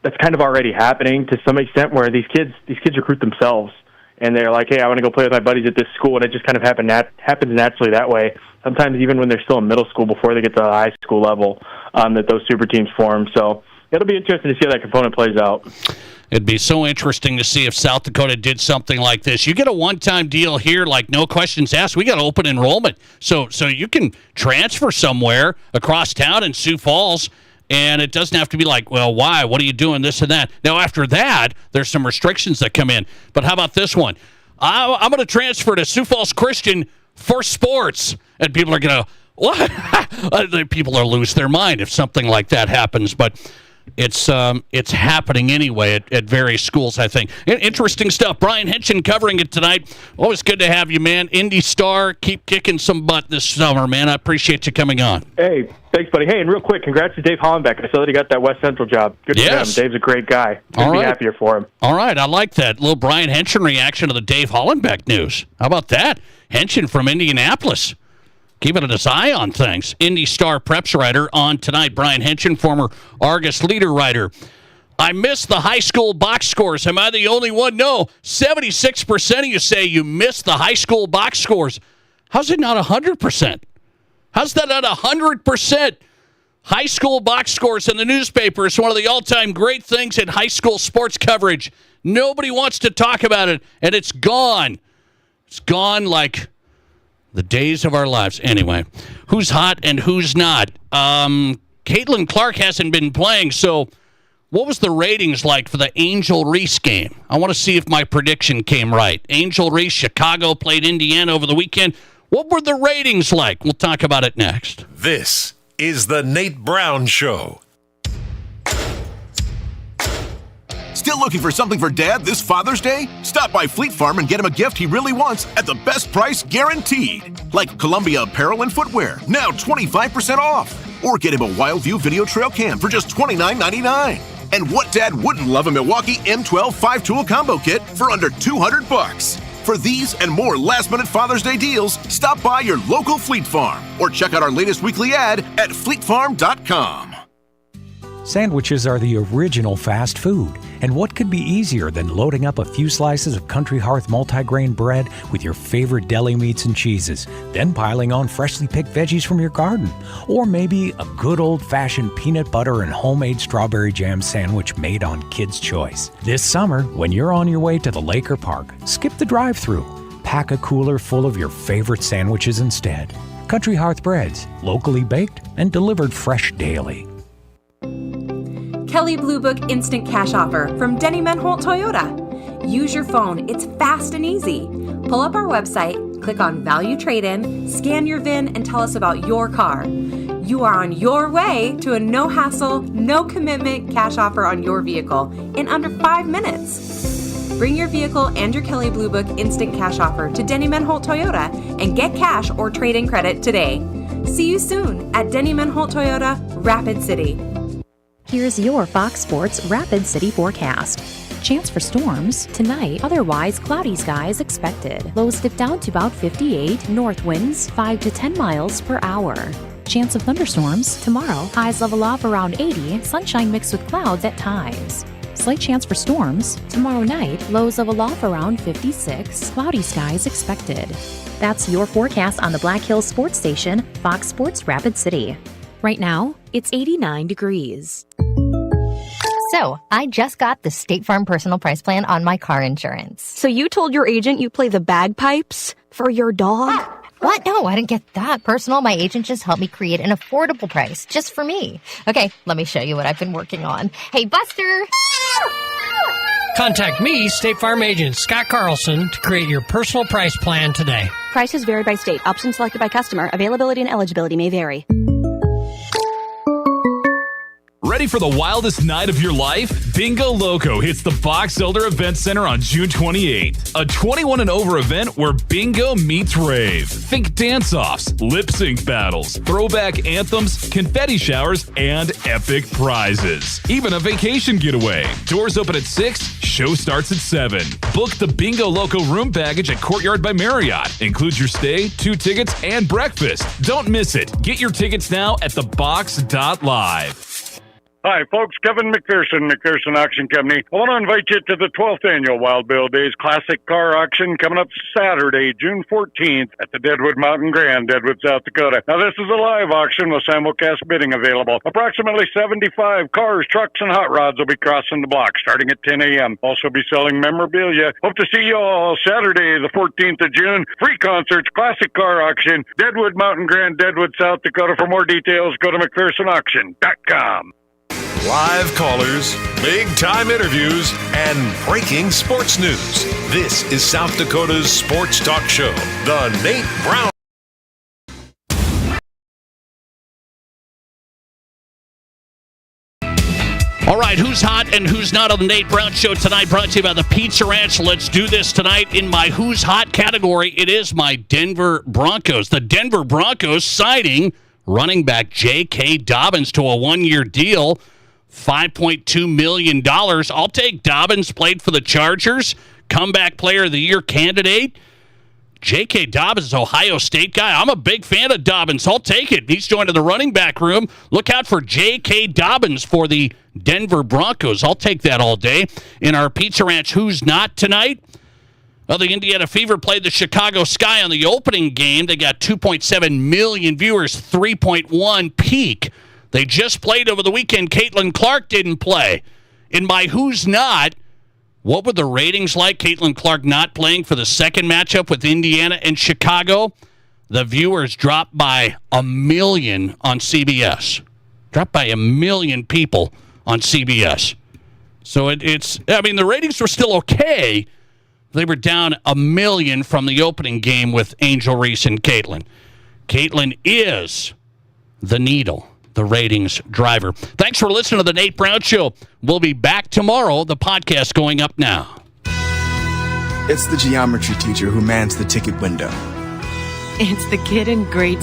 [SPEAKER 13] that's kind of already happening to some extent, where these kids recruit themselves. And they're like, hey, I want to go play with my buddies at this school. And it just kind of happens naturally that way. Sometimes even when they're still in middle school before they get to the high school level, that those super teams form. So it'll be interesting to see how that component plays out.
[SPEAKER 6] It'd be so interesting to see if South Dakota did something like this. You get a one-time deal here, like no questions asked. We got open enrollment. So you can transfer somewhere across town in Sioux Falls, and it doesn't have to be like, well, why? What are you doing, this and that? Now, after that, there's some restrictions that come in. But how about this one? I'm going to transfer to Sioux Falls Christian for sports. And people are going to, what? People will lose their mind if something like that happens. But it's happening anyway at various schools, I think. Interesting stuff. Brian Henson covering it tonight. Always good to have you, man. Indy Star, keep kicking some butt this summer, man. I appreciate you coming on.
[SPEAKER 13] Hey, thanks, buddy. Hey, and real quick, congrats to Dave Hollenbeck. I saw that he got that West Central job. Good for him. Dave's a great guy. Couldn't be happier for him.
[SPEAKER 6] All right, I like that. Little Brian Henson reaction to the Dave Hollenbeck news. How about that? Henson from Indianapolis, keeping his eye on things. Indy Star Preps writer on tonight. Brian Henson, former Argus leader writer. I missed the high school box scores. Am I the only one? No. 76% of you say you missed the high school box scores. How's it not 100%? How's that not 100%? High school box scores in the newspaper is one of the all-time great things in high school sports coverage. Nobody wants to talk about it, and it's gone. It's gone like the days of our lives. Anyway, who's hot and who's not? Caitlin Clark hasn't been playing, so what was the ratings like for the Angel Reese game? I want to see if my prediction came right. Angel Reese, Chicago played Indiana over the weekend. What were the ratings like? We'll talk about it next.
[SPEAKER 1] This is the Nate Brown Show.
[SPEAKER 14] Still looking for something for Dad this Father's Day? Stop by Fleet Farm and get him a gift he really wants at the best price guaranteed. Like Columbia apparel and footwear, now 25% off. Or get him a Wildview video trail cam for just $29.99. And what dad wouldn't love a Milwaukee M12 5-tool combo kit for under $200? For these and more last-minute Father's Day deals, stop by your local Fleet Farm or check out our latest weekly ad at fleetfarm.com.
[SPEAKER 15] Sandwiches are the original fast food, and what could be easier than loading up a few slices of Country Hearth multigrain bread with your favorite deli meats and cheeses, then piling on freshly picked veggies from your garden, or maybe a good old-fashioned peanut butter and homemade strawberry jam sandwich made on Kids' Choice. This summer, when you're on your way to the lake or park, skip the drive-thru. Pack a cooler full of your favorite sandwiches instead. Country Hearth Breads, locally baked and delivered fresh daily.
[SPEAKER 16] Kelley Blue Book Instant Cash Offer from Denny Menholt Toyota. Use your phone. It's fast and easy. Pull up our website, click on Value Trade-In, scan your VIN, and tell us about your car. You are on your way to a no-hassle, no-commitment cash offer on your vehicle in under 5 minutes. Bring your vehicle and your Kelley Blue Book Instant Cash Offer to Denny Menholt Toyota and get cash or trade-in credit today. See you soon at Denny Menholt Toyota, Rapid City.
[SPEAKER 10] Here's your Fox Sports Rapid City forecast. Chance for storms tonight, otherwise cloudy skies expected. Lows dip down to about 58, north winds 5 to 10 miles per hour. Chance of thunderstorms tomorrow, highs level off around 80, sunshine mixed with clouds at times. Slight chance for storms tomorrow night, lows level off around 56, cloudy skies expected. That's your forecast on the Black Hills Sports Station, Fox Sports Rapid City. Right now, it's 89 degrees.
[SPEAKER 17] So, I just got the State Farm Personal Price Plan on my car insurance.
[SPEAKER 18] So you told your agent you play the bagpipes for your dog?
[SPEAKER 17] What? No, I didn't get that personal. My agent just helped me create an affordable price just for me. Okay, let me show you what I've been working on. Hey, Buster!
[SPEAKER 20] Contact me, State Farm agent Scott Carlson, to create your personal price plan today.
[SPEAKER 18] Prices vary by state. Options selected by customer. Availability and eligibility may vary.
[SPEAKER 26] Ready for the wildest night of your life? Bingo Loco hits the Box Elder Event Center on June 28th. A 21 and over event where bingo meets rave. Think dance-offs, lip-sync battles, throwback anthems, confetti showers, and epic prizes. Even a vacation getaway. Doors open at 6, show starts at 7. Book the Bingo Loco room package at Courtyard by Marriott. Includes your stay, 2 tickets, and breakfast. Don't miss it. Get your tickets now at thebox.live.
[SPEAKER 21] Hi, folks. Kevin McPherson, McPherson Auction Company. I want to invite you to the 12th Annual Wild Bill Days Classic Car Auction coming up Saturday, June 14th at the Deadwood Mountain Grand, Deadwood, South Dakota. Now, this is a live auction with simulcast bidding available. Approximately 75 cars, trucks, and hot rods will be crossing the block starting at 10 a.m. Also be selling memorabilia. Hope to see you all Saturday, the 14th of June. Free concerts, classic car auction, Deadwood Mountain Grand, Deadwood, South Dakota. For more details, go to McPhersonAuction.com.
[SPEAKER 1] Live callers, big-time interviews, and breaking sports news. This is South Dakota's sports talk show, The Nate Brown.
[SPEAKER 6] All right, who's hot and who's not on the Nate Brown Show tonight? Brought to you by the Pizza Ranch. Let's do this tonight. In my Who's Hot category, it is my Denver Broncos. The Denver Broncos signing running back J.K. Dobbins to a one-year deal. $5.2 million. I'll take Dobbins. Played for the Chargers. Comeback Player of the Year candidate. J.K. Dobbins is an Ohio State guy. I'm a big fan of Dobbins. I'll take it. He's joined the running back room. Look out for J.K. Dobbins for the Denver Broncos. I'll take that all day. In our Pizza Ranch Who's Not tonight, well, the Indiana Fever played the Chicago Sky on the opening game. They got 2.7 million viewers, 3.1 peak. They just played over the weekend. Caitlin Clark didn't play. In my Who's Not, what were the ratings like? Caitlin Clark not playing for the second matchup with Indiana and Chicago. The viewers dropped by 1 million on CBS. Dropped by 1 million people on CBS. So the ratings were still okay. They were down 1 million from the opening game with Angel Reese and Caitlin. Caitlin is the needle. the ratings driver. Thanks for listening to the Nate Brown Show. We'll be back tomorrow. The podcast going up now.
[SPEAKER 3] It's the geometry teacher who mans the ticket window.
[SPEAKER 4] It's the kid in grade